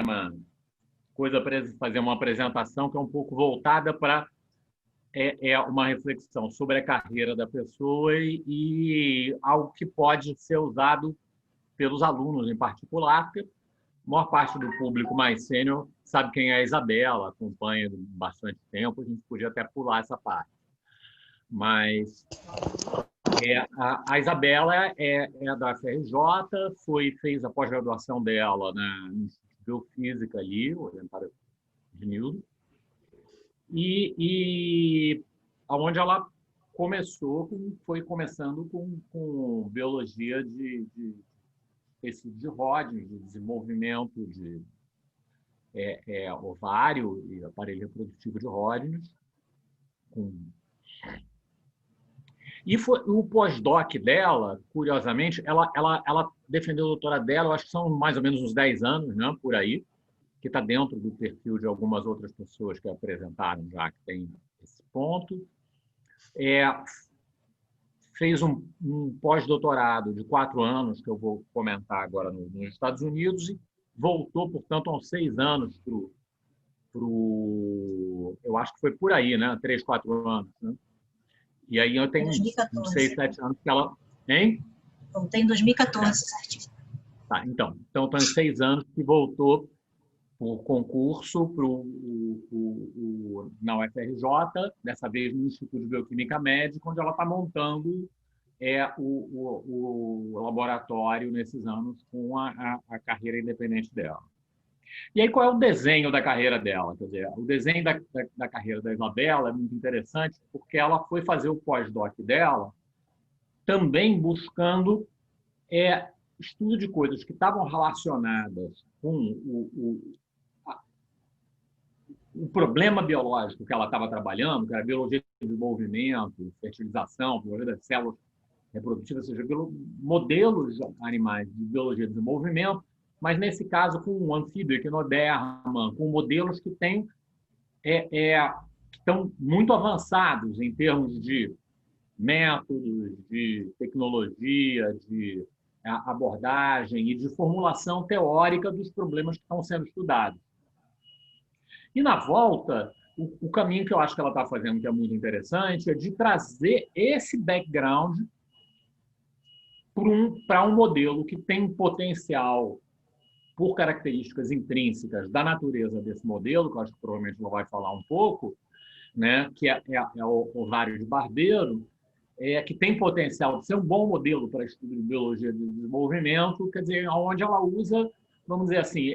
uma coisa para fazer uma apresentação que é um pouco voltada para uma reflexão sobre a carreira da pessoa e algo que pode ser usado pelos alunos em particular, porque a maior parte do público mais sênior sabe quem é a Isabela, acompanha bastante tempo, a gente podia até pular essa parte. Mas a Isabela é da FRJ, fez a pós-graduação dela na Biofísica ali, orientada de Nildo, e onde ela foi começando com biologia de tecido de Hodgkin, de desenvolvimento de ovário e aparelho reprodutivo de Hodgkin. E o pós-doc dela, curiosamente, ela defendeu a doutorado dela, eu acho que são mais ou menos uns 10 anos, né, por aí, que está dentro do perfil de algumas outras pessoas que apresentaram já, que tem esse ponto. Fez um pós-doutorado de 4 anos, que eu vou comentar agora nos Estados Unidos, e voltou, portanto, há uns 6 anos eu acho que foi por aí, né? 3, 4 anos. Né? E aí eu tenho 2014. 6, 7 anos que ela... Hein? Voltei em 2014, certo? Tá, então tem 6 anos que voltou por concurso na UFRJ, dessa vez no Instituto de Bioquímica Médica, onde ela está montando o laboratório nesses anos com a carreira independente dela. E aí, qual é o desenho da carreira dela? Quer dizer, o desenho da carreira da Isabela é muito interessante, porque ela foi fazer o pós-doc dela também buscando estudo de coisas que estavam relacionadas com o problema biológico que ela estava trabalhando, que era biologia de desenvolvimento, fertilização, biologia das células reprodutivas, ou seja, modelos animais de biologia de desenvolvimento, mas nesse caso com anfíbio, equinoderma, com modelos que têm que estão muito avançados em termos de métodos, de tecnologia, de abordagem e de formulação teórica dos problemas que estão sendo estudados. E na volta, o caminho que eu acho que ela está fazendo, que é muito interessante, é de trazer esse background para um modelo que tem potencial por características intrínsecas da natureza desse modelo, que eu acho que provavelmente ela vai falar um pouco, né, que é o ovário de Barbeiro, que tem potencial de ser um bom modelo para estudo de biologia de desenvolvimento, quer dizer, onde ela usa, vamos dizer assim,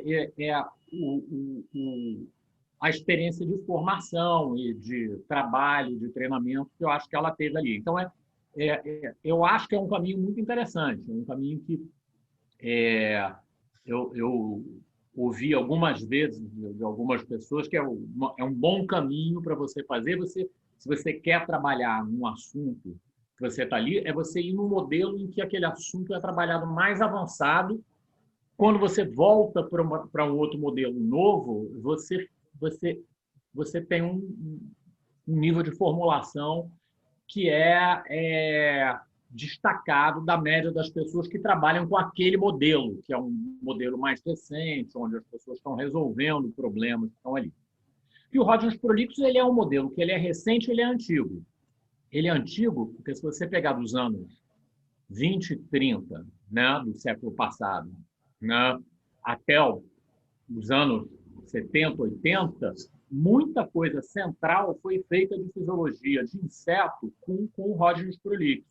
a experiência de formação e de trabalho, de treinamento que eu acho que ela teve ali. Então, eu acho que é um caminho muito interessante, um caminho que eu ouvi algumas vezes de algumas pessoas que é um bom caminho para você fazer. Se você quer trabalhar num assunto que você está ali, é você ir num modelo em que aquele assunto é trabalhado mais avançado. Quando você volta para um outro modelo novo, você tem um nível de formulação que é destacado da média das pessoas que trabalham com aquele modelo, que é um modelo mais recente, onde as pessoas estão resolvendo problemas que estão ali. E o Hodgkin prolixus, ele é um modelo que ele é recente, ele é antigo. Ele é antigo porque se você pegar dos anos 20 e 30, né, do século passado, né, até os anos 70, 80, muita coisa central foi feita de fisiologia de inseto com o Hodgkin prolixus.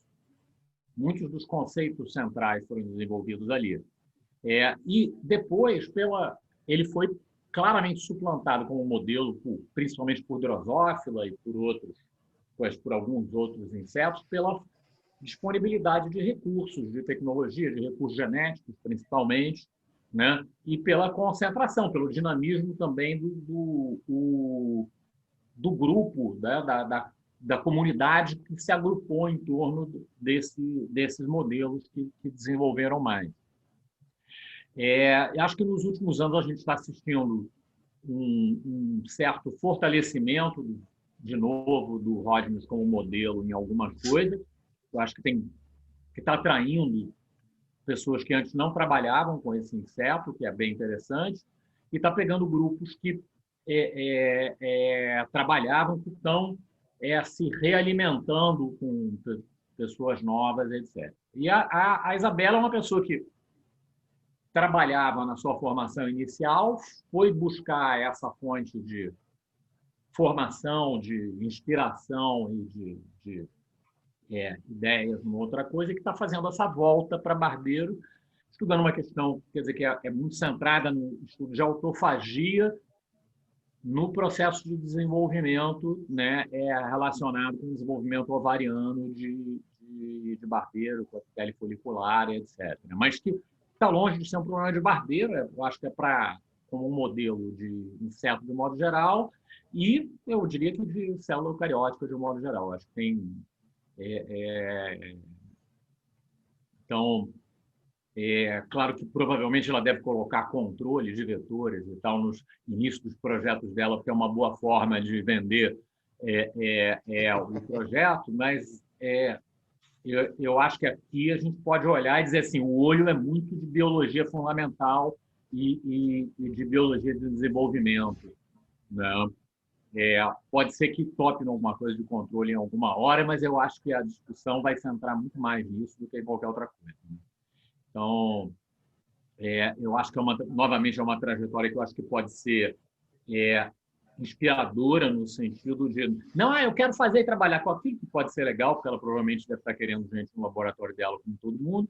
Muitos dos conceitos centrais foram desenvolvidos ali. E depois, ele foi claramente suplantado como modelo, principalmente por Drosophila e por alguns outros insetos, pela disponibilidade de recursos, de tecnologia, de recursos genéticos, principalmente, né? E pela concentração, pelo dinamismo também do grupo, né? da comunidade que se agrupou em torno desses modelos que desenvolveram mais. Acho que nos últimos anos a gente está assistindo um certo fortalecimento, de novo, do Hodgkin como modelo em algumas coisas. Eu acho que está atraindo pessoas que antes não trabalhavam com esse inseto, que é bem interessante. e está pegando grupos que trabalhavam, que estão se realimentando com pessoas novas, etc. E a Isabela é uma pessoa que trabalhava na sua formação inicial, foi buscar essa fonte de formação, de inspiração e de ideias numa outra coisa, que está fazendo essa volta para Barbeiro, estudando uma questão, quer dizer, que é muito centrada no estudo de autofagia no processo de desenvolvimento, né, relacionado com o desenvolvimento ovariano de Barbeiro, com a pele folicular, etc. Mas que está longe de ser um problema de Barbeiro, eu acho que é como um modelo de inseto de modo geral, e eu diria que de célula eucariótica de um modo geral. Acho que tem... Então, claro que provavelmente ela deve colocar controles de vetores e tal nos inícios dos projetos dela, porque é uma boa forma de vender o projeto, mas eu acho que aqui a gente pode olhar e dizer assim, o olho é muito de biologia fundamental e de biologia de desenvolvimento, né? Pode ser que tope em alguma coisa de controle em alguma hora, mas eu acho que a discussão vai centrar muito mais nisso do que em qualquer outra coisa, né? Então, eu acho que novamente é uma trajetória que eu acho que pode ser inspiradora no sentido de não, eu quero fazer e trabalhar com aquilo, que pode ser legal, porque ela provavelmente deve estar querendo gente no laboratório dela, como todo mundo,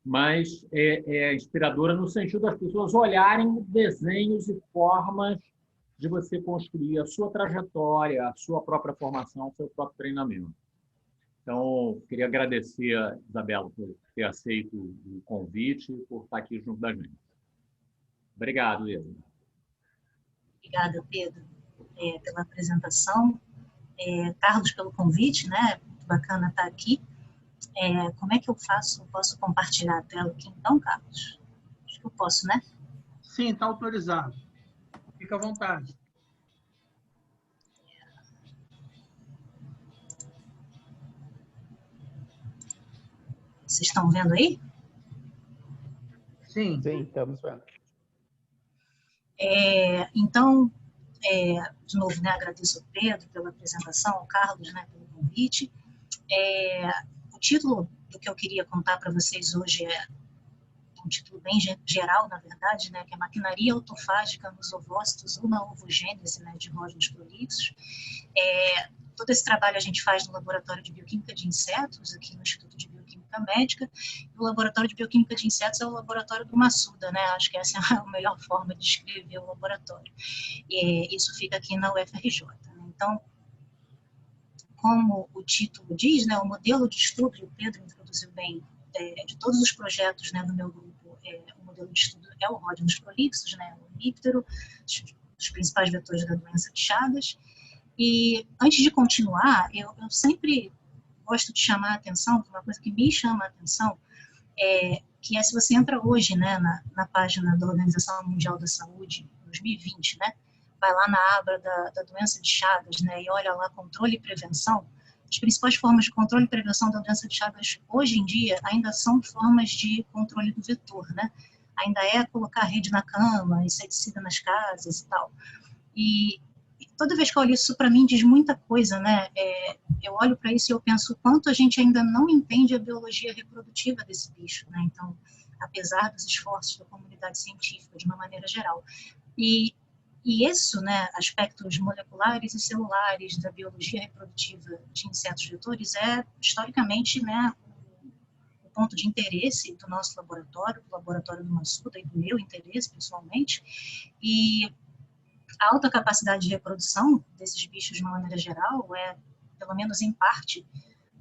mas é inspiradora no sentido das pessoas olharem desenhos e formas de você construir a sua trajetória, a sua própria formação, o seu próprio treinamento. Então, queria agradecer a Isabela por ter aceito o convite e por estar aqui junto da gente. Obrigado, Isa. Obrigada, Pedro, pela apresentação. Carlos, pelo convite, né? Muito bacana estar aqui. Como é que eu faço? Posso compartilhar a tela aqui, então, Carlos? Acho que eu posso, né? Sim, está autorizado. Fica à vontade. Vocês estão vendo aí? Sim. Sim, estamos vendo. Então, de novo, né, agradeço ao Pedro pela apresentação, ao Carlos, né, pelo convite. O título do que eu queria contar para vocês hoje é um título bem geral, na verdade, né, que é Maquinaria Autofágica nos Ovócitos ou na Ovogênese, né, de Ródinos prolixos. Todo esse trabalho a gente faz no Laboratório de Bioquímica de Insetos, aqui no Instituto de Bioquímica Médica. O Laboratório de Bioquímica de Insetos é o laboratório do Massuda, né? Acho que essa é a melhor forma de descrever o laboratório. E isso fica aqui na UFRJ, né? Então, como o título diz, né, o modelo de estudo, e o Pedro introduziu bem, de todos os projetos, né, do meu grupo, o modelo de estudo é o Ródinos prolixos, né, o Níptero, os principais vetores da doença de Chagas. E antes de continuar, eu sempre gosto de chamar a atenção, uma coisa que me chama a atenção, que se você entra hoje, né, na página da Organização Mundial da Saúde, 2020, né, vai lá na aba da doença de Chagas, né, e olha lá controle e prevenção. As principais formas de controle e prevenção da doença de Chagas hoje em dia ainda são formas de controle do vetor, né? Ainda é colocar rede na cama, inseticida nas casas e tal. E toda vez que eu olho isso, para mim diz muita coisa, né? Eu olho para isso e eu penso o quanto a gente ainda não entende a biologia reprodutiva desse bicho, né? Então, apesar dos esforços da comunidade científica de uma maneira geral. E isso, né, aspectos moleculares e celulares da biologia reprodutiva de insetos vetores historicamente, né, o ponto de interesse do nosso laboratório, do laboratório do Massuda e do meu interesse, pessoalmente. E a alta capacidade de reprodução desses bichos, de uma maneira geral, pelo menos em parte,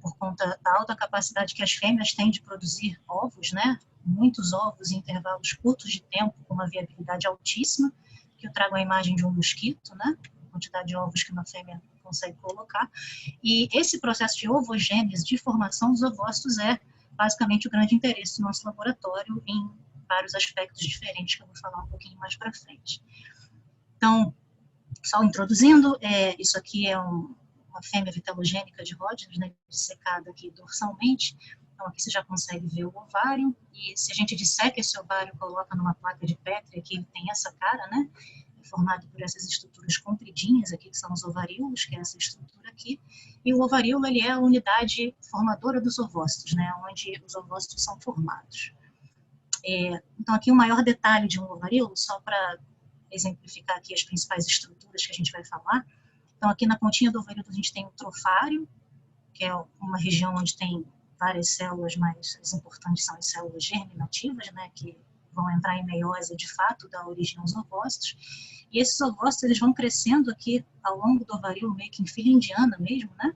por conta da alta capacidade que as fêmeas têm de produzir ovos, né? Muitos ovos em intervalos curtos de tempo, com uma viabilidade altíssima, que eu trago a imagem de um mosquito, né? A quantidade de ovos que uma fêmea consegue colocar. E esse processo de ovogênese, de formação dos ovócitos, é basicamente o grande interesse do nosso laboratório em vários aspectos diferentes, que eu vou falar um pouquinho mais para frente. Então, só introduzindo, isso aqui é uma fêmea vitalogênica de Ródinos, né, dissecada aqui dorsalmente, Então, aqui você já consegue ver o ovário, e se a gente disseca esse ovário, coloca numa placa de Petri, aqui ele tem essa cara, né? Formado por essas estruturas compridinhas aqui, que são os ovaríolos, que é essa estrutura aqui, e o ovaríolo, ele é a unidade formadora dos ovócitos, né? Onde os ovócitos são formados. Então, aqui o maior detalhe de um ovaríolo, só para exemplificar aqui as principais estruturas que a gente vai falar. Então, aqui na pontinha do ovaríolo a gente tem o trofário, que é uma região onde tem várias células, mas as importantes são as células germinativas, né, que vão entrar em meiose de fato, dar origem aos ovócitos. E esses ovócitos, eles vão crescendo aqui ao longo do ovaríolo, meio que em fila indiana mesmo, né?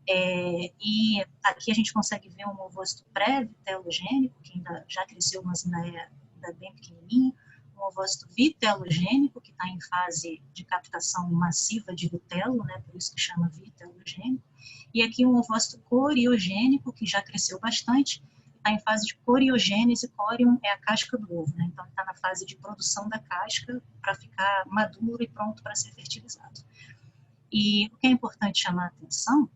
E aqui a gente consegue ver um ovócito pré-vitelogênico, que ainda já cresceu, mas ainda é bem pequenininho. Um ovócito vitelogênico, que está em fase de captação massiva de vitelo, né, por isso que chama vitelogênico. E aqui um ovócito coriogênico, que já cresceu bastante, está em fase de coriogênese. Corium é a casca do ovo, né? Então está na fase de produção da casca para ficar maduro e pronto para ser fertilizado. E o que é importante chamar a atenção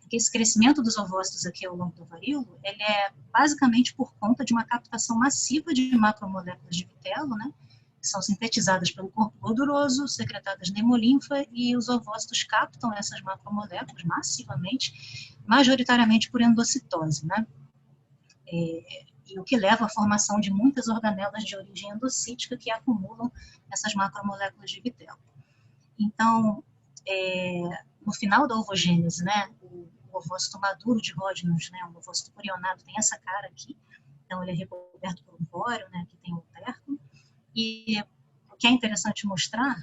é que esse crescimento dos ovócitos aqui ao longo do ovaríolo, ele é basicamente por conta de uma captação massiva de macromoléculas de vitelo, né? Que são sintetizadas pelo corpo gorduroso, secretadas na hemolinfa, e os ovócitos captam essas macromoléculas massivamente, majoritariamente por endocitose, né? E o que leva à formação de muitas organelas de origem endocítica que acumulam essas macromoléculas de vitelo. Então, no final da ovogênese, né, o ovócito maduro de Rodgers, né, um ovócito corionado, tem essa cara aqui, então ele é recoberto por um córeo, né, que tem um operclo, e o que é interessante mostrar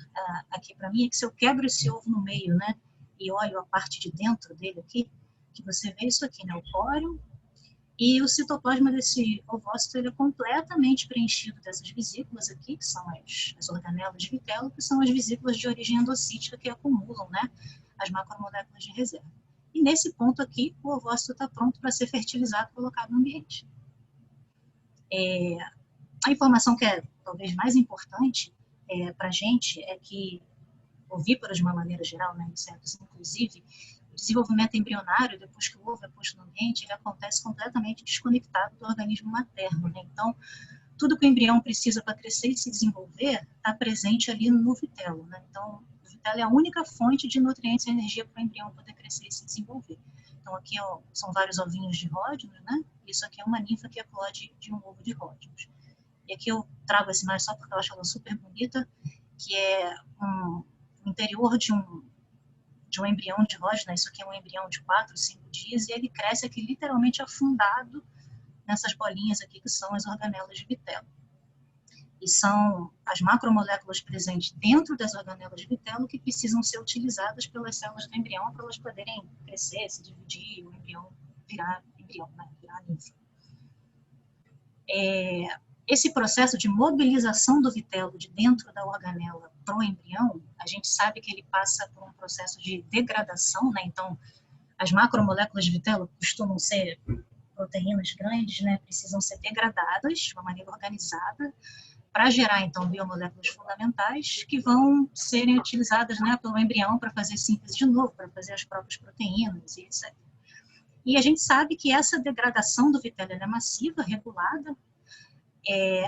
aqui para mim é que se eu quebro esse ovo no meio, né, e olho a parte de dentro dele aqui, que você vê isso aqui, né, o córeo, e o citoplasma desse ovócito, ele é completamente preenchido dessas vesículas aqui, que são as organelas de vitelo, que são as vesículas de origem endocítica que acumulam, né, as macromoléculas de reserva. E nesse ponto aqui, o ovócito está pronto para ser fertilizado e colocado no ambiente. A informação que é talvez mais importante para a gente é que ovíparos, de uma maneira geral, né, insetos inclusive, o desenvolvimento embrionário, depois que o ovo é posto no ambiente, ele acontece completamente desconectado do organismo materno, né? Então, tudo que o embrião precisa para crescer e se desenvolver está presente ali no vitelo, né? Então, o vitelo é a única fonte de nutrientes e energia para o embrião poder crescer e se desenvolver. Então, aqui são vários ovinhos de Rodgers, né? Isso aqui é uma ninfa que eclode de um ovo de Rodgers. E aqui eu trago essa imagem só porque eu acho ela super bonita, que é o interior de um embrião de Rodgers, né? Isso aqui é um embrião de 4, 5 dias, e ele cresce aqui literalmente afundado nessas bolinhas aqui, que são as organelas de vitelo. E são as macromoléculas presentes dentro das organelas de vitelo que precisam ser utilizadas pelas células do embrião para elas poderem crescer, se dividir, e o embrião virar embrião, né? Virar ninfa. Esse processo de mobilização do vitelo de dentro da organela para o embrião, a gente sabe que ele passa por um processo de degradação, né? Então, as macromoléculas de vitelo costumam ser proteínas grandes, né? Precisam ser degradadas de uma maneira organizada para gerar, então, biomoléculas fundamentais que vão serem utilizadas, né, pelo embrião para fazer síntese de novo, para fazer as próprias proteínas e etc. E a gente sabe que essa degradação do vitelo é massiva, regulada.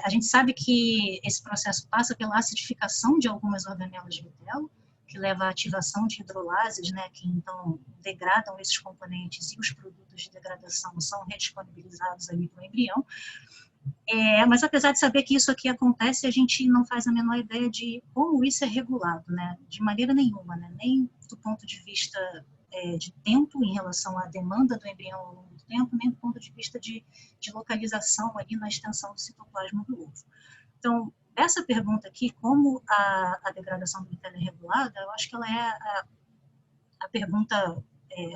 A gente sabe que esse processo passa pela acidificação de algumas organelas de vitelo, que leva à ativação de hidrolases, né, que então degradam esses componentes, e os produtos de degradação são redisponibilizados ali para o embrião. Mas apesar de saber que isso aqui acontece, a gente não faz a menor ideia de como isso é regulado, né, de maneira nenhuma, né, nem do ponto de vista de tempo em relação à demanda do embrião ao longo do tempo, nem do ponto de vista de localização ali na extensão do citoplasma do ovo. Então, essa pergunta aqui, como a degradação do vitelo é regulada, eu acho que ela é a pergunta,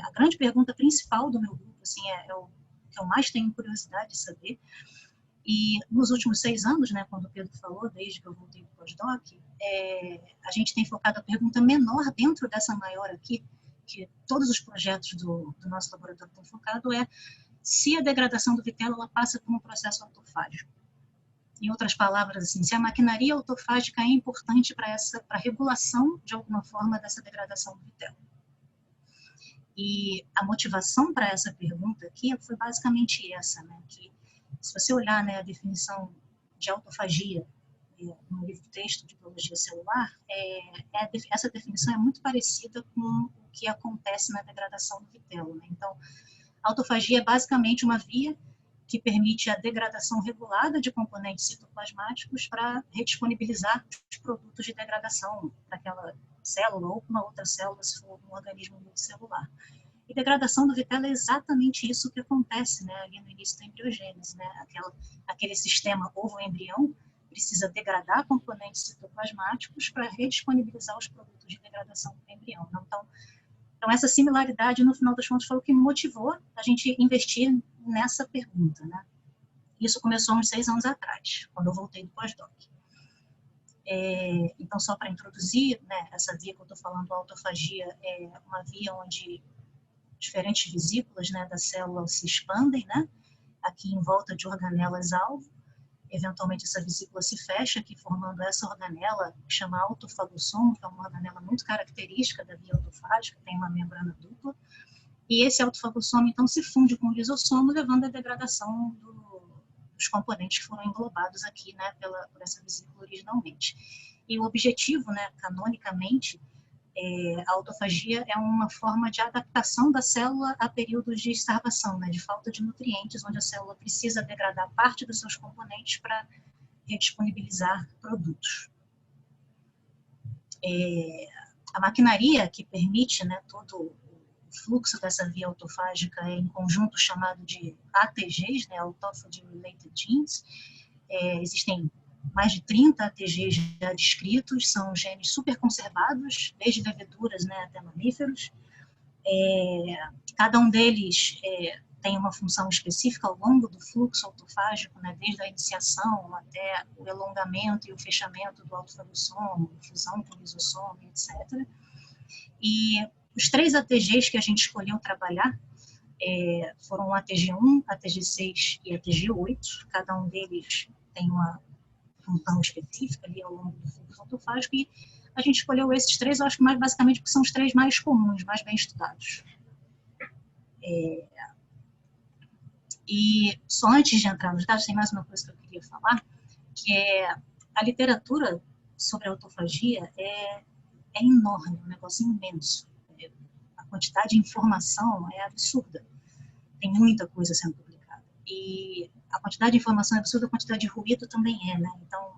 a grande pergunta principal do meu grupo, assim, é o que eu mais tenho curiosidade de saber. E nos últimos 6 anos, né, quando o Pedro falou, desde que eu voltei do pós-doc, a gente tem focado a pergunta menor dentro dessa maior aqui, que todos os projetos do nosso laboratório têm focado, é se a degradação do vitelo ela passa por um processo autofágico. Em outras palavras, assim, se a maquinaria autofágica é importante para a regulação, de alguma forma, dessa degradação do vitelo. E a motivação para essa pergunta aqui foi basicamente essa, né? Que se você olhar, né, a definição de autofagia no livro-texto de biologia celular, essa definição é muito parecida com o que acontece na degradação do vitelo, né? Então, a autofagia é basicamente uma via que permite a degradação regulada de componentes citoplasmáticos para redisponibilizar os produtos de degradação para aquela célula ou para uma outra célula, se for um organismo multicelular. E degradação do vitelo é exatamente isso que acontece, né, ali no início da embriogênese, né? Aquele sistema ovo-embrião precisa degradar componentes citoplasmáticos para redisponibilizar os produtos de degradação do embrião. Então, essa similaridade, no final das contas, foi o que motivou a gente investir nessa pergunta, né? Isso começou uns 6 anos atrás, quando eu voltei do pós-doc. Então, só para introduzir, né, essa via que eu estou falando, a autofagia, é uma via onde diferentes vesículas, né, da célula se expandem, né, aqui em volta de organelas-alvo. Eventualmente, essa vesícula se fecha aqui, formando essa organela, que chama autofagossomo, que é uma organela muito característica da via autofágica, tem uma membrana dupla. E esse autofagossomo, então, se funde com o lisossomo, levando à degradação dos componentes que foram englobados aqui, né, por essa vesícula originalmente. E o objetivo, né, canonicamente, a autofagia é uma forma de adaptação da célula a períodos de starvação, né, de falta de nutrientes, onde a célula precisa degradar parte dos seus componentes para redisponibilizar produtos. A maquinaria que permite, né, todo o fluxo dessa via autofágica é em conjunto chamado de ATGs, né, Autophagy Related Genes. Existem mais de 30 ATGs já descritos, são genes super conservados, desde leveduras, né, até mamíferos. Cada um deles tem uma função específica ao longo do fluxo autofágico, né, desde a iniciação até o alongamento e o fechamento do autofagossomo, fusão com o lisossomo, etc. E os 3 ATGs que a gente escolheu trabalhar foram o ATG1, ATG6 e ATG8. Cada um deles tem uma função específica ali ao longo do fluxo autofágico, e a gente escolheu esses 3, eu acho que mais basicamente porque são os 3 mais comuns, mais bem estudados. E só antes de entrar nos dados, tem mais uma coisa que eu queria falar, que a literatura sobre a autofagia é enorme, um negócio imenso. A quantidade de informação é absurda. Tem muita coisa sendo publicada. E a quantidade de informação é absurda, a quantidade de ruído também né? Então,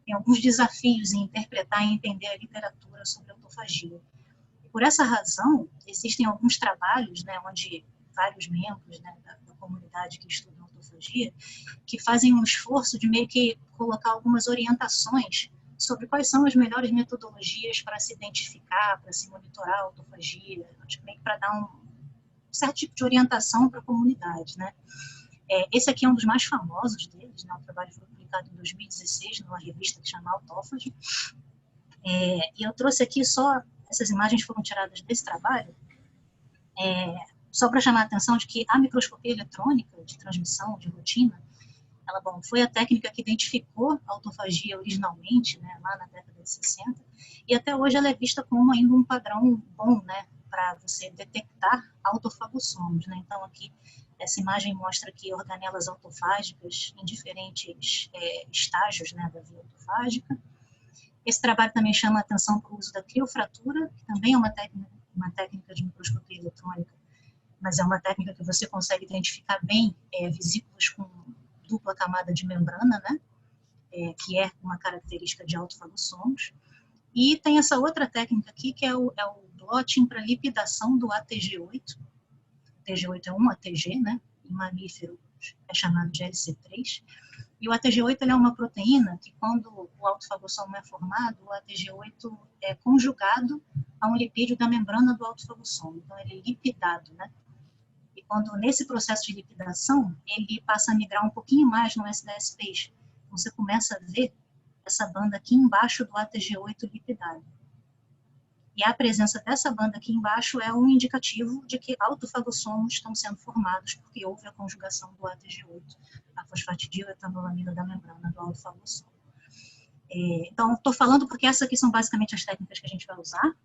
tem alguns desafios em interpretar e entender a literatura sobre a autofagia. E por essa razão, existem alguns trabalhos, né, onde vários membros, né, da comunidade que estudam autofagia, que fazem um esforço de meio que colocar algumas orientações sobre quais são as melhores metodologias para se identificar, para se monitorar a autofagia, meio que para dar um certo tipo de orientação para a comunidade, né? Esse aqui é um dos mais famosos deles, né? O trabalho foi publicado em 2016 numa revista que chama Autophagy. E eu trouxe aqui só, essas imagens foram tiradas desse trabalho, só para chamar a atenção de que a microscopia eletrônica de transmissão de rotina, ela, foi a técnica que identificou a autofagia originalmente, né, lá na década de 60, e até hoje ela é vista como ainda um padrão bom, né, para você detectar autofagossomos, né? Então aqui essa imagem mostra aqui organelas autofágicas em diferentes estágios, né, da via autofágica. Esse trabalho também chama a atenção para o uso da criofratura, que também é uma técnica de microscopia eletrônica, mas é uma técnica que você consegue identificar bem vesículas com dupla camada de membrana, né, que é uma característica de autofagossomos. E tem essa outra técnica aqui, que é o blotting para lipidação do ATG8. O ATG8 é um ATG, né, em mamífero é chamado de LC3. E o ATG8 ele é uma proteína que, quando o autofagossomo é formado, o ATG8 é conjugado a um lipídio da membrana do autofagossomo. Então, ele é lipidado, né? E quando, nesse processo de lipidação, ele passa a migrar um pouquinho mais no SDS3. Você começa a ver essa banda aqui embaixo do ATG8 lipidado. E a presença dessa banda aqui embaixo é um indicativo de que autofagossomos estão sendo formados porque houve a conjugação do ATG8, a fosfatidiletoanolamina da membrana do autofagossomo. Então, estou falando porque essas aqui são basicamente as técnicas que a gente vai usar.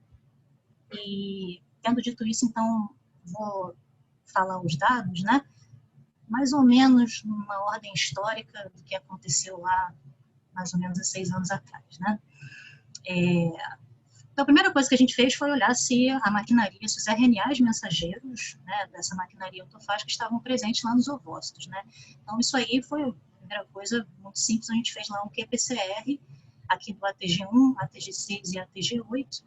E tendo dito isso, então, vou falar os dados, né? Mais ou menos numa ordem histórica do que aconteceu lá, mais ou menos há 6 anos atrás, né? Então, a primeira coisa que a gente fez foi olhar se a maquinaria, se os RNAs mensageiros, né, dessa maquinaria autofágica estavam presentes lá nos ovócitos, né? Então, isso aí foi a primeira coisa muito simples. A gente fez lá um qPCR, aqui do ATG1, ATG6 e ATG8,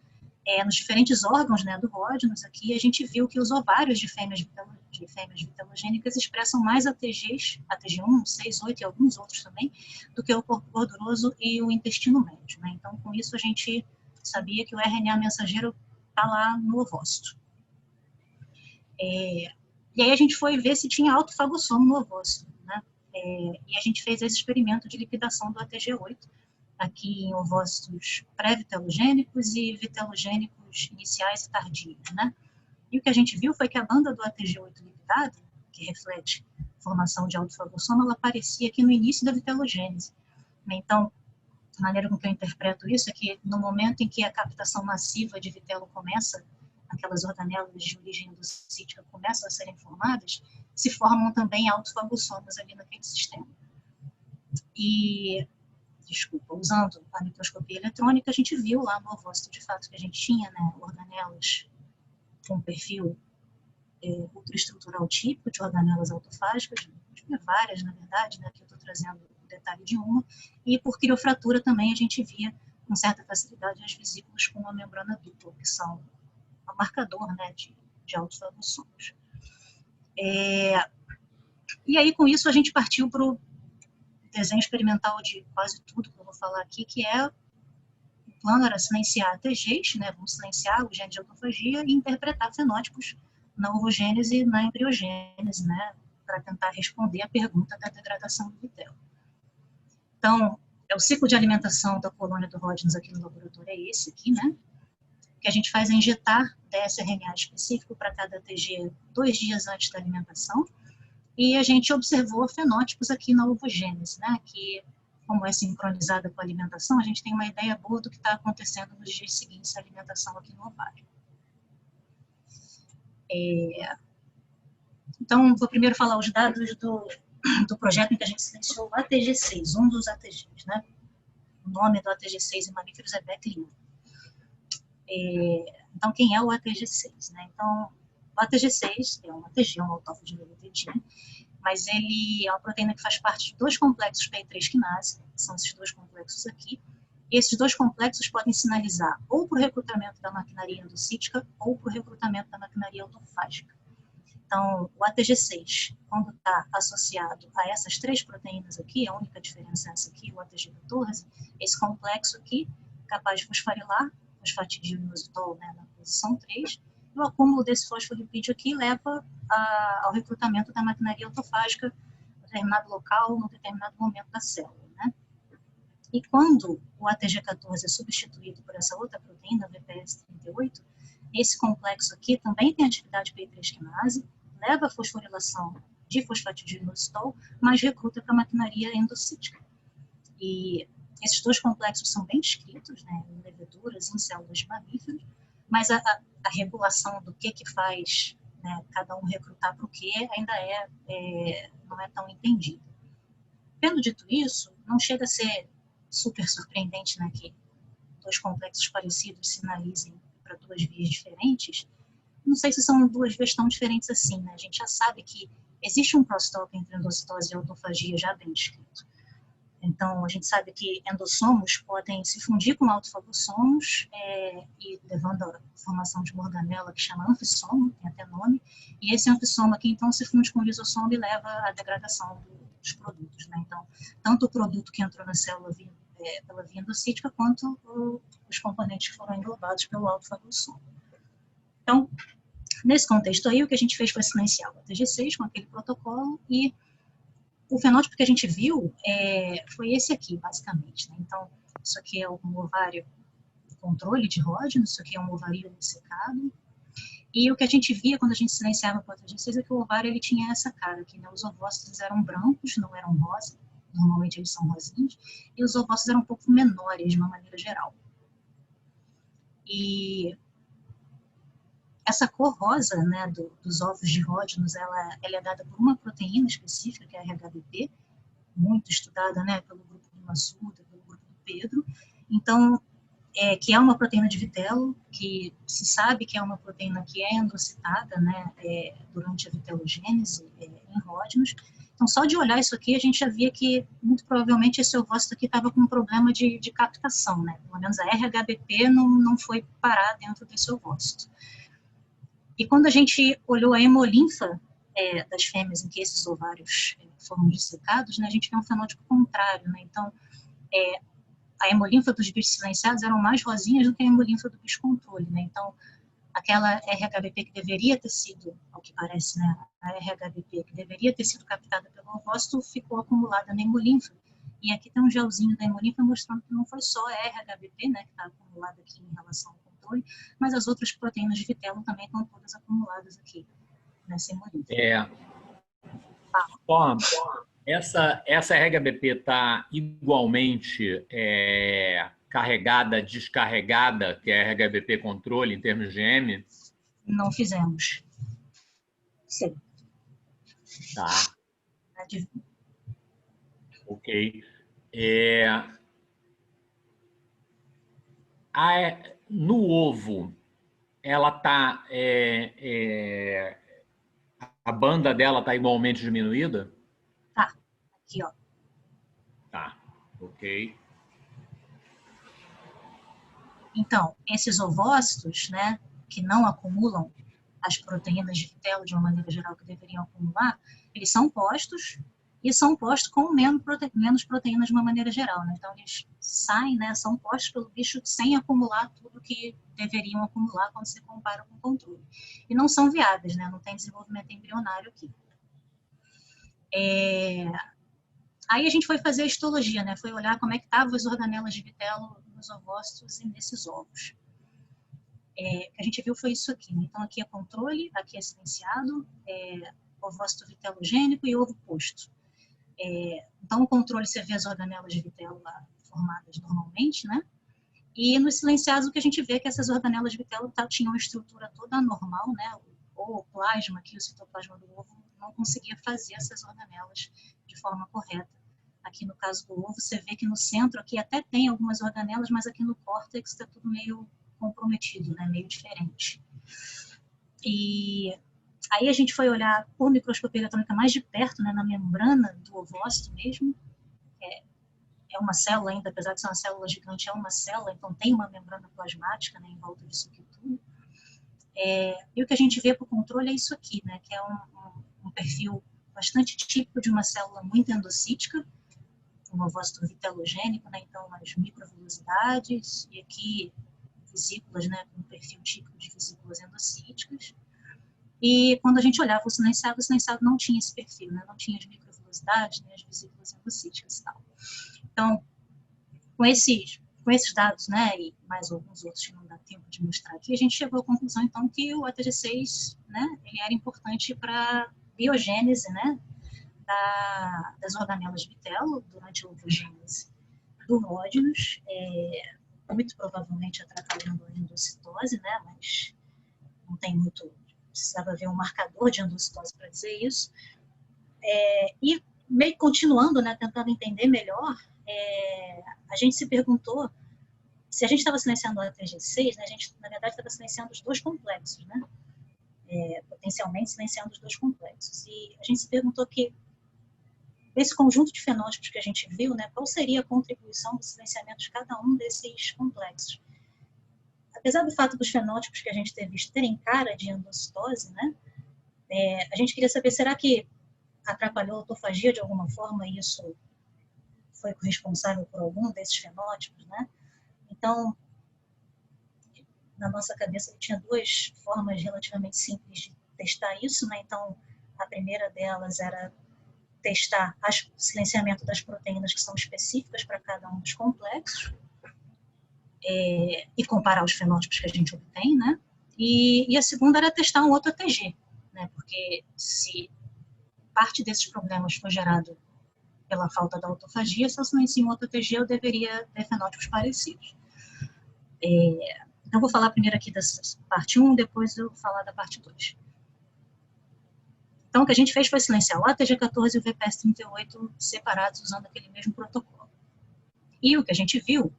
nos diferentes órgãos, né, do Rodnos. Aqui a gente viu que os ovários de fêmeas vitelogênicas expressam mais ATGs, ATG1, 6, 8 e alguns outros também, do que o corpo gorduroso e o intestino médio, né? Então, com isso, a gente sabia que o RNA mensageiro está lá no ovócito. E aí a gente foi ver se tinha autofagossomo no ovócito, né? E a gente fez esse experimento de liquidação do ATG8, aqui em ovócitos pré-vitelogênicos e vitelogênicos iniciais e tardios, né? E o que a gente viu foi que a banda do ATG8 liquidado, que reflete formação de autofagossomo, ela aparecia aqui no início da vitelogênese. Então, a maneira com que eu interpreto isso é que no momento em que a captação massiva de vitelo começa, aquelas organelas de origem endocítica começam a serem formadas, se formam também autofagossomos ali naquele sistema. E, usando a microscopia eletrônica, a gente viu lá no ovócito, de fato, que a gente tinha, né, organelas com perfil ultraestrutural típico de organelas autofágicas, várias, na verdade, né, que eu estou trazendo o detalhe de uma, e por criofratura também a gente via com certa facilidade as vesículas com uma membrana dupla, que são um marcador, né, de autofagossomos. E aí, com isso, a gente partiu para o desenho experimental de quase tudo que eu vou falar aqui, que o plano era silenciar ATGs, né, vamos silenciar o gene de autofagia e interpretar fenótipos na ovogênese e na embriogênese, né, para tentar responder a pergunta da degradação do vitelo. Então, o ciclo de alimentação da colônia do Rodnos aqui no laboratório é esse aqui, né? O que a gente faz é injetar dsRNA específico para cada ATG 2 dias antes da alimentação, e a gente observou fenótipos aqui na ovogênese, né? Que, como é sincronizada com a alimentação, a gente tem uma ideia boa do que está acontecendo nos dias seguintes à alimentação aqui no ovário. Então, vou primeiro falar os dados do projeto em que a gente silenciou o ATG6, um dos ATGs, né? O nome do ATG6 em mamíferos é BEC-Lin. Então, quem é o ATG6, né? Então, o ATG6 é um ATG, um autófago de nucleotídeo, mas ele é uma proteína que faz parte de 2 complexos PI3 quinase, que são esses 2 complexos aqui. E esses 2 complexos podem sinalizar ou para o recrutamento da maquinaria endocítica ou para o recrutamento da maquinaria autofágica. Então, o ATG6, quando está associado a essas 3 proteínas aqui, a única diferença é essa aqui, o ATG14, esse complexo aqui, capaz de fosforilar fosfatidil-inositol, né, na posição 3, e o acúmulo desse fosfolipídio aqui leva ao recrutamento da maquinaria autofágica em determinado local, num determinado momento da célula, né? E quando o ATG14 é substituído por essa outra proteína, VPS38, esse complexo aqui também tem atividade PI3 quinase, leva a fosforilação de fosfatidil-inositol, mas recruta para a maquinaria endocítica. E esses 2 complexos são bem descritos, né, em leveduras, em células de mamíferos, mas a regulação do que faz, né, cada um recrutar para o que ainda não é tão entendida. Tendo dito isso, não chega a ser super surpreendente, né, que 2 complexos parecidos sinalizem para 2 vias diferentes. Não sei se são 2 vias tão diferentes assim, né? A gente já sabe que existe um crosstalk entre endocitose e autofagia já bem descrito. Então, a gente sabe que endossomos podem se fundir com autofagossomos, e levando à formação de uma organela que chama anfissomo, tem até nome, e esse anfissomo aqui, então, se funde com o lisossomo e leva à degradação dos produtos, né? Então, tanto o produto que entrou na célula pela via endocítica, quanto os componentes que foram englobados pelo autofagossomo. Então, nesse contexto aí, o que a gente fez foi silenciar o ATG6 com aquele protocolo, e o fenótipo que a gente viu foi esse aqui, basicamente, né? Então, isso aqui é um ovário controle de Rodnos, isso aqui é um ovário dessecado, e o que a gente via quando a gente silenciava o ATG6 é que o ovário ele tinha essa cara aqui, né? Os ovócitos eram brancos, não eram rosa, normalmente eles são rosinhos, e os ovócitos eram um pouco menores, de uma maneira geral. E essa cor rosa, né, dos ovos de Hodgins, ela é dada por uma proteína específica, que é a RHBP, muito estudada, né, pelo grupo do Massuda, pelo grupo do Pedro. Então, que é uma proteína de vitelo, que se sabe que é uma proteína que é endocitada, né, durante a vitelogênese em Hodgins. Então, só de olhar isso aqui, a gente já via que, muito provavelmente, esse ovócito aqui estava com um problema de captação, né? Pelo menos a RHBP não foi parar dentro desse ovócito. E quando a gente olhou a hemolinfa das fêmeas em que esses ovários foram dissecados, né, a gente vê um fenótipo contrário, né? Então, a hemolinfa dos bichos silenciados eram mais rosinhas do que a hemolinfa do bicho controle, né? Então, aquela RHBP que deveria ter sido, ao que parece, né, a RHBP que deveria ter sido captada pelo ovócito ficou acumulada na hemolinfa. E aqui tem um gelzinho da hemolinfa mostrando que não foi só a RHBP, né, que está acumulada aqui em relação ao controle, mas as outras proteínas de vitelo também estão todas acumuladas aqui nessa hemolinfa. Essa RHBP está igualmente carregada, descarregada, que é a RHBP controle em termos de M? Não fizemos. Sim. Tá. Ok. No ovo, ela tá, a banda dela está igualmente diminuída? Tá. Aqui, ó. Tá. Ok. Então, esses ovócitos, né, que não acumulam as proteínas de vitelo de uma maneira geral que deveriam acumular, eles são postos e são postos com menos proteínas de uma maneira geral, né? Então, eles saem, né, são postos pelo bicho sem acumular tudo que deveriam acumular quando se compara com o controle. E não são viáveis, né? Não tem desenvolvimento embrionário aqui. Aí a gente foi fazer a histologia, né? Foi olhar como é que estavam as organelas de vitelo nos ovócitos e nesses ovos. O que a gente viu foi isso aqui, né? Então, aqui é controle, aqui é silenciado, ovócito vitelogênico e ovo posto. Então, o controle, você vê as organelas de vitelo lá formadas normalmente, né? E nos silenciados, o que a gente vê é que essas organelas de vitelo tinham uma estrutura toda anormal, né? O plasma aqui, o citoplasma do ovo, não conseguia fazer essas organelas de forma correta. Aqui no caso do ovo, você vê que no centro aqui até tem algumas organelas, mas aqui no córtex está tudo meio comprometido, né? Meio diferente. E aí a gente foi olhar por microscopia eletrônica mais de perto, né? Na membrana do ovócito mesmo. É uma célula ainda, apesar de ser uma célula gigante, é uma célula, então tem uma membrana plasmática, né, em volta disso aqui tudo. E o que a gente vê para o controle é isso aqui, né, que é um perfil bastante típico de uma célula muito endocítica, um ovócito vitelogênico, né, então as microvilosidades, e aqui vesículas, né, com um perfil típico de vesículas endocíticas. E quando a gente olhava o silenciado não tinha esse perfil, né, não tinha as microvilosidades, nem as vesículas endocíticas e tal. Então, com esses dados, né, e mais alguns outros que não dá tempo de mostrar aqui, a gente chegou à conclusão, então, que o ATG6, né, ele era importante para a biogênese, né, das organelas de vitelo durante a ovogênese do Hodgins, muito provavelmente atrapalhando a endocitose, né, mas não tem muito, precisava ver um marcador de endocitose para dizer isso. E meio continuando, né, tentando entender melhor, a gente se perguntou se a gente estava silenciando o ATG6, né, a gente, na verdade, estava silenciando os dois complexos, né, potencialmente silenciando os dois complexos. E a gente se perguntou que, esse conjunto de fenótipos que a gente viu, né, qual seria a contribuição do silenciamento de cada um desses complexos. Apesar do fato dos fenótipos que a gente ter visto terem cara de endocitose, né, a gente queria saber, será que atrapalhou a autofagia de alguma forma e isso foi responsável por algum desses fenótipos, né? Então, na nossa cabeça, tinha duas formas relativamente simples de testar isso, né? Então, a primeira delas era testar o silenciamento das proteínas que são específicas para cada um dos complexos e comparar os fenótipos que a gente obtém, né? E a segunda era testar um outro ATG, né? Porque se parte desses problemas foi gerado pela falta da autofagia, se eu silencio um outro ATG, eu deveria ter fenótipos parecidos. Então, eu vou falar primeiro aqui dessa parte 1, depois eu vou falar da parte 2. Então, o que a gente fez foi silenciar o ATG14 e o VPS38 separados usando aquele mesmo protocolo. E o que a gente viu,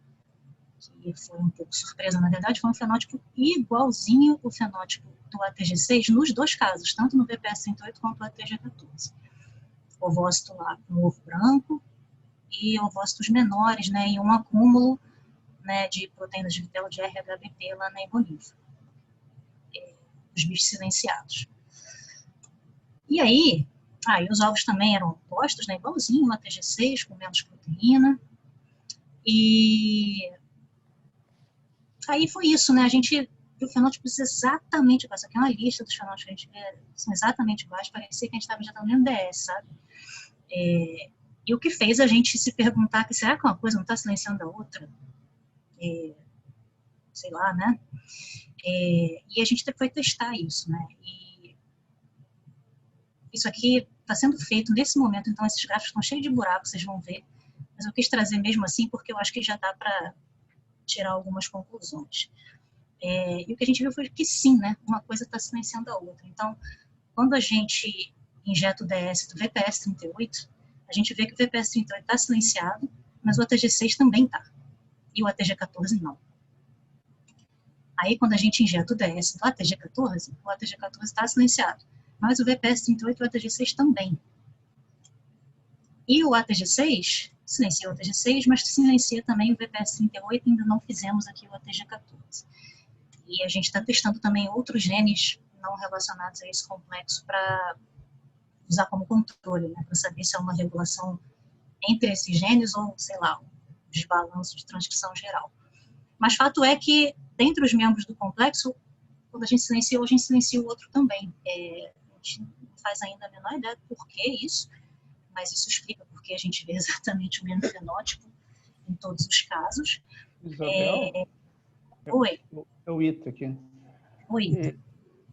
que foi um pouco surpresa, na verdade, foi um fenótipo igualzinho o fenótipo do ATG6 nos dois casos, tanto no VPS38 quanto no ATG14. Ovócito lá com ovo branco e ovócitos menores, né, e um acúmulo, né, de proteínas de vitelo de RHBP lá na hemolinfa. Os bichos silenciados. E aí, os ovos também eram postos, né, igualzinho o ATG6, com menos proteína. E aí foi isso, né? A gente viu fenótipos exatamente iguais. Aqui é uma lista dos fenótipos que a gente vê, são exatamente iguais. Parecia que a gente estava injetando no DS, sabe? E o que fez a gente se perguntar que será que uma coisa não está silenciando a outra? Sei lá, né? E a gente foi testar isso, né? E isso aqui está sendo feito nesse momento, então esses gráficos estão cheios de buracos, vocês vão ver. Mas eu quis trazer mesmo assim, porque eu acho que já dá para tirar algumas conclusões. E o que a gente viu foi que sim, né? Uma coisa está silenciando a outra. Então, quando a gente injeta o DS do VPS38, a gente vê que o VPS38 está silenciado, mas o ATG6 também está. E o ATG14 não. Aí, quando a gente injeta o DS do ATG14, o ATG14 está silenciado, mas o VPS38 e o ATG6 também. E o ATG6 silencia o ATG6, mas silencia também o VPS38, ainda não fizemos aqui o ATG14. E a gente está testando também outros genes não relacionados a esse complexo para usar como controle, né, para saber se é uma regulação entre esses genes ou, sei lá, um desbalanço de transcrição geral. Mas fato é que, dentre os membros do complexo, quando a gente silenciou, a gente silencia o outro também. A gente não faz ainda a menor ideia do porquê isso, mas isso explica porque a gente vê exatamente o mesmo fenótipo em todos os casos. Isabel? Oi. É o Ita aqui. Oi.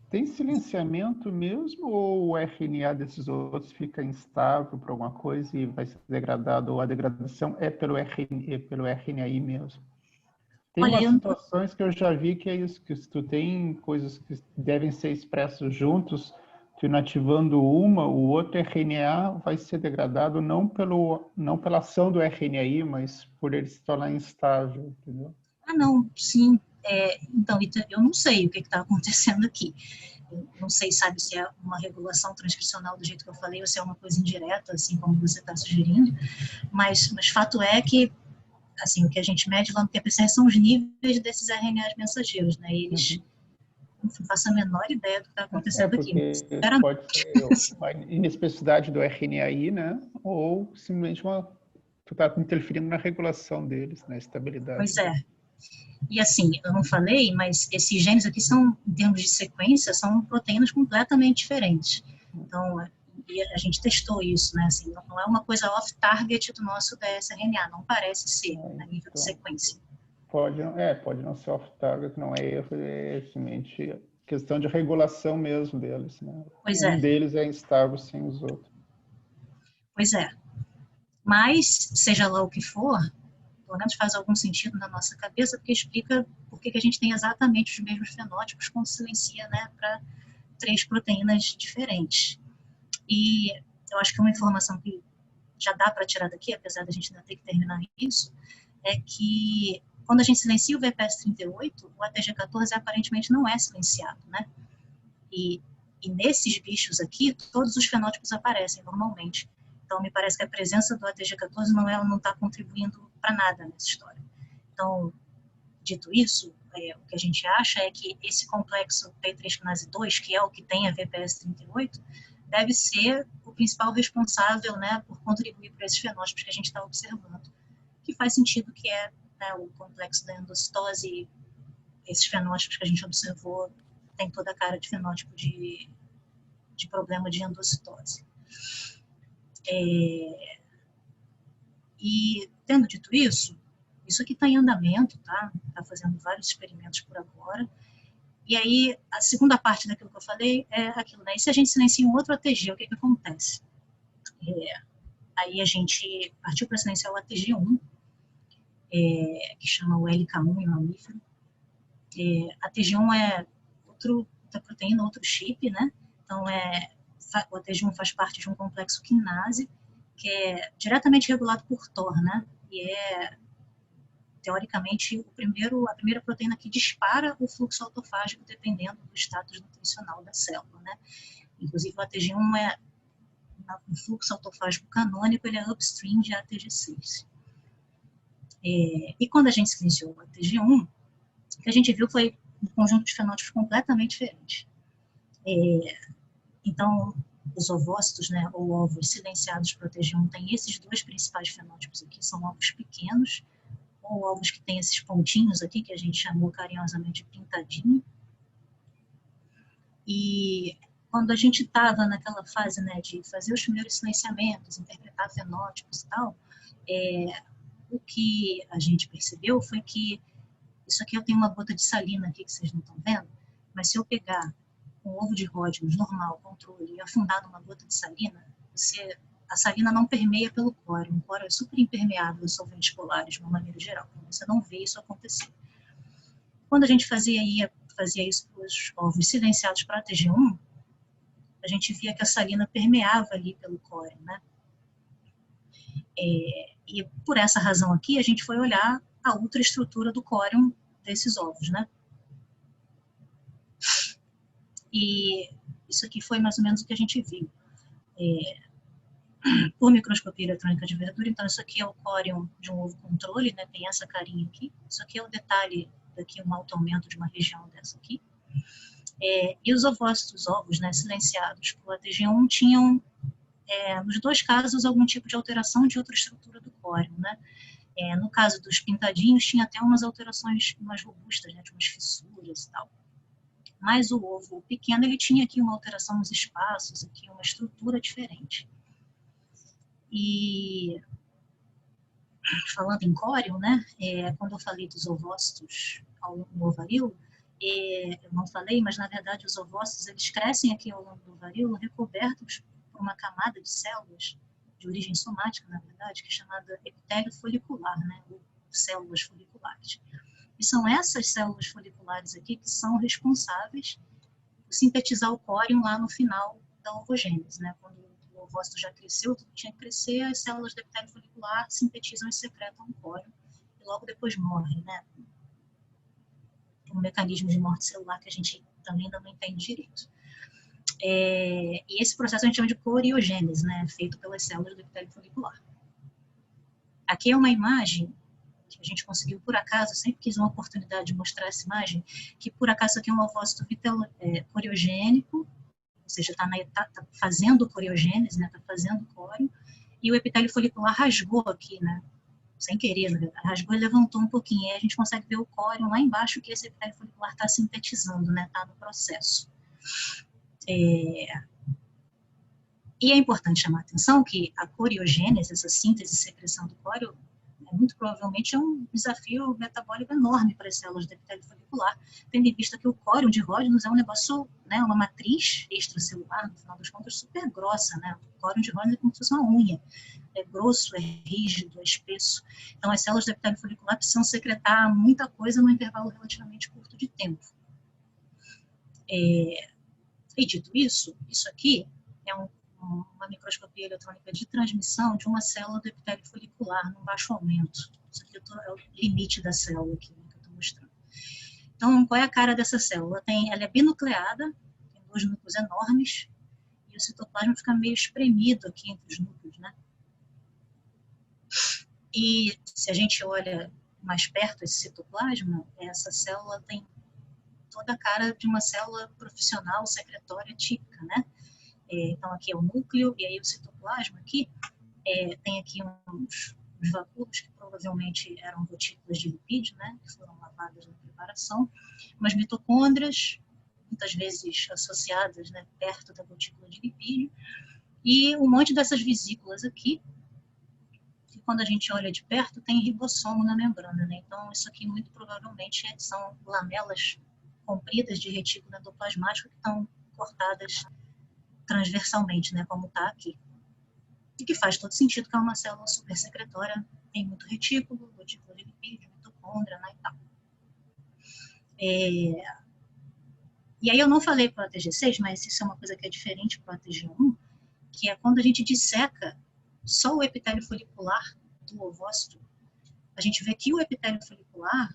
Tem silenciamento mesmo ou o RNA desses outros fica instável por alguma coisa e vai ser degradado, ou a degradação é pelo RNAi mesmo? Tem umas situações que eu já vi que é isso, que se tu tem coisas que devem ser expressas juntos, tu inativando uma, o outro RNA vai ser degradado não pela ação do RNAi, mas por ele se tornar instável, entendeu? Não, sim. Então, eu não sei o que está acontecendo aqui. Eu não sei, sabe, se é uma regulação transcricional do jeito que eu falei, ou se é uma coisa indireta, assim como você está sugerindo, mas fato é que, assim, o que a gente mede lá no TPCR são os níveis desses RNAs mensageiros, né, e eles, não faço a menor ideia do que está acontecendo aqui. Pode ser uma inespecificidade do RNAi, né, ou simplesmente tu está interferindo na regulação deles, na estabilidade. Pois é. E assim, eu não falei, mas esses genes aqui são, em termos de sequência, são proteínas completamente diferentes. Então, e a gente testou isso, né? Assim, não é uma coisa off-target do nosso dsRNA, não parece ser, a nível de sequência. Pode não ser off-target, não é erro, é simplesmente questão de regulação mesmo deles, né? Pois um deles é instável sem os outros. Pois é. Mas, seja lá o que for, pelo menos faz algum sentido na nossa cabeça, porque explica por que a gente tem exatamente os mesmos fenótipos quando silencia, né, para 3 proteínas diferentes. E eu acho que uma informação que já dá para tirar daqui, apesar da gente ainda ter que terminar isso, é que quando a gente silencia o VPS38, o ATG14 aparentemente não é silenciado, né? E nesses bichos aqui, todos os fenótipos aparecem normalmente. Então, me parece que a presença do ATG14 não está contribuindo para nada nessa história. Então, dito isso, o que a gente acha é que esse complexo P3 kinase 2, que é o que tem a VPS38, deve ser o principal responsável, né, por contribuir para esses fenótipos que a gente está observando. Que faz sentido que é, né, o complexo da endocitose, esses fenótipos que a gente observou, tem toda a cara de fenótipo de problema de endocitose. E, tendo dito isso aqui está em andamento, tá? Está fazendo vários experimentos por agora. E aí, a segunda parte daquilo que eu falei é aquilo, né? E se a gente silencia um outro ATG, o que acontece? Aí a gente partiu para silenciar o ATG1, que chama o LK1 em mamífero. A TG1 é outra proteína, outro chip, né? Então, o ATG1 faz parte de um complexo quinase, que é diretamente regulado por TOR, né? E teoricamente, a primeira proteína que dispara o fluxo autofágico dependendo do status nutricional da célula, né? Inclusive, o ATG1 no fluxo autofágico canônico, ele é upstream de ATG6. E quando a gente silenciou o ATG1, o que a gente viu foi um conjunto de fenótipos completamente diferente. Então, os ovócitos, né, ou ovos silenciados por ATG1, têm esses dois principais fenótipos aqui, são ovos pequenos, ou ovos que têm esses pontinhos aqui, que a gente chamou carinhosamente de pintadinho. E quando a gente estava naquela fase, né, de fazer os primeiros silenciamentos, interpretar fenótipos e tal, o que a gente percebeu foi que, isso aqui eu tenho uma gota de salina aqui que vocês não estão vendo, mas se eu pegar um ovo de Hodgkin normal, controle, e afundar numa gota de salina, a salina não permeia pelo córeo. O córeo é super impermeável aos solventes polares, de uma maneira geral. Então, você não vê isso acontecer. Quando a gente fazia isso para os ovos silenciados para a TG1, a gente via que a salina permeava ali pelo córeo, né? E por essa razão aqui, a gente foi olhar a ultraestrutura do córeo desses ovos, né? E isso aqui foi mais ou menos o que a gente viu. Por microscopia eletrônica de verdura, então isso aqui é o córeo de um ovo controle, né? Tem essa carinha aqui. Isso aqui é o detalhe daqui, um alto aumento de uma região dessa aqui. E os ovócitos, ovos, né, silenciados por ATG1 tinham, nos dois casos, algum tipo de alteração de outra estrutura do córeo, né? No caso dos pintadinhos, tinha até umas alterações mais robustas, né, de umas fissuras e tal. Mas o ovo pequeno, ele tinha aqui uma alteração nos espaços, aqui uma estrutura diferente. E falando em córeo, né, quando eu falei dos ovócitos no ovaríola, eu não falei, mas na verdade os ovócitos, eles crescem aqui ao longo do ovaríola, recobertos por uma camada de células de origem somática, na verdade, que é chamada epitélio folicular, né, ou células foliculares. E são essas células foliculares aqui que são responsáveis por sintetizar o córeo lá no final da ovogênese, né, quando o ovócito já cresceu, tudo tinha que crescer, as células do epitélio folicular sintetizam e secretam o córeo, e logo depois morrem, né? Um mecanismo de morte celular que a gente também ainda não entende direito. E esse processo a gente chama de coriogênese, né? Feito pelas células do epitélio folicular. Aqui é uma imagem que a gente conseguiu por acaso, sempre quis uma oportunidade de mostrar essa imagem, que por acaso aqui é um ovócito coriogênico, ou seja, está fazendo coriogênese, né? Está fazendo córeo, e o epitélio folicular rasgou aqui, né? Sem querer, né? Rasgou e levantou um pouquinho, e aí a gente consegue ver o córeo lá embaixo que esse epitélio folicular está sintetizando, né? Está no processo. E é importante chamar a atenção que a coriogênese, essa síntese e secreção do córeo, muito provavelmente é um desafio metabólico enorme para as células do epitélio folicular, tendo em vista que o córeo de Hodgkin é um negócio, né, uma matriz extracelular, no final das contas, super grossa, né? O córeo de Hodgkin é como se fosse uma unha, é grosso, é rígido, é espesso. Então, as células do epitélio folicular precisam secretar muita coisa num intervalo relativamente curto de tempo. E dito isso, isso aqui é uma microscopia eletrônica de transmissão de uma célula do epitélio folicular num baixo aumento. Isso aqui é o limite da célula aqui, né, que eu estou mostrando. Então, qual é a cara dessa célula? Ela é binucleada, tem 2 núcleos enormes, e o citoplasma fica meio espremido aqui entre os núcleos, né? E se a gente olha mais perto esse citoplasma, essa célula tem toda a cara de uma célula profissional secretória típica, né? Então, aqui é o núcleo, e aí o citoplasma aqui tem aqui uns vacúolos que provavelmente eram gotículas de lipídio, né? Que foram lavadas na preparação, umas mitocôndrias, muitas vezes associadas, né, perto da gotícula de lipídio, e um monte dessas vesículas aqui, que quando a gente olha de perto tem ribossomo na membrana, né? Então, isso aqui muito provavelmente são lamelas compridas de retículo endoplasmático que estão cortadas transversalmente, né, como está aqui. E que faz todo sentido, que é uma célula supersecretória, tem muito retículo, gotícula de lipídio, mitocôndria, né, e tal. E aí eu não falei para o ATG6, mas isso é uma coisa que é diferente para o ATG1, que é quando a gente disseca só o epitélio folicular do ovócito, a gente vê que o epitélio folicular,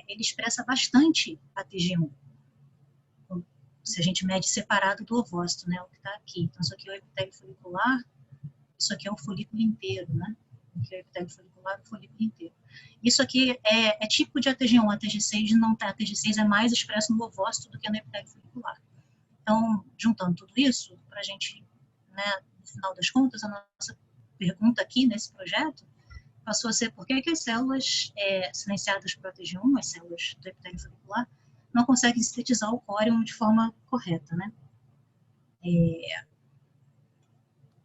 ele expressa bastante ATG1. Se a gente mede separado do ovócito, né, o que está aqui. Então, isso aqui é o epitélio folicular, isso aqui é o folículo inteiro, né? Aqui é o epitélio folicular, o folículo inteiro. Isso aqui é tipo de ATG1, ATG6 não tá, ATG6 é mais expresso no ovócito do que no epitélio folicular. Então, juntando tudo isso, para a gente, né, no final das contas, a nossa pergunta aqui nesse projeto passou a ser por que as células silenciadas por ATG1, as células do epitélio folicular, não conseguem sintetizar o córium de forma correta, né?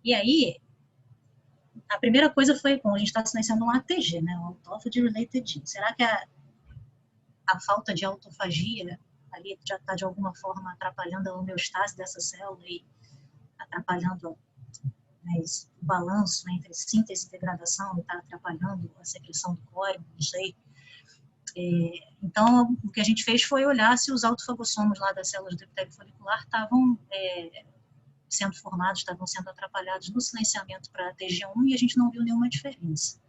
E aí, a primeira coisa foi, bom, a gente está silenciando um ATG, né, um Autophagy Related Gene. Será que a falta de autofagia ali já está de alguma forma atrapalhando a homeostase dessa célula e atrapalhando, né, o balanço entre síntese e degradação e está atrapalhando a secreção do córium? Não sei. Então, o que a gente fez foi olhar se os autofagossomos lá das células do epitélio folicular estavam sendo formados, estavam sendo atrapalhados no silenciamento para ATG1 e a gente não viu nenhuma diferença.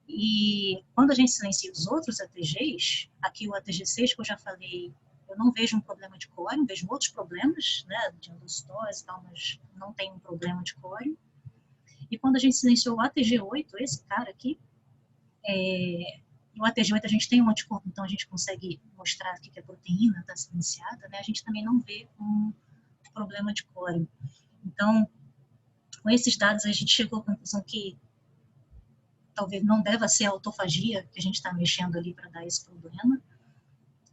E quando a gente silencia os outros ATGs, aqui o ATG6 que eu já falei, eu não vejo um problema de córium, vejo outros problemas, né, de endocitose e tal, mas não tem um problema de córium. E quando a gente silenciou o ATG8, esse cara aqui, no ATG8 a gente tem um anticorpo, então a gente consegue mostrar que a proteína está silenciada, né, a gente também não vê um problema de córium. Então, com esses dados, a gente chegou à conclusão que talvez não deva ser a autofagia que a gente está mexendo ali para dar esse problema.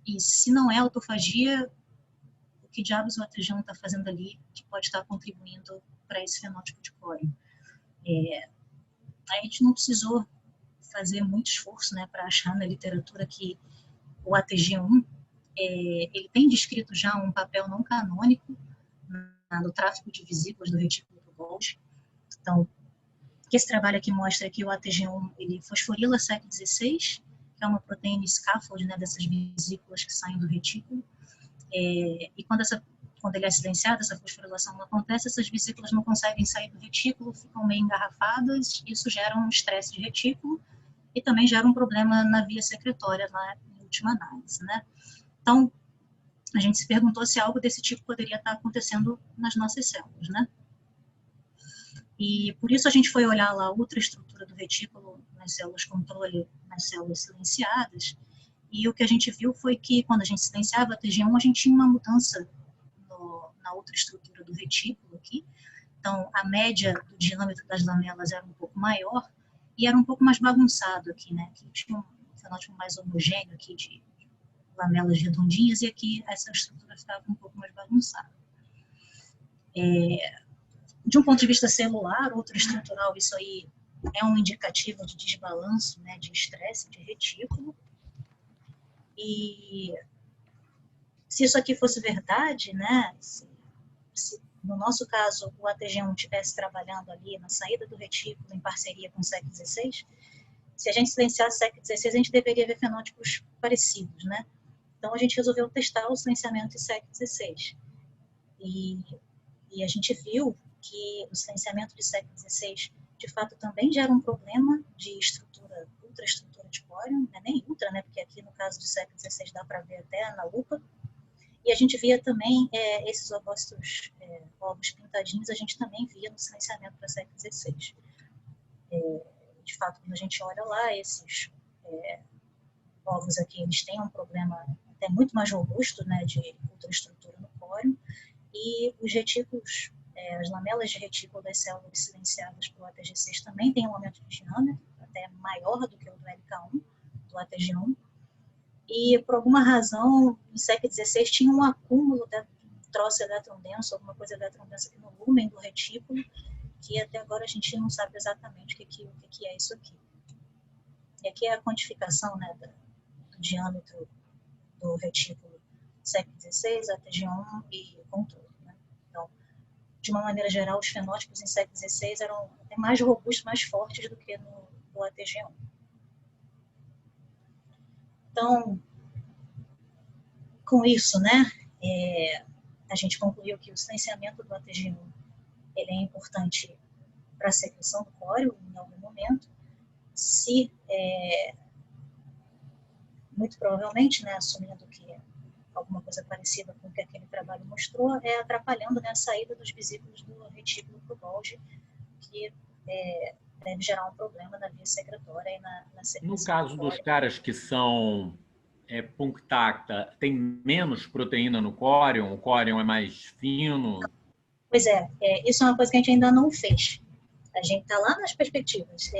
E se não é autofagia, o que diabos o ATG1 está fazendo ali que pode estar contribuindo para esse fenótipo de córium? A gente não precisou fazer muito esforço, né, para achar na literatura que o ATG1 ele tem descrito já um papel não canônico no tráfico de vesículas do retículo do Golgi. Então, o que esse trabalho aqui mostra é que o ATG1 ele fosforila SEC16, que é uma proteína scaffold, né, dessas vesículas que saem do retículo. E quando ele é silenciado, essa fosforilação não acontece, essas vesículas não conseguem sair do retículo, ficam meio engarrafadas, isso gera um estresse de retículo e também gera um problema na via secretória, lá em última análise, né? Então, a gente se perguntou se algo desse tipo poderia estar acontecendo nas nossas células, né? E por isso a gente foi olhar lá a ultraestrutura do retículo nas células controle, nas células silenciadas, e o que a gente viu foi que quando a gente silenciava a TG1, a gente tinha uma mudança na ultraestrutura do retículo aqui. Então, a média do diâmetro das lamelas era um pouco maior e era um pouco mais bagunçado aqui, né? Aqui tinha um fenótipo mais homogêneo aqui de lamelas redondinhas, e aqui essa estrutura ficava um pouco mais bagunçada. De um ponto de vista celular, ultraestrutural, isso aí é um indicativo de desbalanço, né, de estresse de retículo. E se isso aqui fosse verdade, né, se no nosso caso o ATG1 estivesse trabalhando ali na saída do retículo em parceria com o SEC16, se a gente silenciasse SEC16, a gente deveria ver fenótipos parecidos, né? Então, a gente resolveu testar o silenciamento de SEC16. E a gente viu que o silenciamento de SEC16, de fato, também gera um problema de ultraestrutura de córium, né? Nem ultra, né? Porque aqui, no caso de SEC16, dá para ver até na lupa. E a gente via também esses ovócitos, ovos pintadinhos, a gente também via no silenciamento para SEC16. De fato, quando a gente olha lá, esses ovos aqui, eles têm um problema até muito mais robusto, né, de ultraestrutura no córium, e os retículos, as lamelas de retículo das células silenciadas pelo ATG6 também têm um aumento de diâmetro, até maior do que o do LK1, do ATG1, e por alguma razão, em SEC16 tinha um acúmulo de troço elétron denso, alguma coisa elétron densa aqui no lúmen do retículo, que até agora a gente não sabe exatamente o que é isso aqui. E aqui é a quantificação, né, do diâmetro do retículo SEC16, ATG1 e controle, né? Então, de uma maneira geral, os fenótipos em SEC16 eram até mais robustos, mais fortes do que no ATG1. Então, Com isso, né, a gente concluiu que o silenciamento do ATG1 ele é importante para a secreção do córeo em algum momento, se, muito provavelmente, né, assumindo que alguma coisa parecida com o que aquele trabalho mostrou, atrapalhando, né, a saída dos vesículos do retículo para o Golgi, que deve gerar um problema na via secretória e na secreção. No caso dos caras que são punctacta, tem menos proteína no córion? O córion é mais fino? Pois isso é uma coisa que a gente ainda não fez. A gente está lá nas perspectivas.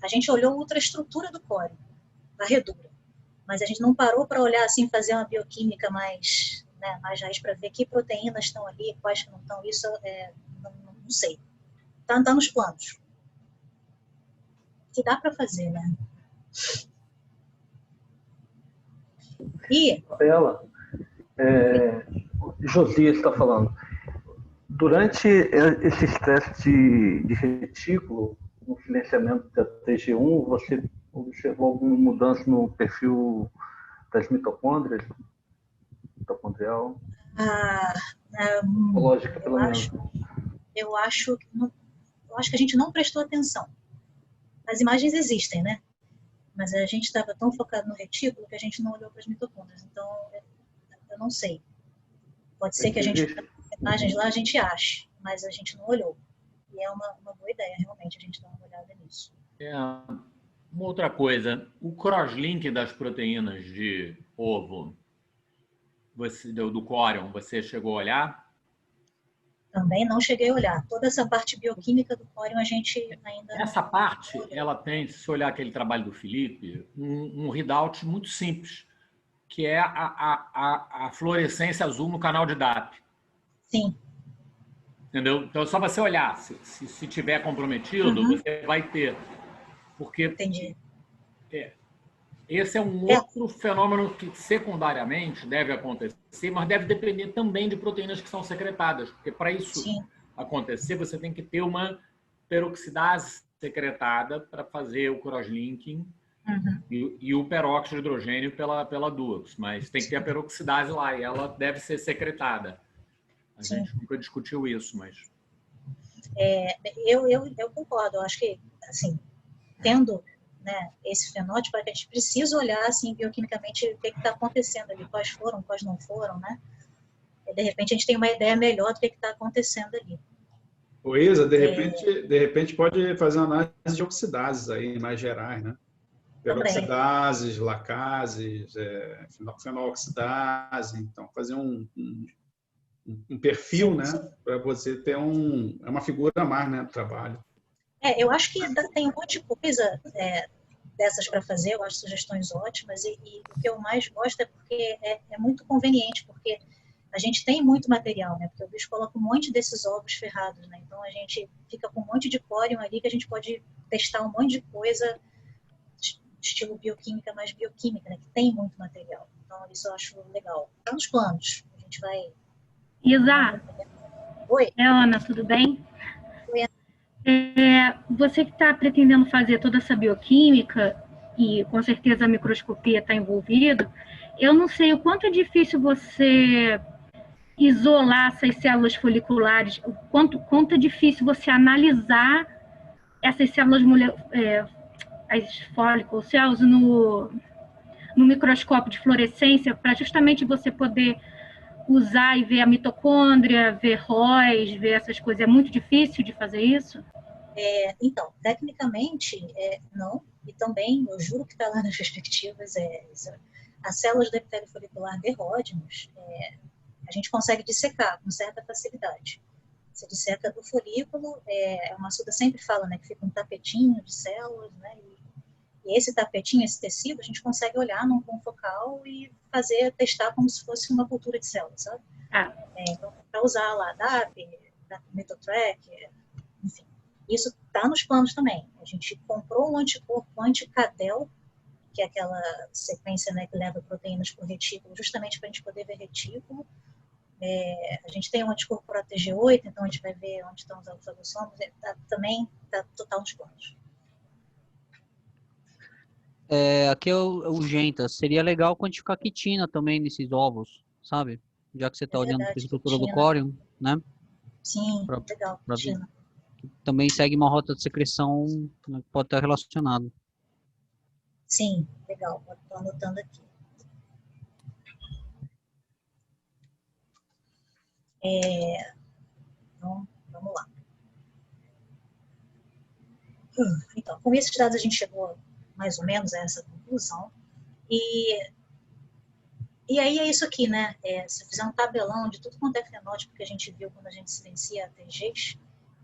A gente olhou a ultraestrutura do córion, varredura, mas a gente não parou para olhar assim, fazer uma bioquímica mais, né, mais raiz para ver que proteínas estão ali, quais que não estão. Isso não sei. Está nos planos. Que dá para fazer, né? E... Rafaela, Josias está falando. Durante esses testes de retículo, no silenciamento da TG1, você observou alguma mudança no perfil das mitocôndrias? Mitocondrial? Lógica, pelo menos. Eu acho que a gente não prestou atenção. As imagens existem, né? Mas a gente estava tão focado no retículo que a gente não olhou para as mitocôndrias. Então, eu não sei. Pode ser que a gente, nas imagens lá, a gente ache, mas a gente não olhou. E é uma boa ideia, realmente, a gente dar uma olhada nisso. Uma outra coisa, o crosslink das proteínas de ovo, do córion, você chegou a olhar? Também não cheguei a olhar. Toda essa parte bioquímica do córion a gente ainda... Essa parte, ela tem, se olhar aquele trabalho do Felipe, um readout muito simples, que é a fluorescência azul no canal de DAP. Sim. Entendeu? Então, é só você olhar. Se tiver comprometido, você vai ter. Porque entendi. Esse é um outro fenômeno que secundariamente deve acontecer, mas deve depender também de proteínas que são secretadas, porque para isso acontecer, você tem que ter uma peroxidase secretada para fazer o crosslinking e o peróxido de hidrogênio pela Duox, mas tem que ter a peroxidase lá e ela deve ser secretada. A gente nunca discutiu isso, mas... Eu concordo. Eu acho que, assim, tendo... né, esse fenótipo, a gente precisa olhar assim, bioquimicamente o que está acontecendo ali, quais foram, quais não foram, né? E, de repente a gente tem uma ideia melhor do que está acontecendo ali. O Isa, de repente pode fazer uma análise de oxidases aí, mais gerais, né? Peroxidases, lacases, fenooxidase, então fazer um perfil, né? Para você ter uma figura a mais, né, do trabalho. Eu acho que tem um monte de coisa dessas para fazer, eu acho sugestões ótimas, e o que eu mais gosto é porque é muito conveniente, porque a gente tem muito material, né? Porque o bicho coloca um monte desses ovos ferrados, né? Então a gente fica com um monte de córion ali que a gente pode testar um monte de coisa, estilo bioquímica, mais bioquímica, né? Que tem muito material. Então isso eu acho legal. Está nos planos, a gente vai... Isa. Oi. Ana, tudo bem? Oi. Você que está pretendendo fazer toda essa bioquímica, e com certeza a microscopia está envolvida, eu não sei o quanto é difícil você isolar essas células foliculares, o quanto é difícil você analisar essas células, as follicle cells no microscópio de fluorescência, para justamente você poder usar e ver a mitocôndria, ver ROS, ver essas coisas. É muito difícil de fazer isso? Então, tecnicamente, não. E também, eu juro que está lá nas perspectivas, as células do epitélio folicular de Rhodgmos, a gente consegue dissecar com certa facilidade. Você disseca do folículo, a Massuda sempre fala, né, que fica um tapetinho de células, né, e esse tapetinho, esse tecido, a gente consegue olhar num confocal e testar como se fosse uma cultura de células, sabe? Então, para usar lá DAP, Metotrack, enfim. Isso está nos planos também. A gente comprou um anticorpo anti-CADEL, que é aquela sequência, né, que leva proteínas para o retículo, justamente para a gente poder ver retículo. A gente tem um anticorpo para TG8, então a gente vai ver onde estão os alfa-glutamatos. Também está total nos planos. Aqui é o Genta. Seria legal quantificar quitina também nesses ovos. sabe? Já que você está É olhando para a verdade, estrutura do Tina. córion, né? Sim, Pra legal, ver. Tina. Também segue uma rota de secreção, né, que pode estar relacionado. Sim, legal, estou anotando aqui. Então, vamos lá. Então, com esses dados a gente chegou mais ou menos a essa conclusão. E aí é isso aqui, né? Se fizer um tabelão de tudo quanto é fenótipo que a gente viu quando a gente silencia ATGs,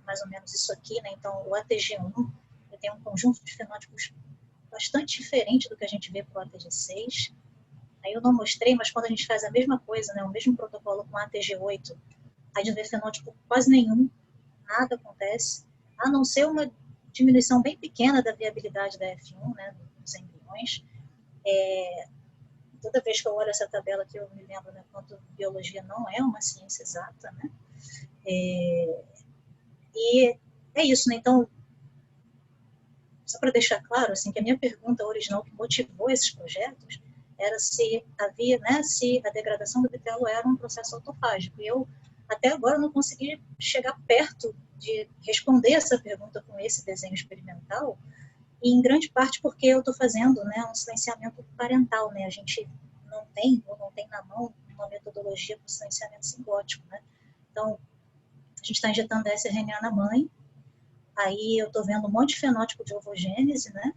mais ou menos isso aqui, né? Então, o ATG1 tem um conjunto de fenótipos bastante diferente do que a gente vê para o ATG6. Aí eu não mostrei, mas quando a gente faz a mesma coisa, né? O mesmo protocolo com o ATG8, a gente vê fenótipo quase nenhum, nada acontece, a não ser uma diminuição bem pequena da viabilidade da F1, né? Dos embriões. Toda vez que eu olho essa tabela aqui, eu me lembro, né, quanto biologia não é uma ciência exata, né? E é isso, né? Então, só para deixar claro, assim, que a minha pergunta original que motivou esses projetos era se havia, né, se a degradação do vitelo era um processo autofágico. E eu, até agora, não consegui chegar perto de responder essa pergunta com esse desenho experimental, e em grande parte porque eu estou fazendo, né, um silenciamento parental, né? A gente não tem, ou não tem na mão, uma metodologia para o silenciamento simbótico, né? Então, a gente está injetando sRNA na mãe, aí eu estou vendo um monte de fenótipo de ovogênese, né?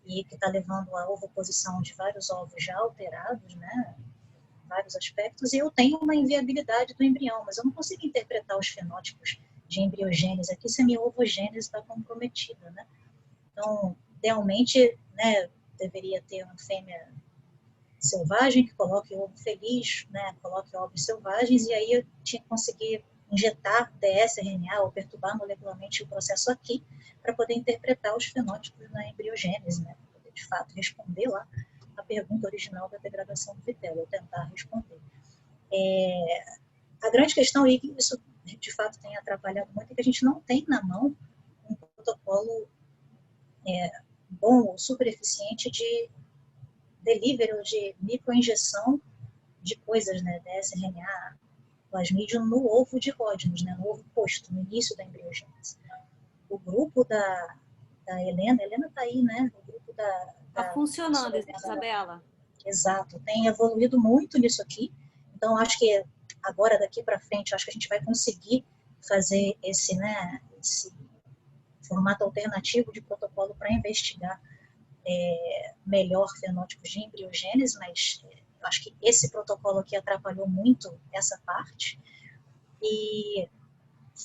E que está levando à ovoposição de vários ovos já alterados, né? Vários aspectos, e eu tenho uma inviabilidade do embrião, mas eu não consigo interpretar os fenótipos de embriogênese aqui se a minha ovogênese está comprometida, né? Então, idealmente, né, deveria ter uma fêmea selvagem que coloque o ovo feliz, né, coloque ovos selvagens, e aí eu tinha que conseguir injetar dsRNA ou perturbar molecularmente o processo aqui para poder interpretar os fenótipos na embriogênese, né, para poder, de fato, responder lá a pergunta original da degradação do vitelo, ou tentar responder. A grande questão aí, que isso de fato tem atrapalhado muito, é que a gente não tem na mão um protocolo bom ou super eficiente de delivery ou de microinjeção de coisas, né, dsRNA, plasmídio no ovo de Rodnos, né, no ovo posto, no início da embriogênese. O grupo da Helena está aí, né, o grupo Está funcionando, Isabela. Exato, tem evoluído muito nisso aqui, então acho que agora, daqui para frente, acho que a gente vai conseguir fazer esse, né, esse formato alternativo de protocolo para investigar melhor fenótipos de embriogênese, mas acho que esse protocolo aqui atrapalhou muito essa parte. E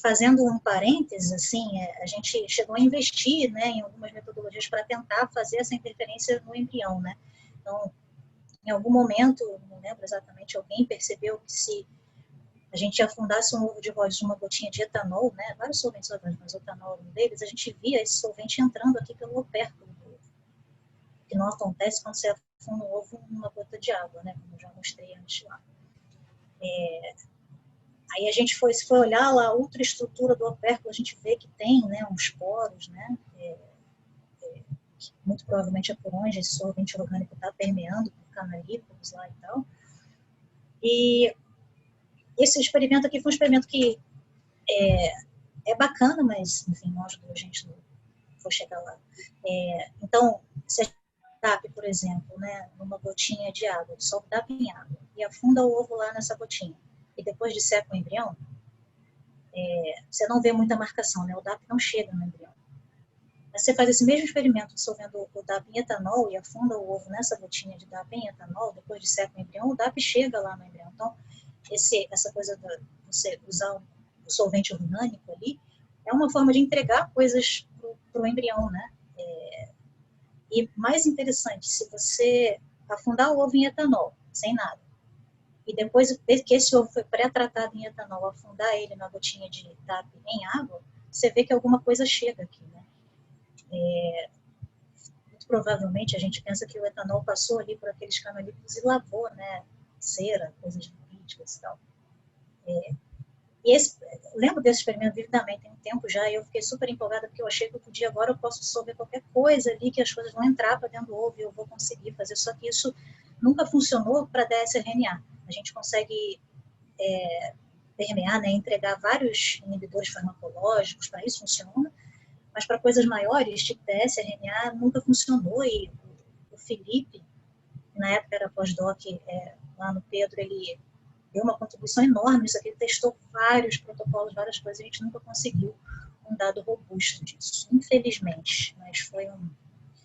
fazendo um parênteses, assim, a gente chegou a investir, né, em algumas metodologias para tentar fazer essa interferência no embrião, né? Então, em algum momento, não lembro exatamente, alguém percebeu que se a gente afundasse um ovo de Rhodes numa gotinha de etanol, né, vários solventes orgânicos, mas o etanol um deles, a gente via esse solvente entrando aqui pelo opérculo do ovo, que não acontece quando você afunda um ovo numa gota de água, né, como eu já mostrei antes lá. Aí a gente foi olhar lá a ultraestrutura do opérculo, a gente vê que tem, né, uns poros, né, que muito provavelmente é por onde esse solvente orgânico está permeando por canalículos lá e tal. E esse experimento aqui foi um experimento que é bacana, mas, enfim, não ajudou a gente, não vou chegar lá. Então, se a gente DAP, por exemplo, né, numa gotinha de água, dissolve DAP em água, e afunda o ovo lá nessa gotinha, e depois disseca o embrião, você não vê muita marcação, né? O DAP não chega no embrião. Mas você faz esse mesmo experimento dissolvendo o DAP em etanol e afunda o ovo nessa gotinha de DAP em etanol, depois disseca o embrião, o DAP chega lá no embrião. Então, essa coisa de você usar o solvente orgânico ali é uma forma de entregar coisas para o embrião, né? E mais interessante, se você afundar o ovo em etanol, sem nada, e depois que esse ovo foi pré-tratado em etanol, afundar ele na gotinha de DAP em água, você vê que alguma coisa chega aqui, né? Muito provavelmente a gente pensa que o etanol passou ali por aqueles canalículos e lavou, né? Cera, coisas lipídicas e tal. Lembro desse experimento vividamente, tem um tempo já, e eu fiquei super empolgada porque eu achei que agora eu posso dissolver qualquer coisa ali, que as coisas vão entrar para dentro do ovo e eu vou conseguir fazer, só que isso nunca funcionou para dsRNA. gente consegue permear, né, entregar vários inibidores farmacológicos, para isso funciona, mas para coisas maiores, tipo dsRNA, nunca funcionou, e o Felipe, na época era pós-doc lá no Pedro, ele deu uma contribuição enorme nisso aqui, ele testou vários protocolos, várias coisas, e a gente nunca conseguiu um dado robusto disso, infelizmente, mas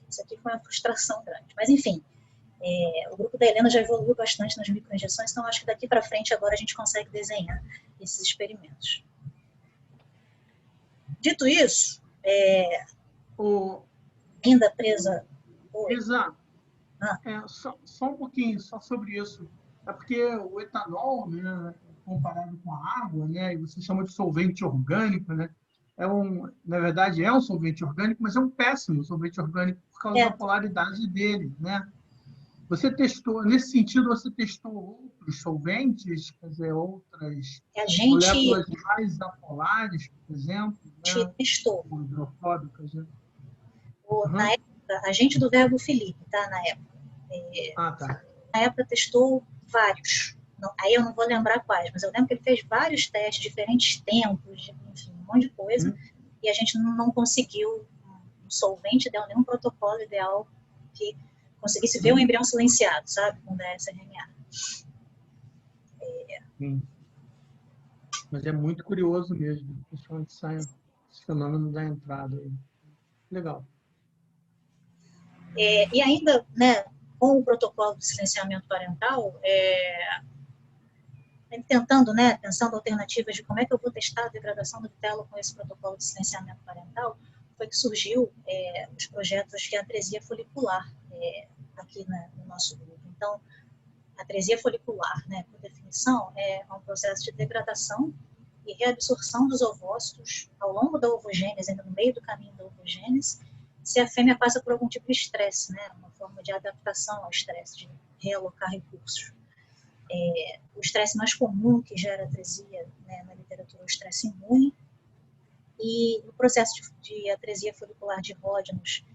isso aqui foi uma frustração grande. Mas, enfim, o grupo da Helena já evoluiu bastante nas microinjeções, então acho que daqui para frente agora a gente consegue desenhar esses experimentos. Dito isso, ainda presa... Isa, só um pouquinho, só sobre isso. É porque o etanol, né, comparado com a água, né, e você chama de solvente orgânico, né, na verdade é um solvente orgânico, mas é um péssimo solvente orgânico por causa da polaridade dele, né? Você testou, nesse sentido, você testou outros solventes, quer dizer, outras moléculas mais apolares, por exemplo? A gente testou. Hidrofóbicas, né? Na época, a gente do Verbo Felipe, tá? Na época. Tá. Na época testou vários. Aí eu não vou lembrar quais, mas eu lembro que ele fez vários testes, diferentes tempos, enfim, um monte de coisa, e a gente não conseguiu um solvente ideal, nenhum protocolo ideal que conseguisse ver o embrião silenciado, sabe, com dsRNA. Mas é muito curioso mesmo, principalmente esse fenômeno da entrada. Legal. E ainda, né, com o protocolo de silenciamento parental, pensando alternativas de como é que eu vou testar a degradação do vitelo com esse protocolo de silenciamento parental, foi que surgiu os projetos de atresia folicular aqui no nosso grupo. Então, a atresia folicular, né, por definição, é um processo de degradação e reabsorção dos ovócitos ao longo da ovogênese, ainda no meio do caminho da ovogênese, se a fêmea passa por algum tipo de estresse, né, uma forma de adaptação ao estresse, de realocar recursos. O estresse mais comum que gera atresia, né, na literatura é o estresse imune, e o processo de atresia folicular de Hodgins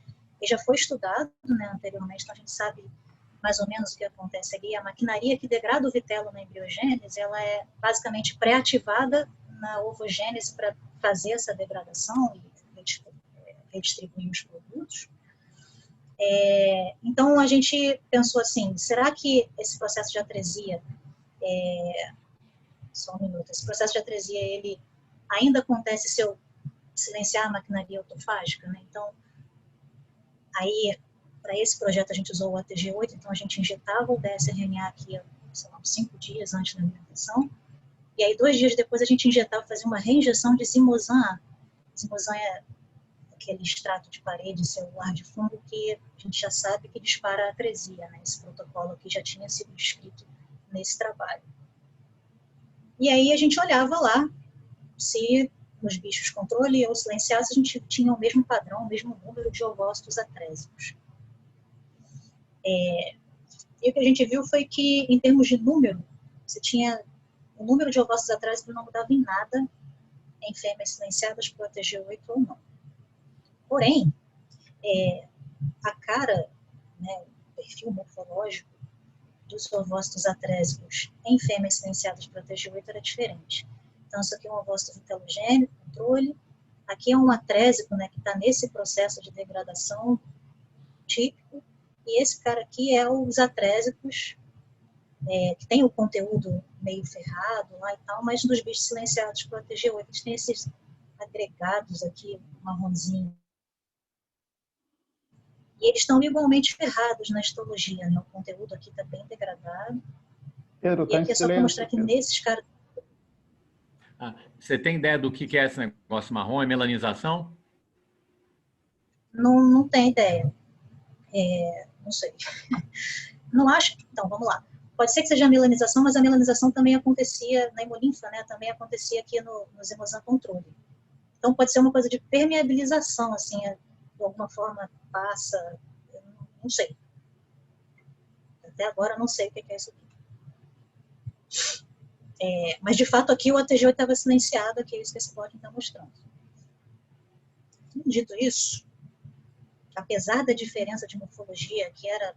já foi estudado, né, anteriormente, então a gente sabe mais ou menos o que acontece ali. A maquinaria que degrada o vitelo na embriogênese, ela é basicamente pré-ativada na ovogênese para fazer essa degradação e redistribuir os produtos. Então, a gente pensou assim, será que esse processo de atresia, só um minuto, esse processo de atresia, ele ainda acontece se eu silenciar a maquinaria autofágica, né? Então, aí, para esse projeto, a gente usou o ATG8, então a gente injetava o dsRNA aqui, sei lá, uns 5 dias antes da alimentação, e aí 2 dias depois a gente injetava, fazia uma reinjeção de zimosan A. Zimosan é aquele extrato de parede celular de fungo que a gente já sabe que dispara a atresia, né? Esse protocolo aqui já tinha sido descrito nesse trabalho. E aí a gente olhava lá se nos bichos controle ou silenciados a gente tinha o mesmo padrão, o mesmo número de ovócitos atrésicos. E o que a gente viu foi que, em termos de número, você tinha o número de ovócitos atrésicos não mudava em nada em fêmeas silenciadas por ATG8 ou não. Porém, a cara, né, o perfil morfológico dos ovócitos atrésicos em fêmeas silenciadas por ATG8 era diferente. Então, isso aqui é um ovócito vitelogênico, controle. Aqui é um atrésico, né, que está nesse processo de degradação típico. E esse cara aqui é os atrésicos, que tem o conteúdo meio ferrado lá e tal, mas nos bichos silenciados por ATG8, eles têm esses agregados aqui, marronzinho. E eles estão igualmente ferrados na histologia, né? O conteúdo aqui está bem degradado. Pedro, e aqui é só para mostrar que nesses caras... Você tem ideia do que é esse negócio marrom? É melanização? Não tenho ideia. Não sei. Não acho... Então, vamos lá. Pode ser que seja a melanização, mas a melanização também acontecia na hemolinfa, né? Também acontecia aqui no Zimosan controle. Então, pode ser uma coisa de permeabilização, assim, de alguma forma passa... Não sei. Até agora, não sei o que é isso aqui. Mas, de fato, aqui o ATG8 estava silenciado, que é isso que esse plot está mostrando. Dito isso, apesar da diferença de morfologia, que era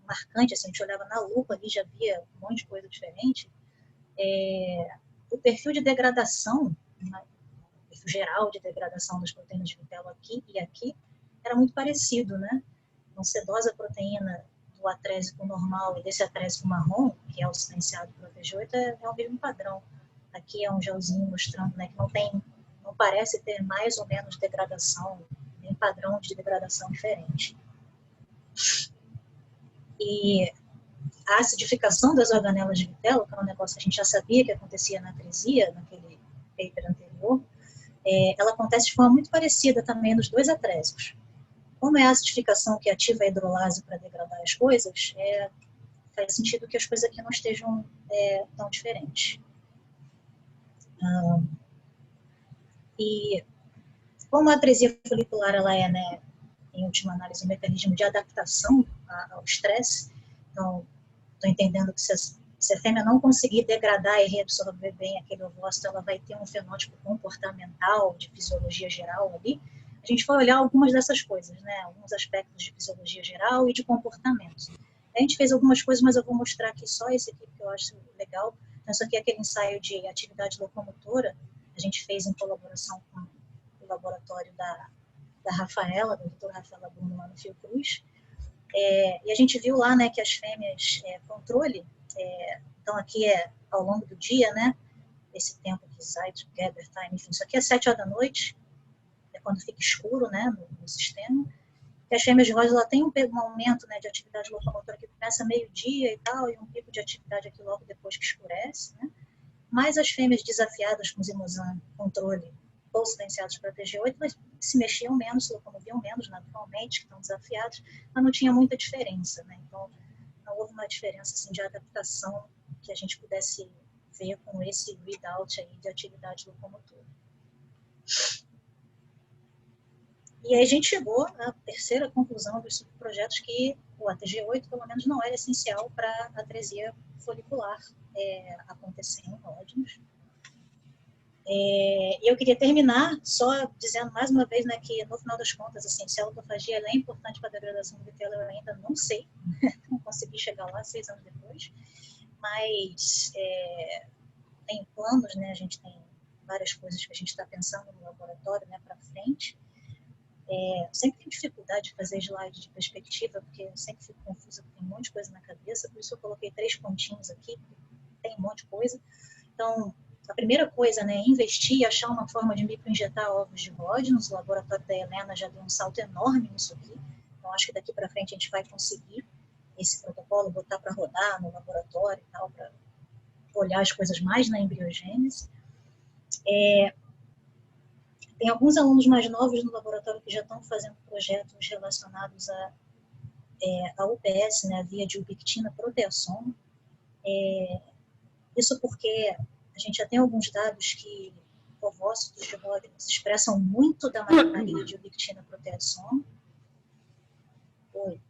marcante, assim, a gente olhava na lupa ali, já via um monte de coisa diferente. O perfil de degradação, né, o perfil geral de degradação das proteínas de vitelo aqui e aqui, era muito parecido, né? Então, sedosa a proteína do atrésico normal e desse atrésico marrom, que é o silenciado pela TG8, é o mesmo padrão. Aqui é um gelzinho mostrando, né, que não parece ter mais ou menos degradação, nem padrão de degradação diferente. E a acidificação das organelas de vitelo, que é um negócio que a gente já sabia que acontecia na atresia, naquele paper anterior, ela acontece de forma muito parecida também nos dois atrésicos. Como é a acidificação que ativa a hidrolase para degradar as coisas, faz sentido que as coisas aqui não estejam tão diferentes. E como a atresia folicular ela é, né, em última análise, um mecanismo de adaptação ao estresse, então estou entendendo que se a fêmea não conseguir degradar e reabsorver bem aquele ovócito, ela vai ter um fenótipo comportamental, de fisiologia geral ali. A gente vai olhar algumas dessas coisas, né? Alguns aspectos de fisiologia geral e de comportamento. A gente fez algumas coisas, mas eu vou mostrar aqui só esse aqui, que eu acho legal. Então, isso aqui é aquele ensaio de atividade locomotora, a gente fez em colaboração com o laboratório da Rafaela, da doutora Rafaela Bruno, lá no Fiocruz. E a gente viu lá, né, que as fêmeas controle, então aqui ao longo do dia, né, esse tempo de Zeit, Gather Time, enfim, isso aqui é 7 horas da noite, quando fica escuro, né, no sistema. E as fêmeas de rosa, ela tem um aumento, né, de atividade locomotora que começa meio-dia e tal, e um pico de atividade aqui logo depois que escurece, né. Mas as fêmeas desafiadas com zimosan, controle, ou silenciados para TG8, elas se mexiam menos, se locomoviam menos naturalmente, que estão desafiados, mas não tinha muita diferença, né. Então, não houve uma diferença, assim, de adaptação que a gente pudesse ver com esse readout aí de atividade locomotora. E aí a gente chegou à terceira conclusão dos subprojetos, que o ATG8, pelo menos, não era essencial para a atresia folicular acontecer em nódulos. E eu queria terminar só dizendo mais uma vez, né, que no final das contas, assim, se a autofagia é importante para a degradação do vitelo, eu ainda não sei, não consegui chegar lá 6 anos depois, mas tem planos, né, a gente tem várias coisas que a gente está pensando no laboratório, né, para frente. Sempre tenho dificuldade de fazer slide de perspectiva, porque eu sempre fico confusa, porque tem um monte de coisa na cabeça, por isso eu coloquei 3 pontinhos aqui, tem um monte de coisa. Então, a primeira coisa, né, é investir e achar uma forma de microinjetar ovos de Rodgers. O laboratório da Helena já deu um salto enorme nisso aqui, então acho que daqui para frente a gente vai conseguir esse protocolo, botar para rodar no laboratório e tal, para olhar as coisas mais na embriogênese. Tem alguns alunos mais novos no laboratório que já estão fazendo projetos relacionados a UPS, né, a via de ubiquitina proteasoma. Isso porque a gente já tem alguns dados que ovócitos de Rodgers expressam muito da maquinaria de ubiquitina proteasoma. Oi.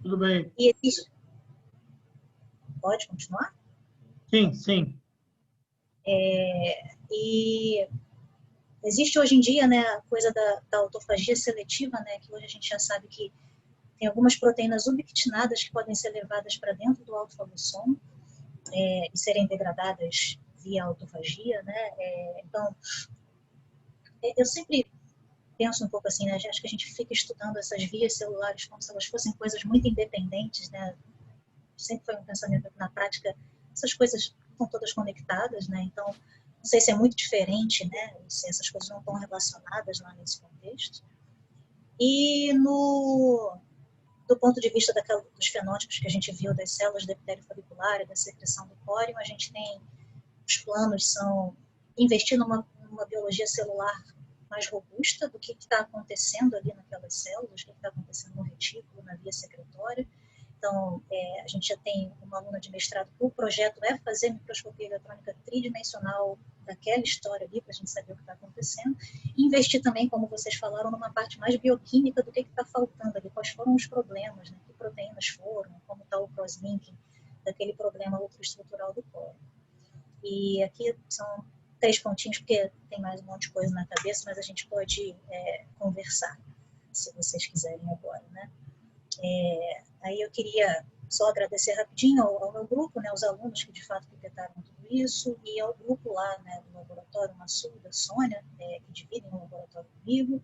Tudo bem. E existe... Pode continuar? Sim, sim. E existe hoje em dia, né, a coisa da autofagia seletiva, né, que hoje a gente já sabe que tem algumas proteínas ubiquitinadas que podem ser levadas para dentro do autofagossoma e serem degradadas via autofagia, né. Então, eu sempre penso um pouco assim, né, acho que a gente fica estudando essas vias celulares como se elas fossem coisas muito independentes, né. Sempre foi um pensamento que, na prática, essas coisas estão todas conectadas, né? Então, não sei se é muito diferente, né? Se essas coisas não estão relacionadas lá nesse contexto. E do ponto de vista dos fenótipos que a gente viu das células do epitélio folicular e da secreção do córeo, a gente tem, os planos são investir numa biologia celular mais robusta do que está acontecendo ali naquelas células, o que está acontecendo no retículo, na via secretória. Então, a gente já tem uma aluna de mestrado que o projeto é fazer microscopia eletrônica tridimensional daquela história ali, para a gente saber o que está acontecendo. E investir também, como vocês falaram, numa parte mais bioquímica do que está faltando ali, quais foram os problemas, né? Que proteínas foram, como está o cross-linking daquele problema ultraestrutural do córeo. E aqui são 10 pontinhos, porque tem mais um monte de coisa na cabeça, mas a gente pode conversar, se vocês quiserem agora, né? Aí eu queria só agradecer rapidinho ao meu grupo, né, os alunos que de fato pipetaram tudo isso, e ao grupo lá, né, do laboratório, Massu, da Sônia, que dividem o laboratório comigo,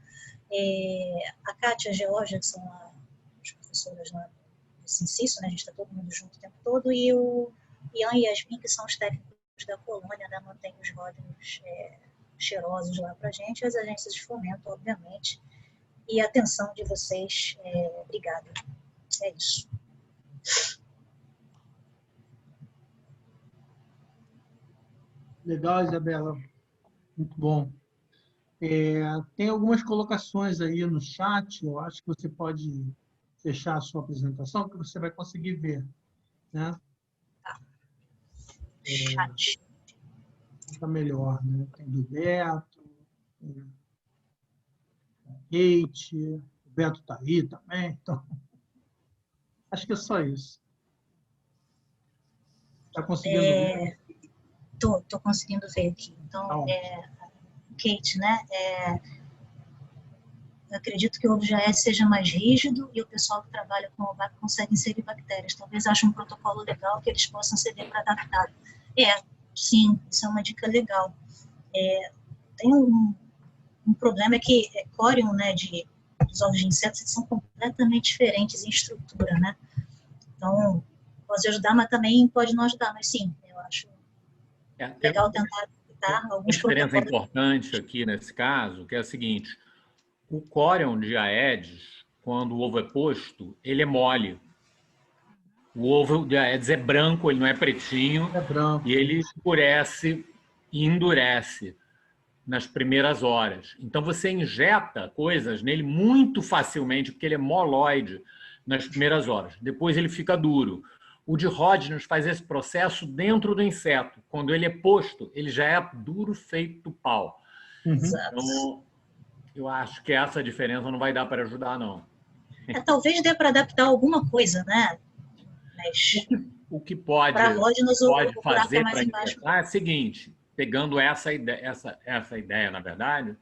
a Kátia e a Georgia, que são as professoras lá do Cinciso, né, a gente está todo mundo junto o tempo todo, e o Ian e Yasmin, que são os técnicos da colônia, né, mantêm os rótulos cheirosos lá para a gente, as agências de fomento, obviamente, e a atenção de vocês, obrigada. É isso. Legal, Isabela. Muito bom. Tem algumas colocações aí no chat, eu acho que você pode fechar a sua apresentação, que você vai conseguir ver, né? Chat. Fica melhor, né? Tem do Beto, tem a Kate, o Beto está aí também, então acho que é só isso. Está conseguindo ver? Tô conseguindo ver aqui. Então, Kate, né? Eu acredito que o OVJS seja mais rígido e o pessoal que trabalha com o OVAC consegue inserir bactérias. Talvez ache um protocolo legal que eles possam ceder para adaptar. Sim, isso é uma dica legal. Tem um problema que corium, né, dos ovos de insetos são completamente diferentes em estrutura, né? Então, pode ajudar, mas também pode não ajudar. Mas sim, eu acho legal tentar adaptar alguns protocolos. Uma diferença importante aqui nesse caso, que é a seguinte: o corium de Aedes, quando o ovo é posto, ele é mole. O ovo de Aedes é branco, ele não é pretinho, e ele escurece e endurece nas primeiras horas. Então, você injeta coisas nele muito facilmente, porque ele é moloide nas primeiras horas. Depois ele fica duro. O de Rodgers faz esse processo dentro do inseto. Quando ele é posto, ele já é duro feito pau. Então, eu acho que essa diferença não vai dar para ajudar, não. Talvez dê para adaptar alguma coisa, né? Mas o que pode fazer para injetar é o seguinte, pegando essa ideia, na verdade,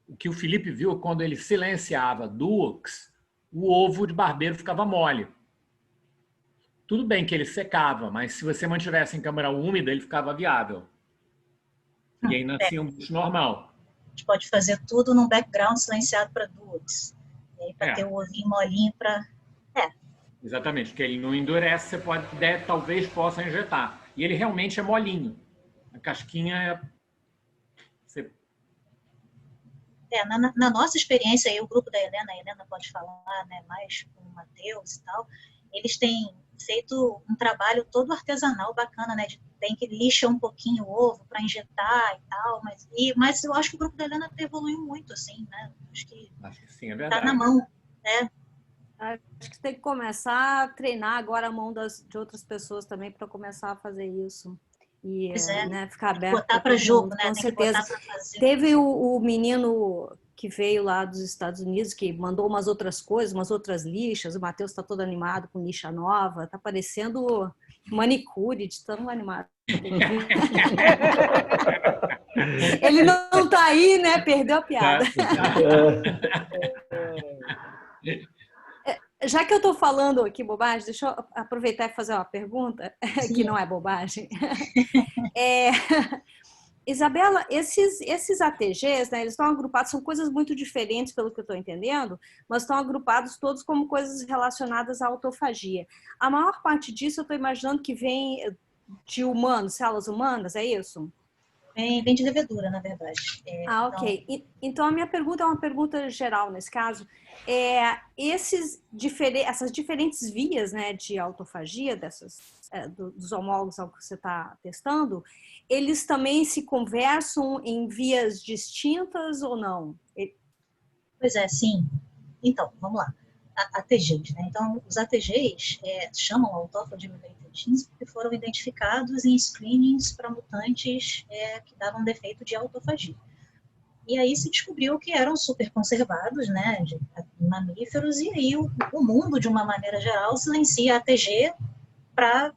o que o Felipe viu quando ele silenciava Dux, o ovo de barbeiro ficava mole. Tudo bem que ele secava, mas se você mantivesse em câmara úmida, ele ficava viável. E aí nascia um bicho normal. A gente pode fazer tudo num background silenciado para Dux. E aí, para ter o ovinho molinho para... Exatamente, porque ele não endurece, você talvez possa injetar. E ele realmente é molinho. A casquinha na nossa experiência, aí, o grupo da Helena, a Helena pode falar, né, mais com o Matheus e tal, eles têm feito um trabalho todo artesanal bacana, né? Tem que lixar um pouquinho o ovo para injetar e tal, mas eu acho que o grupo da Helena evoluiu muito, assim, né? Acho que sim, é verdade. Tá na mão, né? Acho que tem que começar a treinar agora a mão de outras pessoas também para começar a fazer isso. E né, ficar aberto. Botar para jogo, né? Com tem certeza. Que botar pra fazer. Teve o menino que veio lá dos Estados Unidos, que mandou umas outras coisas, umas outras lixas. O Matheus está todo animado com lixa nova. Está parecendo manicure de tão animado. Ele não está aí, né? Perdeu a piada. Já que eu estou falando aqui bobagem, deixa eu aproveitar e fazer uma pergunta, que não é bobagem. Isabela, esses ATGs, né, eles estão agrupados, são coisas muito diferentes, pelo que eu estou entendendo, mas estão agrupados todos como coisas relacionadas à autofagia. A maior parte disso eu estou imaginando que vem de humanos, células humanas, é isso? Vem de levedura, na verdade. Ok. Então, a minha pergunta é uma pergunta geral, nesse caso. Essas diferentes vias, né, de autofagia, dos homólogos ao que você está testando, eles também se conversam em vias distintas ou não? Pois é, sim. Então, vamos lá. ATGs, né? Então, os ATGs chamam autófage mediated genes porque foram identificados em screenings para mutantes que davam defeito de autofagia. E aí se descobriu que eram super conservados, né, de mamíferos, e aí o mundo, de uma maneira geral, silencia ATG para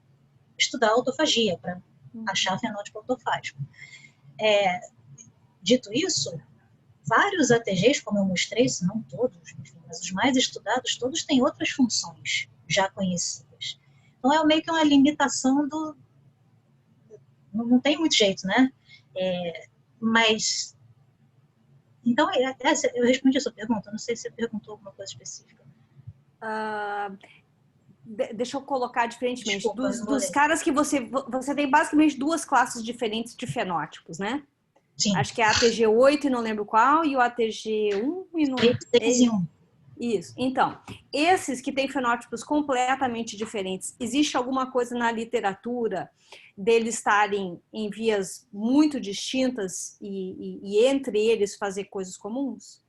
estudar autofagia, para achar fenótipo autofágico. Dito isso, vários ATGs, como eu mostrei, se não todos, enfim, mas os mais estudados, todos têm outras funções já conhecidas. Então, é meio que uma limitação do... Não tem muito jeito, né? Mas... Então, eu respondi a sua pergunta, não sei se você perguntou alguma coisa específica. Deixa eu colocar diferentemente. Desculpa, dos caras que você tem basicamente duas classes diferentes de fenótipos, né? Sim. Acho que é a ATG8 e não lembro qual, e o ATG1 e não... 6 e 1. Isso. Então, esses que têm fenótipos completamente diferentes, existe alguma coisa na literatura deles estarem em vias muito distintas e entre eles fazer coisas comuns?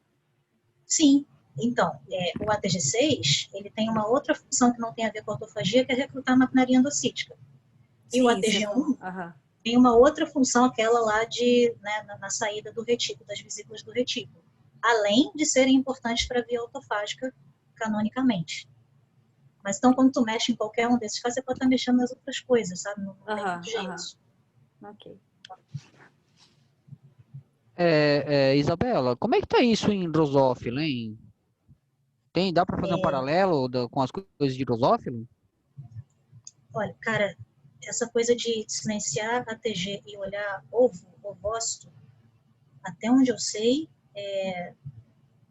Sim. Então, o ATG6, ele tem uma outra função que não tem a ver com a autofagia, que é recrutar a maquinaria endocítica. E Sim, o ATG1 tem uma outra função, aquela lá na saída do retículo, das vesículas do retículo, além de serem importantes para a via autofágica canonicamente. Mas então, quando tu mexe em qualquer um desses casos, você pode estar mexendo nas outras coisas, sabe? Não tem muito jeito. Ok. Isabela, como é que tá isso em drosófilo, hein? Dá para fazer um paralelo com as coisas de drosófilo? Olha, cara, essa coisa de silenciar ATG e olhar ovócito, até onde eu sei,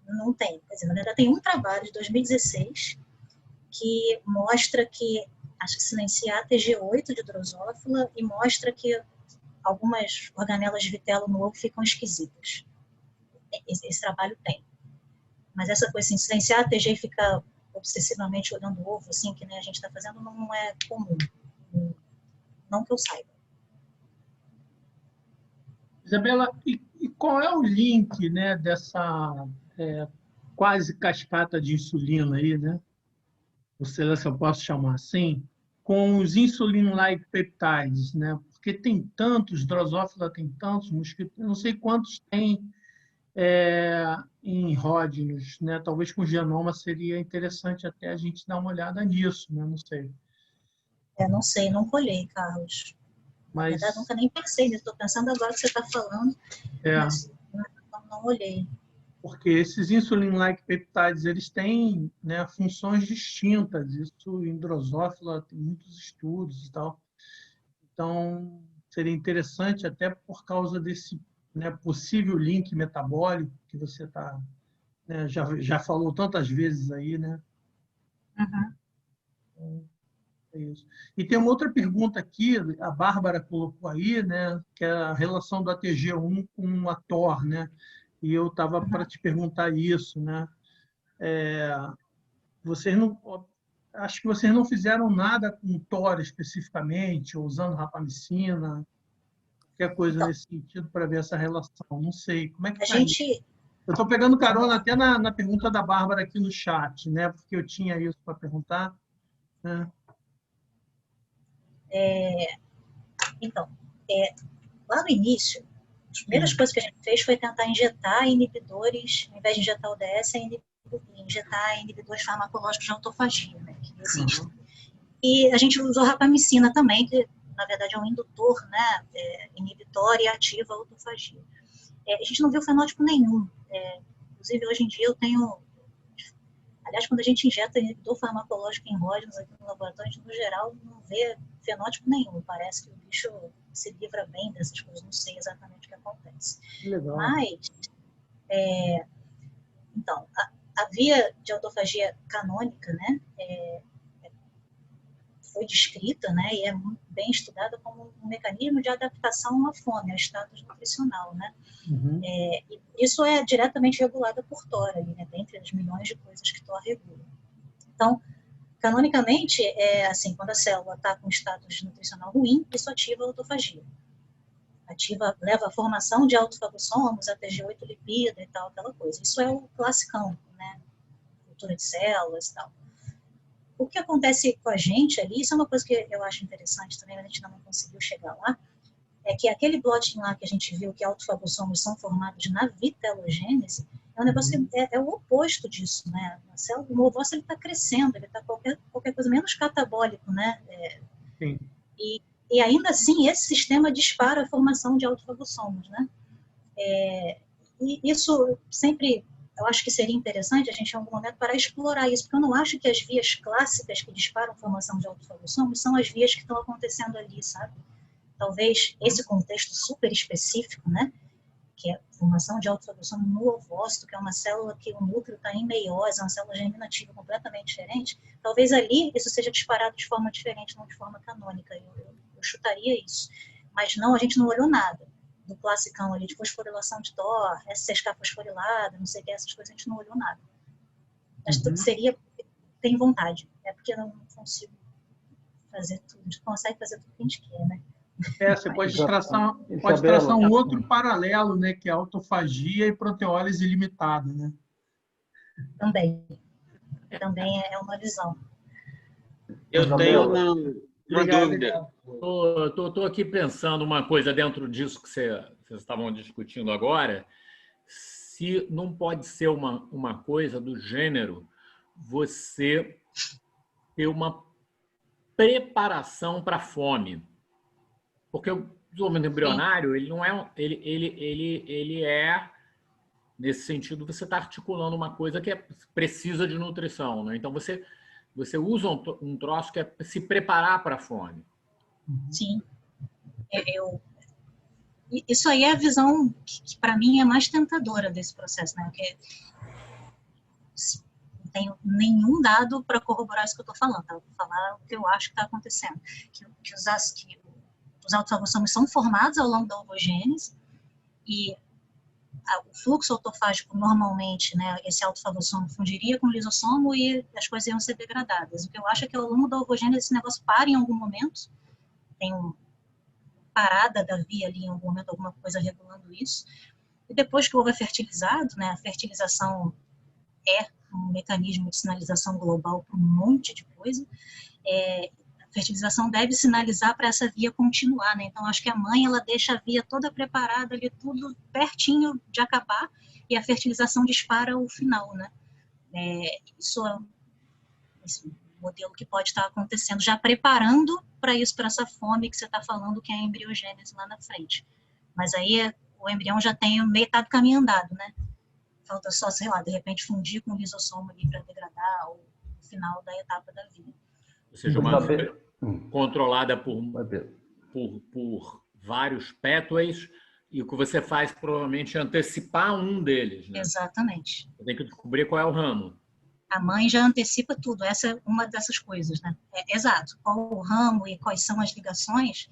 não tem. Quer dizer, na verdade, tem um trabalho de 2016 que mostra que, acho que silencia ATG8 de drosófila e mostra que algumas organelas de vitelo no ovo ficam esquisitas. Esse trabalho tem. Mas essa coisa assim, silenciar ATG e ficar obsessivamente olhando o ovo, assim, que nem a gente está fazendo, não é comum. Não que eu saiba. Isabela, e qual é o link, né, dessa quase cascata de insulina aí, né? Se eu posso chamar assim, com os insulin-like peptides, né? Porque tem tantos, drosófila tem tantos, mosquito, eu não sei quantos tem em Rodnos, né? Talvez com genoma seria interessante até a gente dar uma olhada nisso, né? Não sei. Não sei, não colhei, Carlos. Na verdade, nunca nem pensei nisso. Estou pensando agora que você está falando, mas não olhei. Porque esses insulin-like peptides, eles têm, né, funções distintas. Isso em drosófila tem muitos estudos e tal. Então, seria interessante até por causa desse, né, possível link metabólico que você né, já falou tantas vezes aí, né? Então, é isso. E tem uma outra pergunta aqui, a Bárbara colocou aí, né, que é a relação do ATG1 com a TOR, né? E eu estava para te perguntar isso, né? Acho que vocês não fizeram nada com TOR especificamente, ou usando rapamicina, qualquer coisa nesse sentido para ver essa relação. Não sei, como é que está isso? Eu estou pegando carona até na pergunta da Bárbara aqui no chat, né? Porque eu tinha isso para perguntar, né? Então, lá no início, as primeiras coisas que a gente fez foi tentar injetar inibidores, ao invés de injetar o DS, injetar inibidores farmacológicos de autofagia, né, que existem. E a gente usou rapamicina também, que na verdade é um indutor, né, inibitório e ativa a autofagia. A gente não viu fenótipo nenhum. Inclusive, hoje em dia eu tenho... Aliás, quando a gente injeta inibidor farmacológico em Rodnos aqui no laboratório, a gente, no geral, não vê fenótipo nenhum. Parece que o bicho se livra bem dessas coisas, não sei exatamente o que acontece. Legal. Mas, então, a via de autofagia canônica, né, foi descrita, né, e é muito bem estudada como um mecanismo de adaptação à fome, ao status nutricional, né. E isso é diretamente regulado por TOR, ali, né, dentre as milhões de coisas que TOR regula. Então, canonicamente, assim, quando a célula está com status nutricional ruim, isso ativa a autofagia. Leva à formação de autofagossomos, ATG8 lipida e tal, aquela coisa. Isso é o classicão, né, cultura de células e tal. O que acontece com a gente ali, isso é uma coisa que eu acho interessante também, a gente ainda não conseguiu chegar lá, é que aquele blotting lá que a gente viu que autofagossomos são formados na vitelogênese, é um negócio que é o oposto disso, né? A célula, o ovócito, ele está crescendo, ele está qualquer coisa menos catabólico, né? Sim. E E ainda assim, esse sistema dispara a formação de autofagossomos, né? E isso sempre, eu acho que seria interessante a gente, em algum momento, parar de explorar isso, porque eu não acho que as vias clássicas que disparam a formação de autofagossomos são as vias que estão acontecendo ali, sabe? Talvez esse contexto super específico, né? Que é a formação de autofagossomos no ovócito, que é uma célula que o núcleo está em meiose, é uma célula germinativa completamente diferente, talvez ali isso seja disparado de forma diferente, não de forma canônica. Eu chutaria isso. Mas não, a gente não olhou nada do classicão ali de fosforilação de TOR, SCSK fosforilada, não sei o que, essas coisas a gente não olhou nada. Acho que seria, tem vontade, é porque eu não consigo fazer tudo, a gente consegue fazer tudo que a gente quer, né? Você pode traçar um outro paralelo, né, que é autofagia e proteólise ilimitada, né? Também é uma visão. Eu tenho uma dúvida. Estou aqui pensando uma coisa dentro disso que vocês estavam discutindo agora. Se não pode ser uma coisa do gênero você ter uma preparação para a fome. Porque o desenvolvimento embrionário, ele não é... Ele é... Nesse sentido, você está articulando uma coisa que precisa de nutrição, né? Então, você usa um troço que é se preparar para a fome. Sim. Isso aí é a visão que para mim, é mais tentadora desse processo, né? Porque não tenho nenhum dado para corroborar isso que eu estou falando, tá? Vou falar o que eu acho que está acontecendo. Que os autofagossomos são formados ao longo da ovogênese e o fluxo autofágico, normalmente, né, esse autofagossomo fundiria com o lisossomo e as coisas iam ser degradadas. O que eu acho é que ao longo da ovogênese esse negócio para em algum momento, tem uma parada da via ali em algum momento, alguma coisa regulando isso. E depois que o ovo é fertilizado, né, a fertilização é um mecanismo de sinalização global para um monte de coisa, a fertilização deve sinalizar para essa via continuar, né? Então, acho que a mãe, ela deixa a via toda preparada ali, tudo pertinho de acabar, e a fertilização dispara o final, né? Isso é esse modelo que pode estar acontecendo, já preparando para isso, para essa fome que você está falando, que é a embriogênese lá na frente. Mas aí o embrião já tem metade do caminho andado, né? Falta só, sei lá, de repente fundir com o lisossomo ali para degradar o final da etapa da vida. Ou seja, uma controlada por vários pathways, e o que você faz provavelmente é antecipar um deles, né? Exatamente. Você tem que descobrir qual é o ramo. A mãe já antecipa tudo, essa é uma dessas coisas, né? Exato, qual o ramo e quais são as ligações,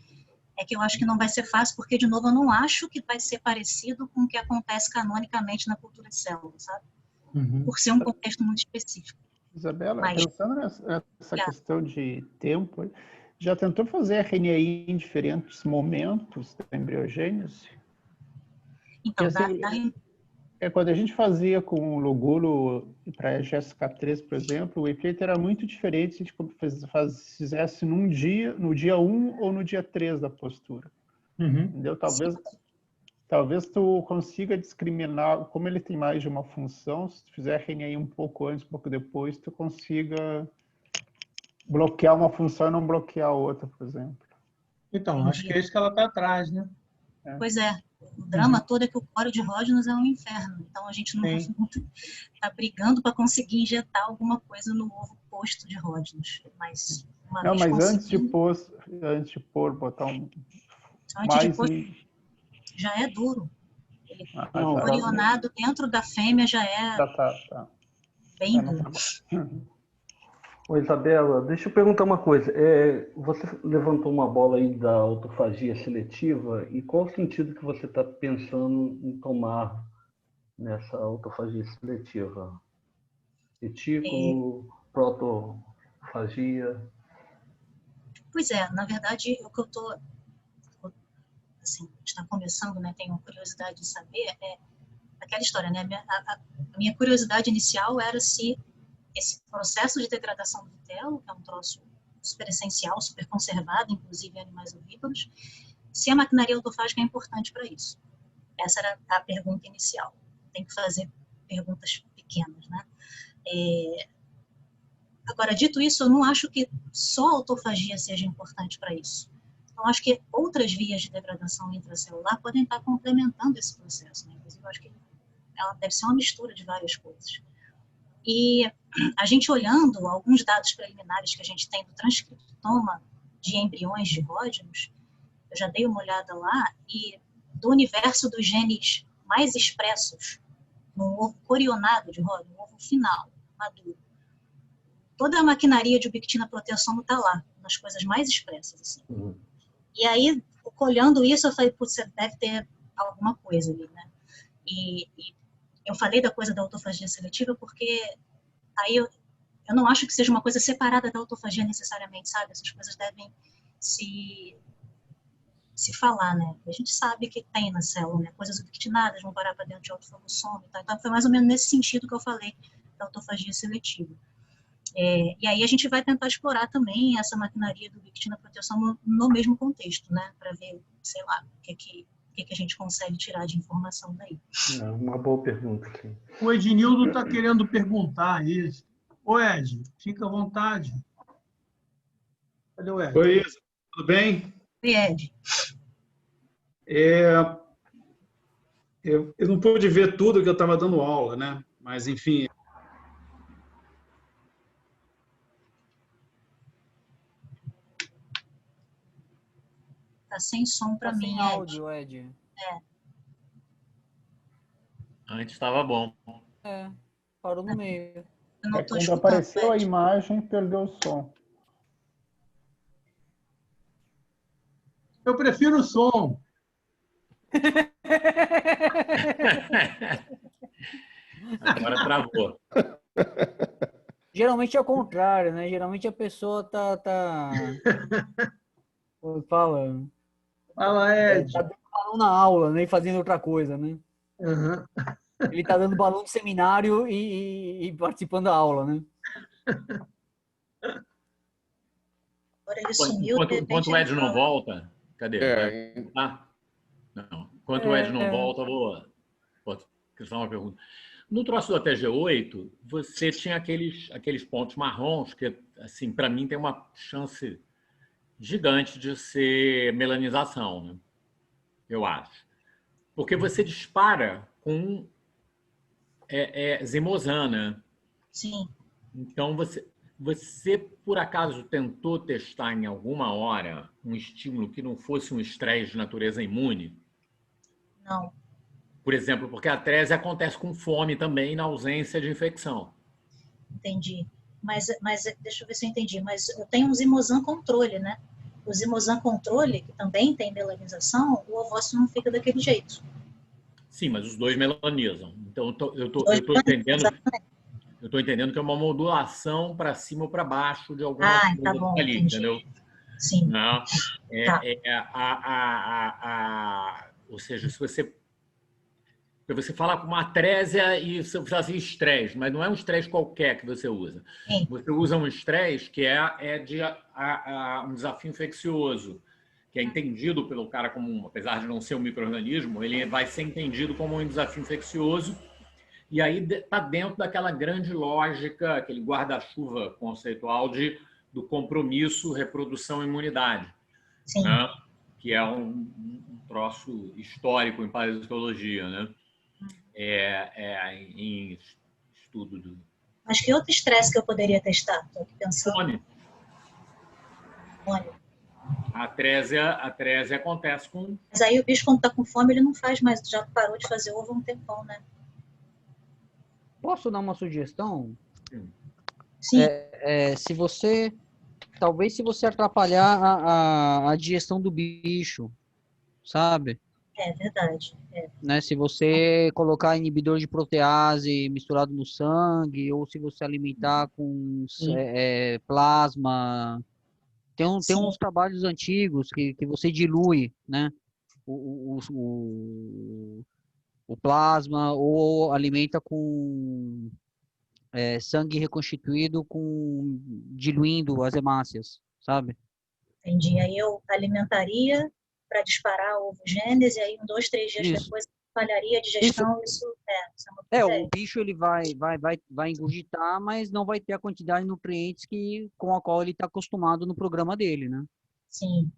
é que eu acho que não vai ser fácil, porque, de novo, eu não acho que vai ser parecido com o que acontece canonicamente na cultura de células, sabe? Por ser um contexto muito específico. Isabela, pensando nessa questão de tempo, já tentou fazer RNAi em diferentes momentos da embriogênese? Então, quando a gente fazia com o Lugulo para GSK3, por exemplo, o efeito era muito diferente se a gente fizesse no dia 1 ou no dia 3 da postura. Entendeu? Talvez tu consiga discriminar, como ele tem mais de uma função, se tu fizer RNAi um pouco antes, um pouco depois, tu consiga bloquear uma função e não bloquear a outra, por exemplo. Então, acho que é isso que ela está atrás, né? Pois é. O drama todo é que o coro de Ródinos é um inferno. Então, a gente não está brigando para conseguir injetar alguma coisa no ovo posto de Ródinos. Mas antes de pôr, botar um... Antes de pôr, já é duro. Ele orionado dentro da fêmea já é bem duro. Ô, Isabela, deixa eu perguntar uma coisa. Você levantou uma bola aí da autofagia seletiva, e qual o sentido que você está pensando em tomar nessa autofagia seletiva? Retículo, protofagia? Pois é, na verdade, o que eu estou... Assim, está começando, né? Tenho curiosidade de saber, aquela história, né? A minha curiosidade inicial era se esse processo de degradação do vitelo, que é um troço super essencial, super conservado, inclusive em animais ovíparos, se a maquinaria autofágica é importante para isso. Essa era a pergunta inicial. Tem que fazer perguntas pequenas, né? Agora, dito isso, eu não acho que só a autofagia seja importante para isso. Então, acho que outras vias de degradação intracelular podem estar complementando esse processo, né? Inclusive, eu acho que ela deve ser uma mistura de várias coisas. E a gente olhando alguns dados preliminares que a gente tem do transcriptoma de embriões de ródinos, eu já dei uma olhada lá, e do universo dos genes mais expressos no ovo corionado de ródino, no ovo final, maduro, toda a maquinaria de ubiquitina proteasoma está lá, nas coisas mais expressas. Assim. E aí, olhando isso, eu falei, putz, deve ter alguma coisa ali, né? E eu falei da coisa da autofagia seletiva porque aí eu não acho que seja uma coisa separada da autofagia necessariamente, sabe? Essas coisas devem se falar, né? A gente sabe que tem na célula, né? Coisas ubiquitinadas vão parar para dentro de autofagosoma e tal. Então, foi mais ou menos nesse sentido que eu falei da autofagia seletiva. E aí a gente vai tentar explorar também essa maquinaria do ubiquitina proteasoma no mesmo contexto, né? Para ver, sei lá, o que a gente consegue tirar de informação daí. É uma boa pergunta. Sim. O Ednildo está querendo perguntar isso. Ô, Ed, fica à vontade. Cadê o Ed? Oi, Isa, tudo bem? Oi, Ed. Eu não pude ver tudo que eu estava dando aula, né? Mas, enfim... Tá sem som para mim, sem áudio, Ed. Antes estava bom. Parou no meio. Quando apareceu a imagem, perdeu o som. Eu prefiro o som. Agora travou. Geralmente é o contrário, né? Geralmente a pessoa tá... Fala, Ed. Tá dando balão na aula, né? E fazendo outra coisa, né? Uhum. Ele tá dando balão de seminário e participando da aula, né? Agora ele sumiu. Enquanto o Ed não volta... Cadê? Não. Enquanto o Ed não volta, vou fazer uma pergunta. No troço do ATG8, você tinha aqueles pontos marrons que, assim, para mim tem uma chance gigante de ser melanização, né? Eu acho. Porque você dispara com zimozan, né? Sim. Então, você, por acaso, tentou testar em alguma hora um estímulo que não fosse um estresse de natureza imune? Não. Por exemplo, porque a atrese acontece com fome também na ausência de infecção. Entendi. Mas deixa eu ver se eu entendi. Mas eu tenho um zimozan controle, né? O zimozan controle, que também tem melanização, o ovócito não fica daquele jeito. Sim, mas os dois melanizam. Então, eu estou entendendo que é uma modulação para cima ou para baixo de alguma coisa tá bom, ali, entendi. entendeu? Sim. Não, Tá. ou seja, se você falar com uma atrésia e você fala assim, estresse, mas não é um estresse qualquer que você usa. Sim. Você usa um estresse que é de um desafio infeccioso, que é entendido pelo cara como, apesar de não ser um micro-organismo, ele vai ser entendido como um desafio infeccioso. E aí está dentro daquela grande lógica, aquele guarda-chuva conceitual do compromisso, reprodução e imunidade. Sim. Né? Que é um troço histórico em parasitologia, né? Em estudo do... Mas que outro estresse que eu poderia testar? Estou aqui pensando. Fome. Fome. A atrésia acontece com... Mas aí o bicho, quando está com fome, ele não faz mais, já parou de fazer ovo há um tempão, né? Posso dar uma sugestão? Sim. Talvez se você atrapalhar a digestão do bicho, sabe? É verdade. Né? Se você colocar inibidor de protease misturado no sangue, ou se você alimentar com plasma. Tem uns trabalhos antigos que você dilui, né? O plasma, ou alimenta com sangue reconstituído diluindo as hemácias, sabe? Entendi. Aí eu alimentaria para disparar a ovogênese, e aí 2, 3 dias depois falharia a digestão, isso é uma boa ideia. O bicho ele vai ingurgitar, mas não vai ter a quantidade de nutrientes com a qual ele está acostumado no programa dele, né? Sim.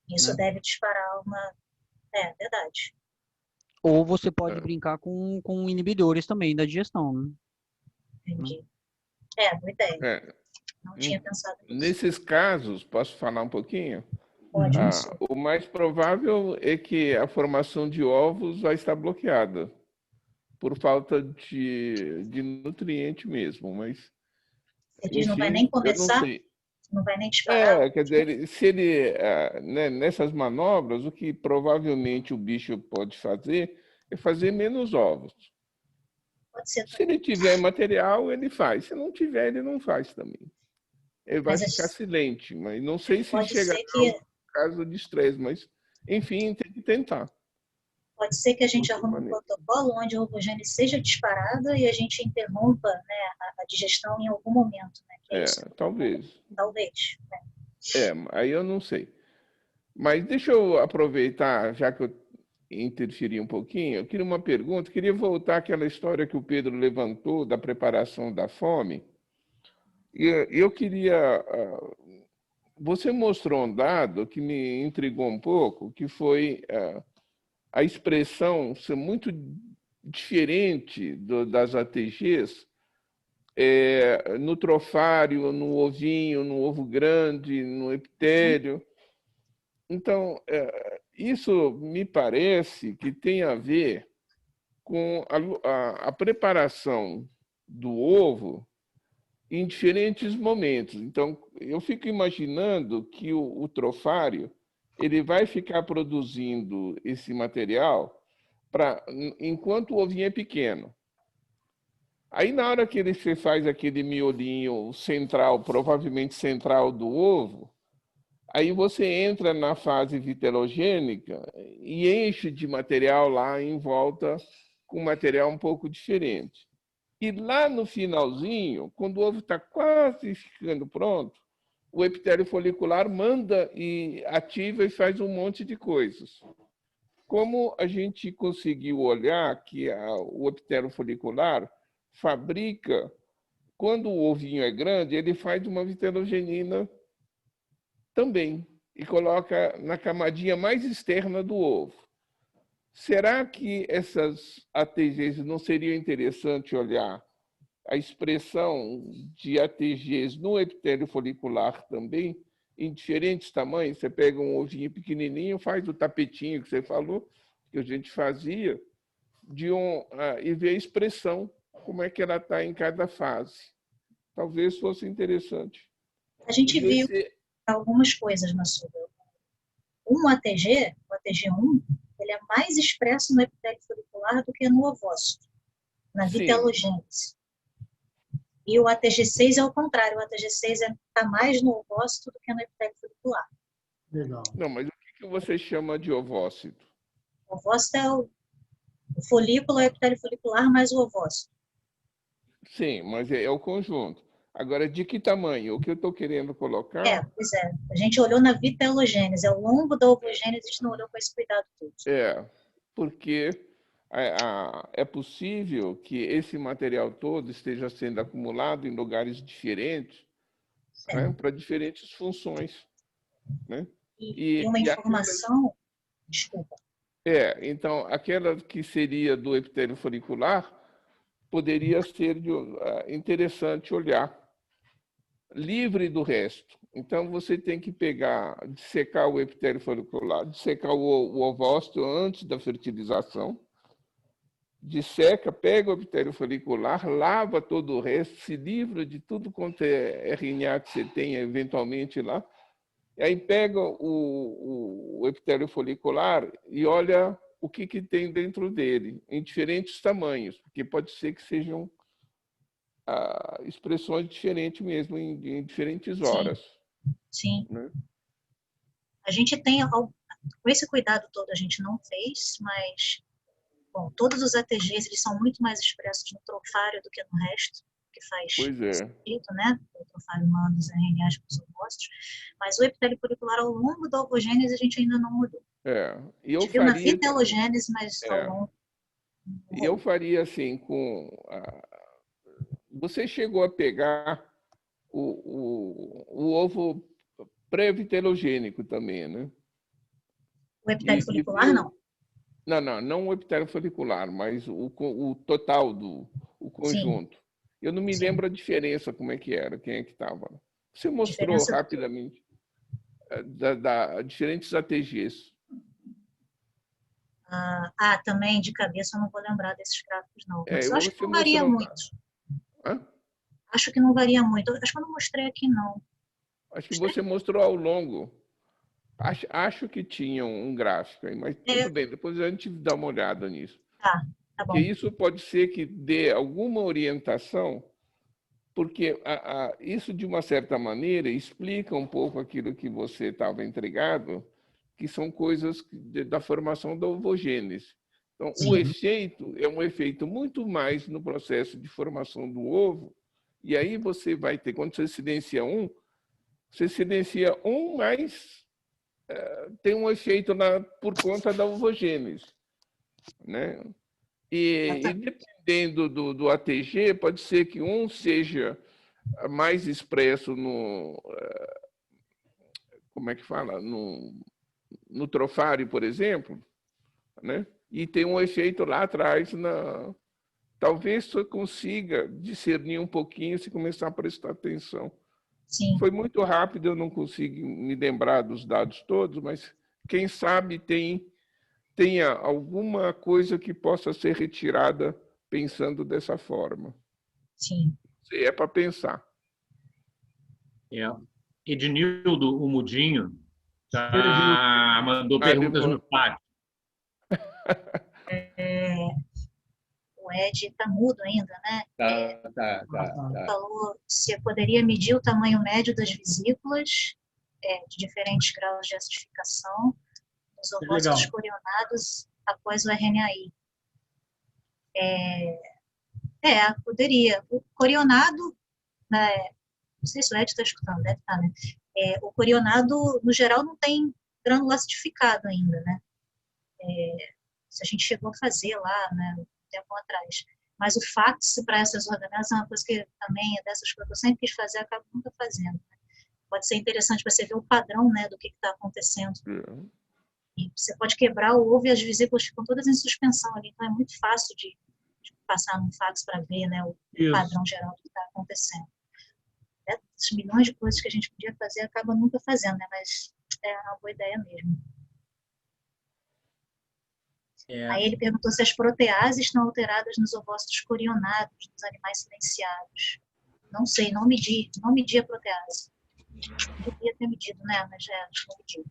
Isso né? deve disparar uma... É, verdade. Ou você pode brincar com inibidores também da digestão, né? Entendi. É, boa ideia. É, Não tinha pensado nisso. nesses casos, posso falar um pouquinho? Pode, O mais provável é que a formação de ovos vai estar bloqueada por falta de nutriente mesmo, mas Você diz, não vai enfim, nem eu não começar? sei. Não vai nem disparar? Quer dizer, se ele, né, nessas manobras, o que provavelmente o bicho pode fazer é fazer menos ovos. Pode ser Se também. ele tiver material, ele faz. Se não tiver, ele não faz também. Ele vai Mas ficar silente, mas não sei se pode chegará ser que ao caso de estresse, mas, enfim, tem que tentar. Pode ser que a gente De qualquer arrume um maneira. protocolo onde a ovogênese seja disparada e a gente interrompa, né, a digestão em algum momento, né? Que é isso. Talvez. Talvez. Né? Aí eu não sei. Mas deixa eu aproveitar, já que eu interferi um pouquinho, eu queria uma pergunta, queria voltar àquela história que o Pedro levantou da preparação da fome. E eu queria... Você mostrou um dado que me intrigou um pouco, que foi a expressão ser muito diferente das ATGs no trofário, no ovinho, no ovo grande, no epitélio. Então, isso me parece que tem a ver com a preparação do ovo em diferentes momentos. Então, eu fico imaginando que o trofário ele vai ficar produzindo esse material enquanto o ovinho é pequeno. Aí, na hora que você faz aquele miolinho central, provavelmente central do ovo, aí você entra na fase vitelogênica e enche de material lá em volta, com material um pouco diferente. E lá no finalzinho, quando o ovo está quase ficando pronto, o epitélio folicular manda e ativa e faz um monte de coisas. Como a gente conseguiu olhar que o epitélio folicular fabrica, quando o ovinho é grande, ele faz uma vitelogenina também e coloca na camadinha mais externa do ovo. Será que essas ATGs não seria interessante olhar a expressão de ATGs no epitélio folicular também, em diferentes tamanhos? Você pega um ovinho pequenininho, faz o tapetinho que você falou, que a gente fazia, e vê a expressão, como é que ela está em cada fase. Talvez fosse interessante. A gente viu algumas coisas na sua. O ATG1, ele é mais expresso no epitélio folicular do que no ovócito, na vitelogênese. E o ATG6 é o contrário, o ATG6 está mais no ovócito do que no epitélio folicular. Legal. Não, mas o que você chama de ovócito? O ovócito é o folículo, é o epitélio folicular mais o ovócito. Sim, mas é o conjunto. Agora, de que tamanho? O que eu estou querendo colocar... Pois é. A gente olhou na vitelogênese. Ao longo da ovogênese, a gente não olhou com esse cuidado todo. Porque é possível que esse material todo esteja sendo acumulado em lugares diferentes, né, para diferentes funções. Né? E uma informação... Desculpa. Então, aquela que seria do epitélio folicular poderia ser interessante olhar, livre do resto. Então, você tem que dissecar o epitélio folicular, dissecar o ovócito antes da fertilização, disseca, pega o epitélio folicular, lava todo o resto, se livra de tudo quanto é RNA que você tem eventualmente lá, e aí pega o epitélio folicular e olha o que tem dentro dele, em diferentes tamanhos, porque pode ser que sejam expressões diferentes mesmo, em diferentes horas. Sim. Né? A gente tem, com esse cuidado todo, a gente não fez, mas, bom, todos os ATGs, eles são muito mais expressos no trofário do que no resto, que faz sentido, né? O trofário manda os RNAs para os ovócitos, mas o epitélio folicular, ao longo da ovogênese, a gente ainda não olhou. E eu viu na vitelogênese, mas ao longo... Eu faria assim, você chegou a pegar o ovo pré-vitelogênico também, né? O epitério folicular, não? Não o epitério folicular, mas o total o conjunto. Sim. Eu não me lembro a diferença, como é que era, quem é que estava. Você mostrou rapidamente da diferentes ATGs. Também de cabeça eu não vou lembrar desses gráficos, não. Mas eu acho que não varia muito. Acho que não varia muito. Acho que eu não mostrei aqui, não. Acho que você mostrou ao longo. Acho que tinha um gráfico aí, mas tudo bem, depois a gente dá uma olhada nisso. Tá bom. Porque isso pode ser que dê alguma orientação, porque isso, de uma certa maneira, explica um pouco aquilo que você estava intrigado, que são coisas da formação da ovogênese. Então, sim, o efeito é um efeito muito mais no processo de formação do ovo, e aí você vai ter, quando você silencia mais tem um efeito por conta da ovogênese, né? E dependendo do ATG, pode ser que um seja mais expresso como é que fala? No trofário, por exemplo, né? E tem um efeito lá atrás, talvez você consiga discernir um pouquinho se começar a prestar atenção. Sim. Foi muito rápido, eu não consigo me lembrar dos dados todos, mas quem sabe tenha alguma coisa que possa ser retirada pensando dessa forma. Sim. É para pensar. Ednildo, o Mudinho, mandou perguntas no chat. O Ed está mudo ainda, né? Tá. Falou se poderia medir o tamanho médio das vesículas de diferentes graus de acidificação nos ovócitos corionados após o RNAi. Poderia. O corionado, né, não sei se o Ed está escutando, deve estar, né? O corionado, no geral, não tem grânulo acidificado ainda, né? Se a gente chegou a fazer lá, né, um tempo atrás. Mas o fax para essas organelas é uma coisa que também é dessas coisas que eu sempre quis fazer, acabo nunca fazendo. Né? Pode ser interessante você ver o padrão, né, do que está acontecendo. E você pode quebrar o ovo e as vesículas ficam todas em suspensão ali, então é muito fácil de passar no fax para ver, né, o padrão geral do que está acontecendo. Esses milhões de coisas que a gente podia fazer, acaba nunca fazendo, né, mas é uma boa ideia mesmo. Aí ele perguntou se as proteases estão alteradas nos ovócitos corionados dos animais silenciados. Não sei, não medi a protease. Devia ter medido, né? Mas não medi.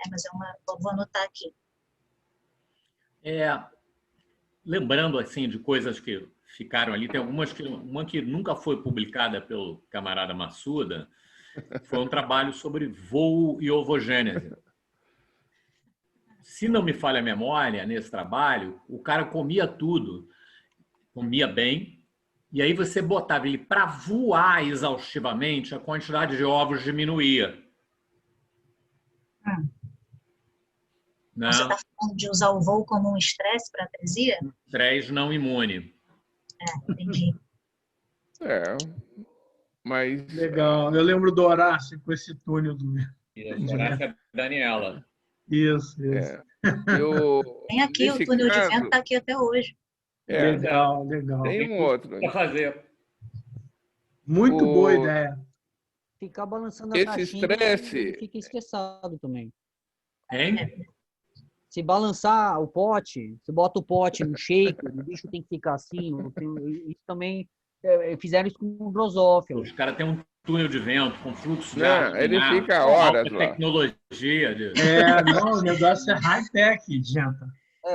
Mas vou anotar aqui. Lembrando, assim, de coisas que ficaram ali, tem algumas uma que nunca foi publicada pelo camarada Massuda, foi um trabalho sobre voo e ovogênese. Se não me falha a memória, nesse trabalho, o cara comia tudo, comia bem, e aí você botava ele para voar exaustivamente, a quantidade de ovos diminuía. Não. Você está falando de usar o voo como um estresse para atresia? Estresse não imune. Entendi. Mas... Legal, eu lembro do Horácio com esse túnel do... Horácio é Daniela. Isso. Tem aqui, o túnel de vento está aqui até hoje. Legal. Tem um outro. Para fazer. Muito boa ideia. Ficar balançando a caixinha fica esquecido também. Hein? Se balançar o pote, você bota o pote no shaker, o bicho tem que ficar assim. Isso também fizeram isso com o drosófilo. Os caras têm um túnel de vento com fluxo de ar. Ele fica horas lá. Tecnologia. O negócio é high-tech, gente.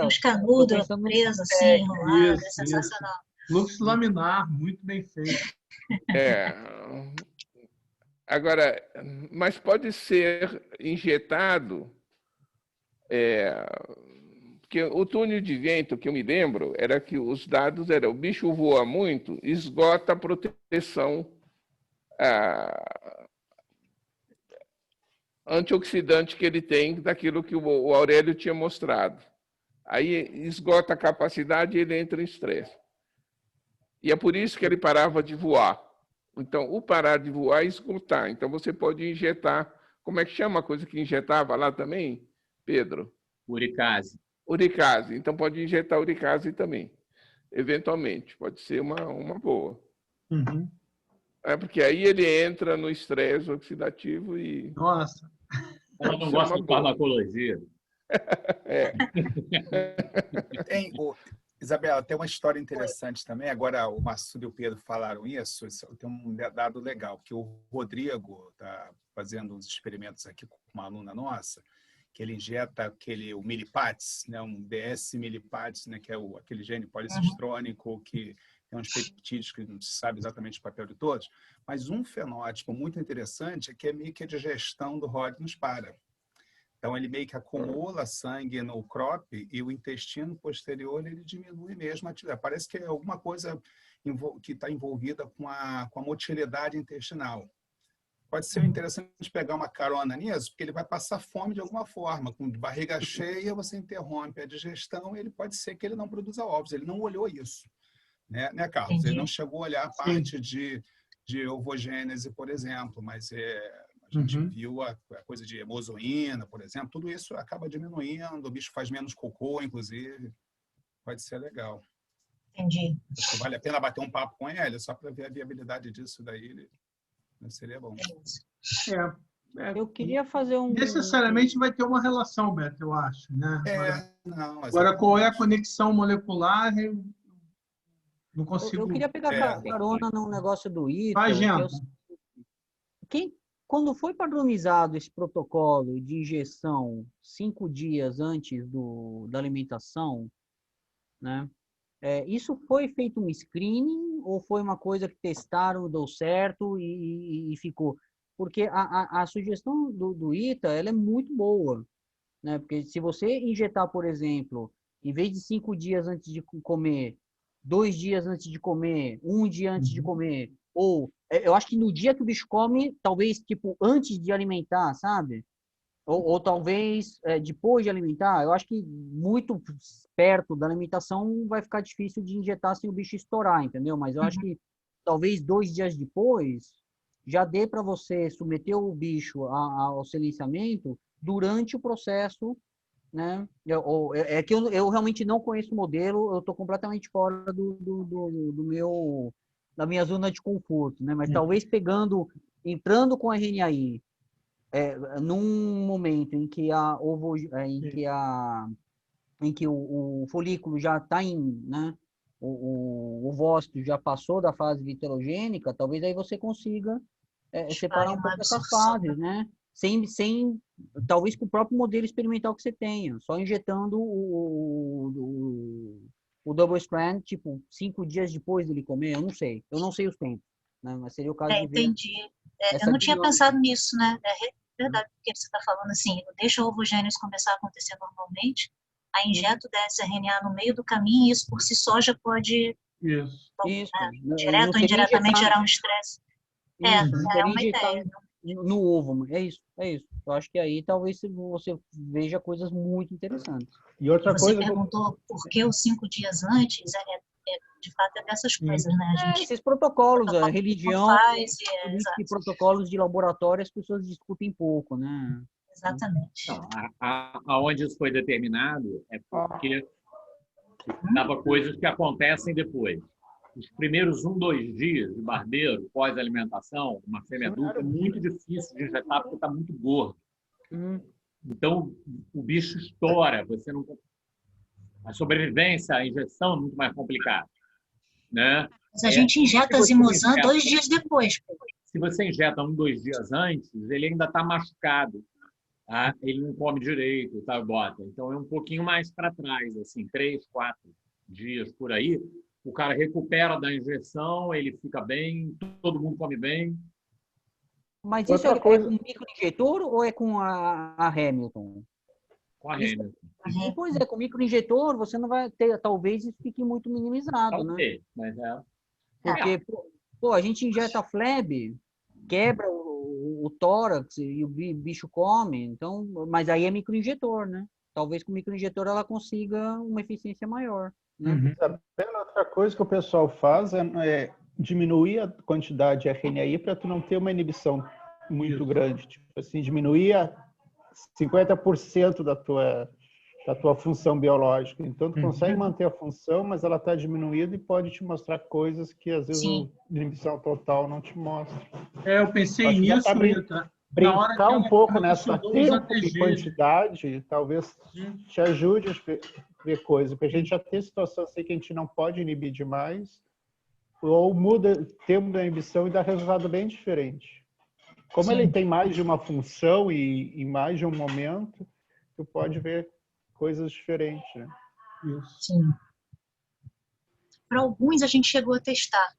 Os canudos presos assim, enrolados, é sensacional. Fluxo laminar, muito bem feito. Agora, mas pode ser injetado, porque o túnel de vento, que eu me lembro, era que os dados eram: o bicho voa muito, esgota a proteção antioxidante que ele tem daquilo que o Aurélio tinha mostrado. Aí esgota a capacidade e ele entra em estresse. E é por isso que ele parava de voar. Então, o parar de voar é esgotar. Então, você pode injetar... Como é que chama a coisa que injetava lá também? Pedro? Uricase. Uricase. Então pode injetar uricase também. Eventualmente. Pode ser uma boa. Uhum. Porque aí ele entra no estresse oxidativo e... Nossa. Ela não gosta de farmacologia. Isabela, tem uma história interessante também. Agora, o Massudo e o Pedro falaram isso. Tem um dado legal, que o Rodrigo está fazendo uns experimentos aqui com uma aluna nossa, que ele injeta o milipates, né, um DS milipates, né, que é aquele gene policistrônico que tem uns peptídeos que não se sabe exatamente o papel de todos, mas um fenótipo muito interessante é que é meio que a digestão do Hodgins para. Então, ele meio que acumula sangue no crop e o intestino posterior ele diminui mesmo a atividade. Parece que é alguma coisa que está envolvida com a motilidade intestinal. Pode ser interessante pegar uma carona nisso, porque ele vai passar fome de alguma forma. Com barriga cheia, você interrompe a digestão e ele pode ser que ele não produza ovos. Ele não olhou isso, né Carlos? Entendi. Ele não chegou a olhar a parte de ovogênese, por exemplo, mas a gente viu a coisa de hemozoína, por exemplo. Tudo isso acaba diminuindo, o bicho faz menos cocô, inclusive. Pode ser legal. Entendi. Acho que vale a pena bater um papo com ele, só para ver a viabilidade disso daí. Seria bom. Eu queria fazer um... Necessariamente vai ter uma relação, Beto, eu acho, né? Agora, qual é a conexão molecular? Eu não consigo... Eu queria pegar carona num negócio do ITA. Quando foi padronizado esse protocolo de injeção 5 dias antes da alimentação, né? Isso foi feito um screening ou foi uma coisa que testaram, deu certo e ficou? Porque a sugestão do ITA ela é muito boa, né? Porque se você injetar, por exemplo, em vez de 5 dias antes de comer, 2 dias antes de comer, 1 dia antes de comer, ou eu acho que no dia que o bicho come, talvez tipo antes de alimentar, sabe? Ou talvez depois de alimentar, eu acho que muito perto da alimentação vai ficar difícil de injetar sem o bicho estourar, entendeu? Mas eu acho que talvez 2 dias depois já dê para você submeter o bicho ao silenciamento durante o processo, né? É que eu realmente não conheço o modelo, eu estou completamente fora da minha zona de conforto, né? Mas talvez entrando com a RNAi, num momento em que o folículo já está né, o ovócito já passou da fase literogênica, talvez aí você consiga separar um pouco essas fases, né? Talvez com o próprio modelo experimental que você tenha, só injetando o double strand, tipo, 5 dias depois dele comer, eu não sei os tempos, né? Mas seria o caso de ver. Entendi. Eu não tinha pensado nisso, né? É verdade, porque você está falando assim, deixa a ovogênese começar a acontecer normalmente, aí injeta o dsRNA no meio do caminho e isso por si só já pode, direto ou indiretamente, gerar um estresse. É uma ideia. No ovo, é isso. Eu acho que aí talvez você veja coisas muito interessantes. E outra você perguntou por que os 5 dias antes, de fato é dessas coisas, né? Esses protocolos, a religião, e protocolos de laboratório, as pessoas discutem pouco, né? Exatamente. Não, aonde isso foi determinado é porque dava coisas que acontecem depois. Os primeiros 1, 2 dias de barbeiro, pós-alimentação, uma fêmea adulta, é muito difícil de injetar porque está muito gordo. Então, o bicho estoura. A sobrevivência, a injeção é muito mais complicada. Né? Mas a gente injeta zimosan 2 dias depois. Se você injeta 1, 2 dias antes, ele ainda está machucado. Tá? Ele não come direito, tá, bota. Então, é um pouquinho mais para trás, assim, 3, 4 dias por aí. O cara recupera da injeção, ele fica bem, todo mundo come bem. Mas isso é com microinjetor ou é com a Hamilton? Com a Hamilton. Pois é, com microinjetor você não vai ter, talvez isso fique muito minimizado, talvez, né? Mas porque, a gente injeta fleb, quebra o tórax e o bicho come, então, mas aí é microinjetor, né? Talvez com microinjetor ela consiga uma eficiência maior. Né? Outra coisa que o pessoal faz é diminuir a quantidade de RNAi para tu não ter uma inibição muito grande. Tipo assim, diminuir 50% da tua função biológica. Então, tu consegue manter a função, mas ela está diminuída e pode te mostrar coisas que, às vezes, a inibição total não te mostra. Eu pensei nisso, Ita. Brincar um pouco nessa tempo e quantidade, talvez te ajude a ver coisas. Porque a gente já tem situação assim que a gente não pode inibir demais, ou muda o tempo da inibição e dá resultado bem diferente. Como ele tem mais de uma função e mais de um momento, tu pode ver coisas diferentes. Né? Sim. Para alguns a gente chegou a testar,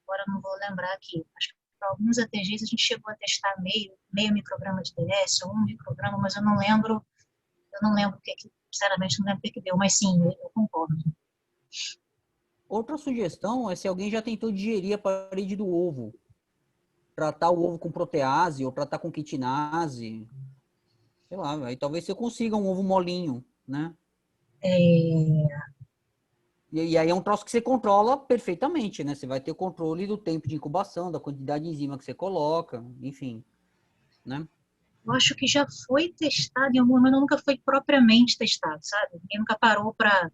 agora não vou lembrar aqui, acho que para alguns ATGs a gente chegou a testar meio micrograma de DS ou 1 micrograma, mas eu não lembro o que, sinceramente não lembro o que deu, mas sim, eu concordo. Outra sugestão é se alguém já tentou digerir a parede do ovo, tratar o ovo com protease ou tratar com quitinase, sei lá, aí talvez você consiga um ovo molinho, né? E aí é um troço que você controla perfeitamente, né? Você vai ter o controle do tempo de incubação, da quantidade de enzima que você coloca, enfim, né? Eu acho que já foi testado em algum momento, nunca foi propriamente testado, sabe? Ninguém nunca parou para...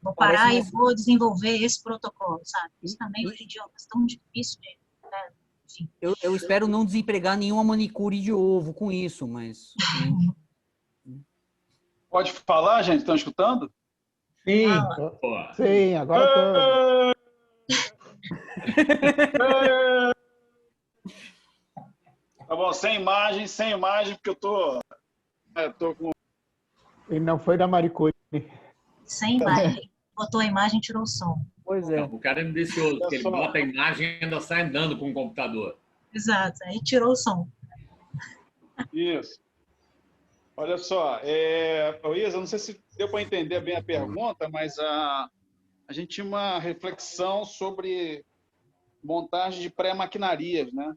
Vou parar e vou desenvolver esse protocolo, sabe? Isso também hoje em dia é tão difícil de... Né? Enfim. Eu espero não desempregar nenhuma manicure de ovo com isso, mas... Pode falar, gente? Estão escutando? Sim. Sim, agora Tá bom, sem imagem, porque eu tô com... E não foi da Maricure. Sem imagem. Botou a imagem e tirou o som. Pois é. O cara é ambicioso, porque ele bota a imagem e ainda sai andando com o computador. Exato, aí tirou o som. Isso. Olha só, Isa, não sei se deu para entender bem a pergunta, mas a gente tinha uma reflexão sobre montagem de pré-maquinarias, né?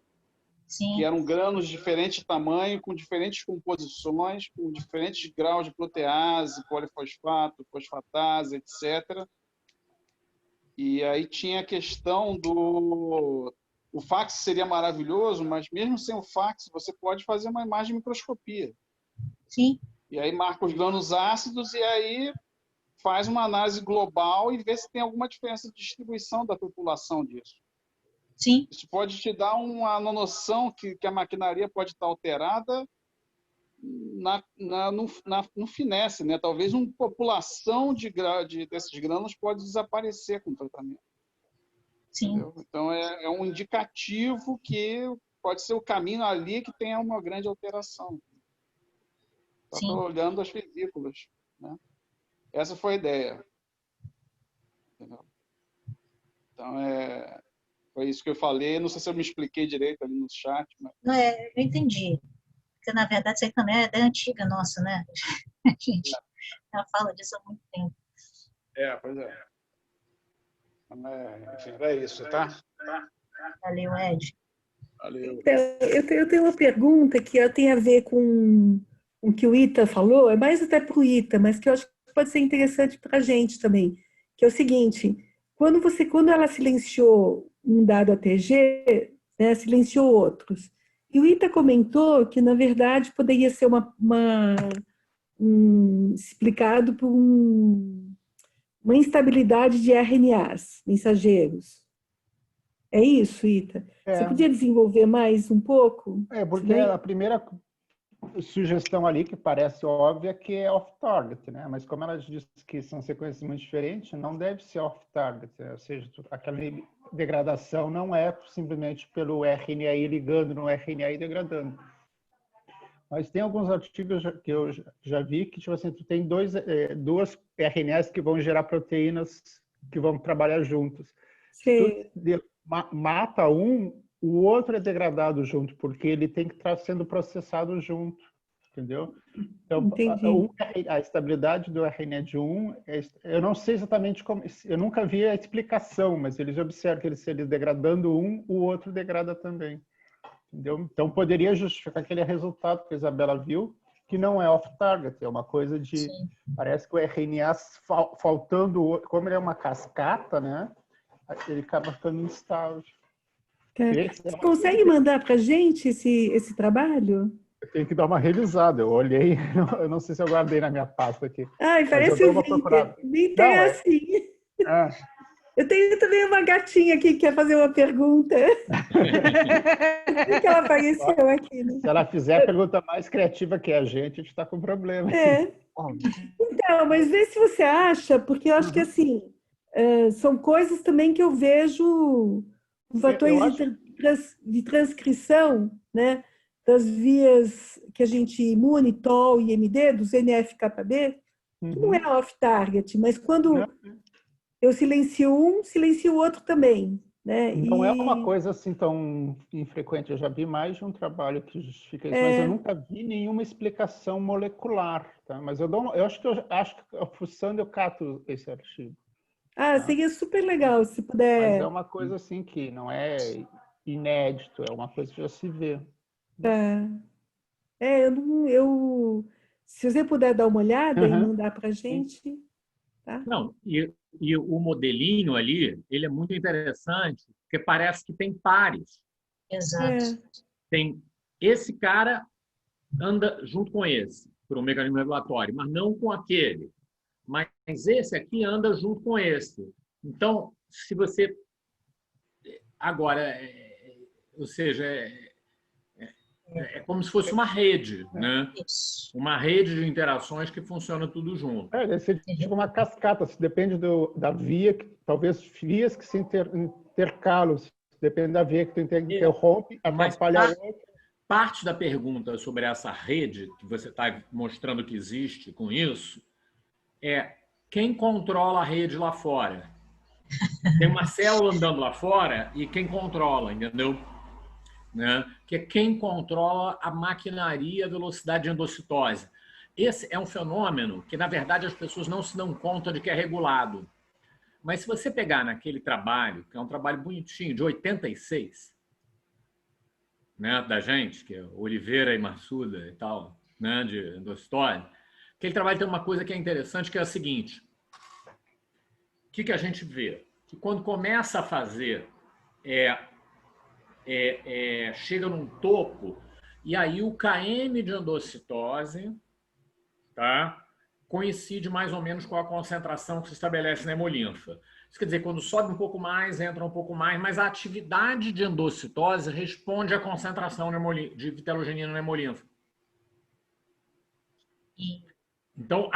Sim. Que eram grãos de diferente tamanho, com diferentes composições, com diferentes graus de protease, polifosfato, fosfatase, etc. E aí tinha a questão do... O fax seria maravilhoso, mas mesmo sem o fax, você pode fazer uma imagem de microscopia. Sim. E aí marca os grãos ácidos e aí faz uma análise global e vê se tem alguma diferença de distribuição da população disso. Sim. Isso pode te dar uma noção que a maquinaria pode estar alterada no finesse, né? Talvez uma população desses grãos pode desaparecer com o tratamento. Sim. Entendeu? Então, é um indicativo que pode ser o caminho ali que tenha uma grande alteração. Estou olhando as vesículas. Né? Essa foi a ideia. Entendeu? Então, foi isso que eu falei. Não sei se eu me expliquei direito ali no chat. Mas... Não, eu entendi. Porque, na verdade, isso aí também é da antiga nossa, né? A gente já fala disso há muito tempo. Pois é. Enfim, é isso, tá? Valeu, Ed. Valeu. Então, eu tenho uma pergunta que tem a ver com o que o Ita falou, é mais até para o Ita, mas que eu acho que pode ser interessante para a gente também, que é o seguinte, quando ela silenciou um dado ATG, né, silenciou outros, e o Ita comentou que, na verdade, poderia ser explicado por uma instabilidade de RNAs mensageiros. É isso, Ita? Você podia desenvolver mais um pouco? Porque a primeira sugestão ali, que parece óbvia, que é off-target, né? Mas como ela diz que são sequências muito diferentes, não deve ser off-target, ou seja, aquela degradação não é simplesmente pelo RNAi ligando no RNAi e degradando. Mas tem alguns artigos que eu já vi que, tipo assim, tu tem duas RNAs que vão gerar proteínas que vão trabalhar juntos. Se tu mata um, o outro é degradado junto, porque ele tem que estar sendo processado junto, entendeu? Então, a estabilidade do RNA de um, eu não sei exatamente como, eu nunca vi a explicação, mas eles observam que ele degradando um, o outro degrada também. Entendeu? Então, poderia justificar aquele resultado que a Isabela viu, que não é off-target, é uma coisa de... Sim. Parece que o RNA faltando... Como ele é uma cascata, né? Ele acaba ficando instável. Você consegue mandar para a gente esse trabalho? Eu tenho que dar uma revisada. Eu olhei, eu não sei se eu guardei na minha pasta aqui. Ai, parece o Winter. Winter é assim. Eu tenho também uma gatinha aqui que quer fazer uma pergunta. Que ela apareceu aqui. Né? Se ela fizer a pergunta mais criativa que a gente está com problema. Então, mas vê se você acha, porque eu acho que assim, são coisas também que eu vejo fatores de transcrição, né? Das vias que a gente imune, TOL e MD, dos NF-κB, que não é off-target, mas quando eu silencio um, silencio o outro também. Né? Não é uma coisa assim tão infrequente. Eu já vi mais de um trabalho que justifica isso, mas eu nunca vi nenhuma explicação molecular. Tá? Mas eu acho que fuçando eu cato esse artigo. Seria super legal se puder. Mas é uma coisa assim que não é inédito, é uma coisa que já se vê. Se você puder dar uma olhada e mandar para a gente. Tá? Não, e o modelinho ali, ele é muito interessante, porque parece que tem pares. Exato. Tem esse cara anda junto com esse, por um mecanismo regulatório, mas não com aquele. Mas esse aqui anda junto com esse. Então, se você... Agora, ou seja, é como se fosse uma rede, né? Uma rede de interações que funciona tudo junto. Deve ser tipo uma cascata, depende da via, talvez vias que se intercalam, depende da via que tu interrompe, atrapalha a outra. Parte da pergunta sobre essa rede, que você está mostrando que existe com isso, é quem controla a rede lá fora. Tem uma célula andando lá fora e quem controla, entendeu? Né? Que é quem controla a maquinaria, a velocidade de endocitose. Esse é um fenômeno que, na verdade, as pessoas não se dão conta de que é regulado. Mas se você pegar naquele trabalho, que é um trabalho bonitinho, de 86, né, da gente, que é Oliveira e Massuda e tal, né, de endocitose, aquele trabalho tem uma coisa que é interessante, que é a seguinte. O que a gente vê? Que quando começa a fazer... chega num topo, e aí o KM de endocitose, tá, coincide mais ou menos com a concentração que se estabelece na hemolinfa. Isso quer dizer, quando sobe um pouco mais, entra um pouco mais, mas a atividade de endocitose responde à concentração de vitelogenina na hemolinfa. Então,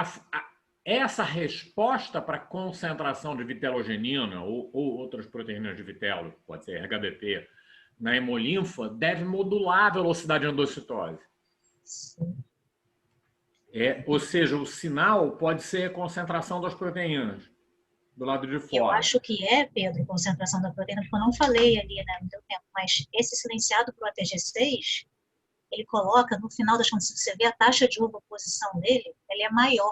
essa resposta para a concentração de vitelogenina ou outras proteínas de vitelo, pode ser RHBP, na hemolinfa, deve modular a velocidade de endocitose. Ou seja, o sinal pode ser a concentração das proteínas do lado de fora. Eu acho que Pedro, concentração da proteína, porque eu não falei ali, né, no teu tempo, mas esse silenciado para o ATG6, ele coloca, no final das contas, se você vê a taxa de ovoposição dele, ele é maior.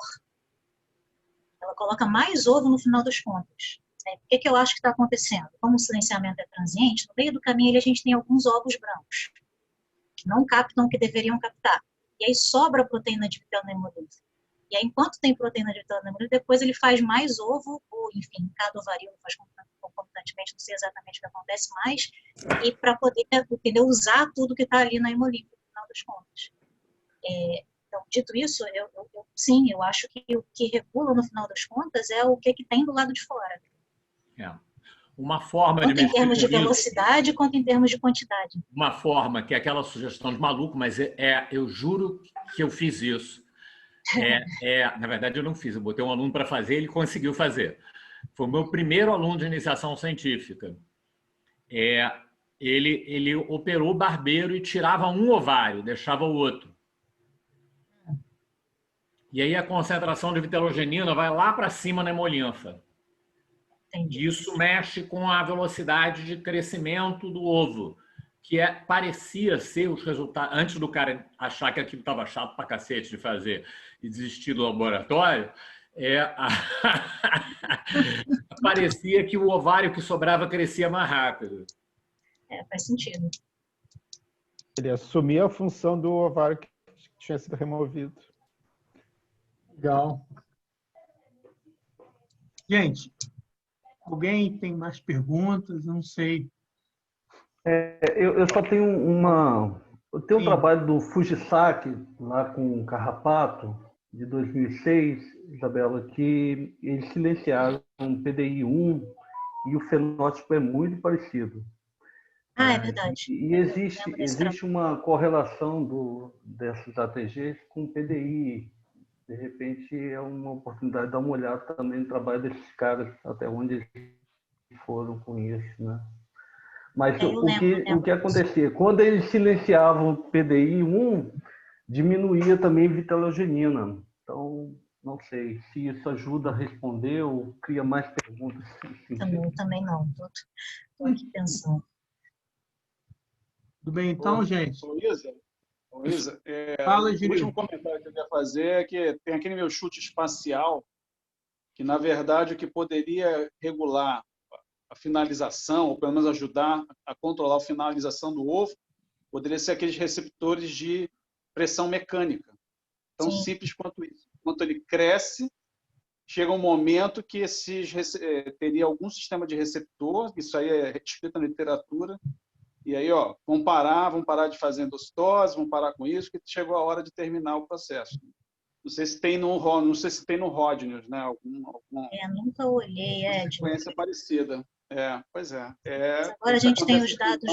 Ela coloca mais ovo no final das contas. O que eu acho que está acontecendo? Como o silenciamento é transiente, no meio do caminho a gente tem alguns ovos brancos que não captam o que deveriam captar. E aí sobra a proteína de vitelo na hemolinfa. E aí, enquanto tem proteína de vitelo na hemolinfa, depois ele faz mais ovo, ou enfim, cada ovario faz concomitantemente, não sei exatamente o que acontece mais, e para poder, entendeu, usar tudo que está ali na hemolinfa, no final das contas. Então, dito isso, sim, eu acho que o que regula no final das contas é o que tem do lado de fora. Uma forma tanto em termos de velocidade quanto em termos de quantidade. Uma forma que é aquela sugestão de maluco, mas eu juro que eu fiz isso. Na verdade, eu não fiz. Eu botei um aluno para fazer, ele conseguiu fazer. Foi o meu primeiro aluno de iniciação científica. Ele operou barbeiro e tirava um ovário, deixava o outro. E aí a concentração de vitelogenina vai lá para cima na hemolinfa. E isso mexe com a velocidade de crescimento do ovo, que parecia ser os resultados... Antes do cara achar que aquilo estava chato pra cacete de fazer e desistir do laboratório, parecia que o ovário que sobrava crescia mais rápido. Faz sentido. Ele assumia a função do ovário que tinha sido removido. Legal. Gente, alguém tem mais perguntas? Não sei. Eu só tenho uma Tem um trabalho do Fujisaki, lá com o Carrapato, de 2006, Isabela, que eles silenciaram um PDI-1 e o fenótipo é muito parecido. É verdade. E existe uma correlação dessas ATGs com o PDI. De repente, é uma oportunidade de dar uma olhada também no trabalho desses caras, até onde eles foram com isso, né? Mas o que acontecia? Quando eles silenciavam o PDI-1, diminuía também a vitellogenina. Então, não sei se isso ajuda a responder ou cria mais perguntas. Também não. Estou aqui pensando. Tudo bem, então, gente? Luísa, Fala, o último comentário que eu ia fazer é que tem aquele meu chute espacial, que, na verdade, o que poderia regular a finalização, ou pelo menos ajudar a controlar a finalização do ovo, poderia ser aqueles receptores de pressão mecânica. Tão simples quanto isso. Quanto ele cresce, chega um momento que teria algum sistema de receptor, isso aí é escrito na literatura, e aí, vão parar de fazer endocitose, vão parar com isso, que chegou a hora de terminar o processo. Não sei se tem no Rodnius, né? Nunca olhei, sequência parecida. Pois é. Agora a gente tem os dados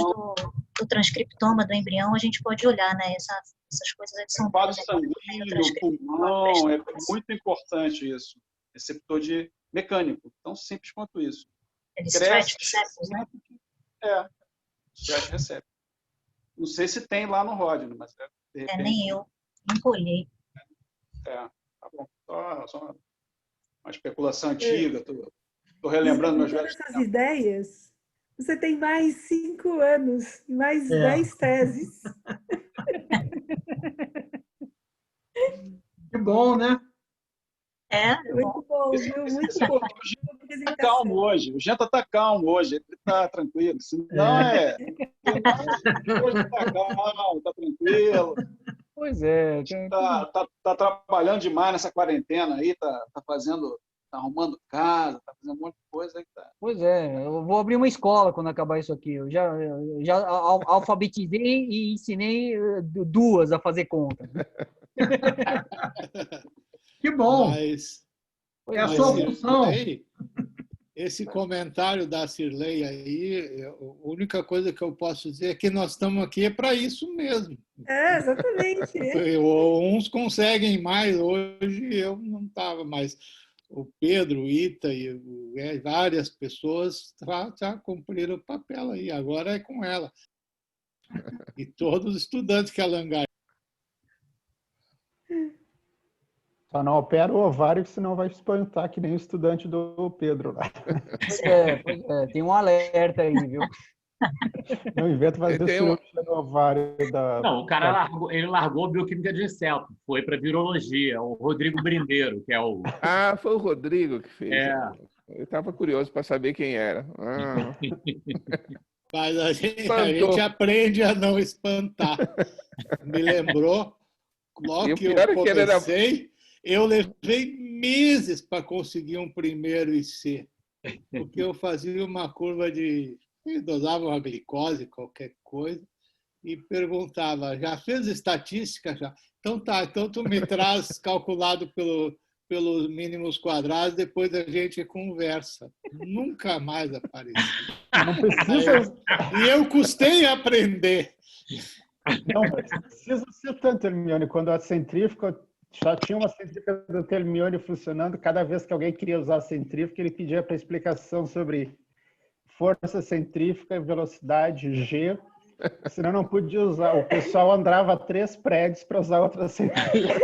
do transcriptoma do embrião, a gente pode olhar, né? Essas coisas aí são... Quadro sanguíneo, pulmão, é muito importante isso. Receptor de mecânico, tão simples quanto isso. Stretch receptors, né? Stretch receptor. Não sei se tem lá no Rodnius, mas de repente... Nem eu. Nunca olhei. Tá bom. Só uma especulação antiga. Estou relembrando meus velhos. Essas ideias, você tem mais 5 anos, mais 10 teses. Que bom, né? Muito bom, viu? Muito bom. Está calmo hoje. O Genta está calmo hoje. Ele está tranquilo. Senão hoje está calmo, está tranquilo. Pois é. Está trabalhando demais nessa quarentena aí, está arrumando casa, está fazendo um monte de coisa aí. Pois é, eu vou abrir uma escola quando acabar isso aqui. Eu já alfabetizei e ensinei 2 a fazer conta. Que bom! Mas a sua função. Esse comentário da Cirlei aí, a única coisa que eu posso dizer é que nós estamos aqui para isso mesmo. Exatamente. Uns conseguem mais, hoje eu não estava, mas o Pedro, o Ita e várias pessoas já cumpriram o papel aí, agora é com ela. E todos os estudantes que a Langai. Só não opera o ovário, que senão vai espantar, que nem o estudante do Pedro lá. Pois é, tem um alerta aí, viu? Não inventa fazer cirurgia no ovário da... Não, o cara largou bioquímica de inseto, foi para virologia, o Rodrigo Brindeiro, que é o... Foi o Rodrigo que fez. Eu estava curioso para saber quem era. Mas a gente aprende a não espantar. Me lembrou, logo que eu comecei... Eu levei meses para conseguir um primeiro IC, porque eu fazia uma curva dosava uma glicose, qualquer coisa, e perguntava, já fez estatística? Já? Então tá, então tu me traz calculado pelos mínimos quadrados, depois a gente conversa. Nunca mais apareceu. Não precisa... E eu custei aprender. Não precisa ser tanto, Hermione, quando a centrífuga... Já tinha uma centrífuga do Telmione funcionando. Cada vez que alguém queria usar a centrífuga, ele pedia para explicação sobre força centrífuga, velocidade G. Senão não podia usar. O pessoal andava 3 prédios para usar outra centrífuga.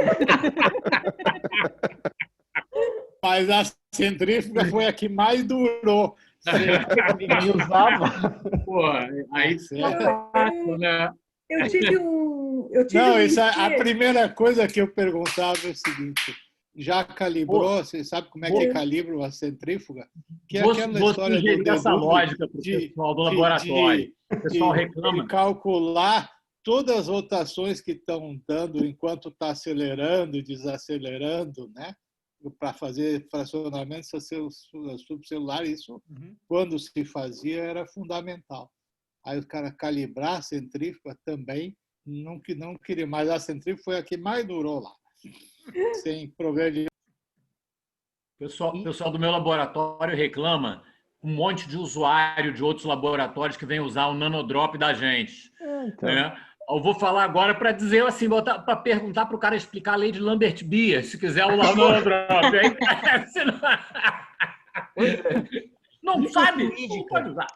Mas a centrífuga foi a que mais durou. Ninguém usava. Pô, aí né? Eu tive um... A primeira coisa que eu perguntava é o seguinte: já calibrou? Você sabe como é que calibra uma centrífuga? Que é aquela história do essa lógica para o pessoal do laboratório. O pessoal reclama. De calcular todas as rotações que estão dando enquanto está acelerando e desacelerando, né? Para fazer fracionamento subcelular, isso, quando se fazia, era fundamental. Aí o cara calibrar a centrífuga também não queria, mas a centrífuga foi a que mais durou lá. Sem problema de... O pessoal do meu laboratório reclama um monte de usuário de outros laboratórios que vem usar o nanodrop da gente. Então. Né? Eu vou falar agora para dizer assim, para perguntar para o cara explicar a lei de Lambert-Beer, se quiser o nanodrop. Não sabe? Não pode usar.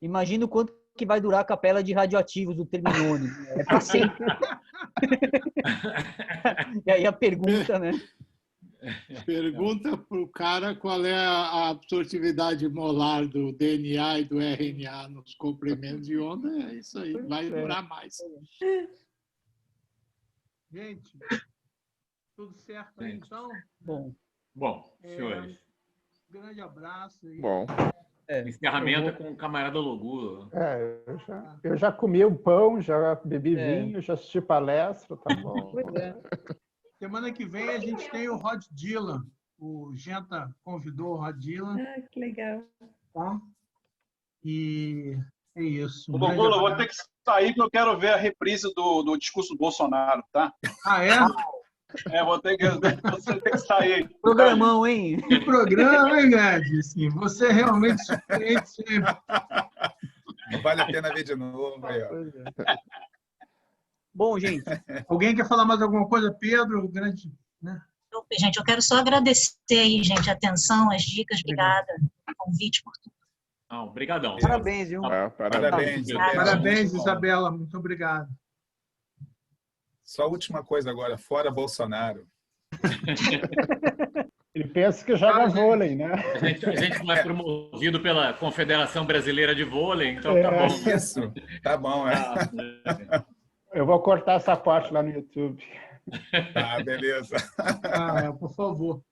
Imagina o quanto que vai durar a capela de radioativos do Terminone. É para sempre. E aí a pergunta, né? Pergunta para o cara qual é a absortividade molar do DNA e do RNA nos comprimentos de onda. É isso aí, vai durar mais. Gente, tudo certo aí, então? Bom, senhores. Grande abraço. E... Bom. Encerramento com o camarada Logu. Eu já comi o pão, já bebi vinho, já assisti palestra, tá bom. Semana que vem a gente tem o Rod Dylan. O Genta convidou o Rod Dylan. Que legal. Tá? E é isso. Logu, eu vou ter que sair porque eu quero ver a reprise do discurso do Bolsonaro, tá? Ah, é? Você tem que sair. Programão, hein? Que programa, hein, Gad? Assim, você é realmente surpreende sempre. Vale a pena ver de novo. Aí, ó. Bom, gente. Alguém quer falar mais alguma coisa? Pedro, grande... Né? Gente, eu quero só agradecer aí, gente, a atenção, as dicas, obrigada, o convite por tudo. Obrigadão. Parabéns, viu? Parabéns, Isabela. Muito obrigado. Só a última coisa agora, fora Bolsonaro. Ele pensa que joga vôlei, né? A gente não é promovido pela Confederação Brasileira de Vôlei, então tá bom. Isso, tá bom. Eu vou cortar essa parte lá no YouTube. Tá, beleza. Por favor.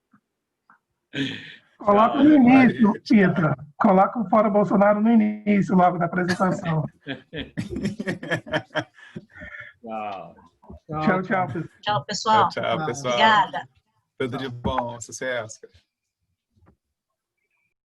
Coloca no início, Pietra. Coloca o Fora Bolsonaro no início, logo da apresentação. Tchau, pessoal. Tchau, pessoal. Obrigada. Tudo de bom, sucesso.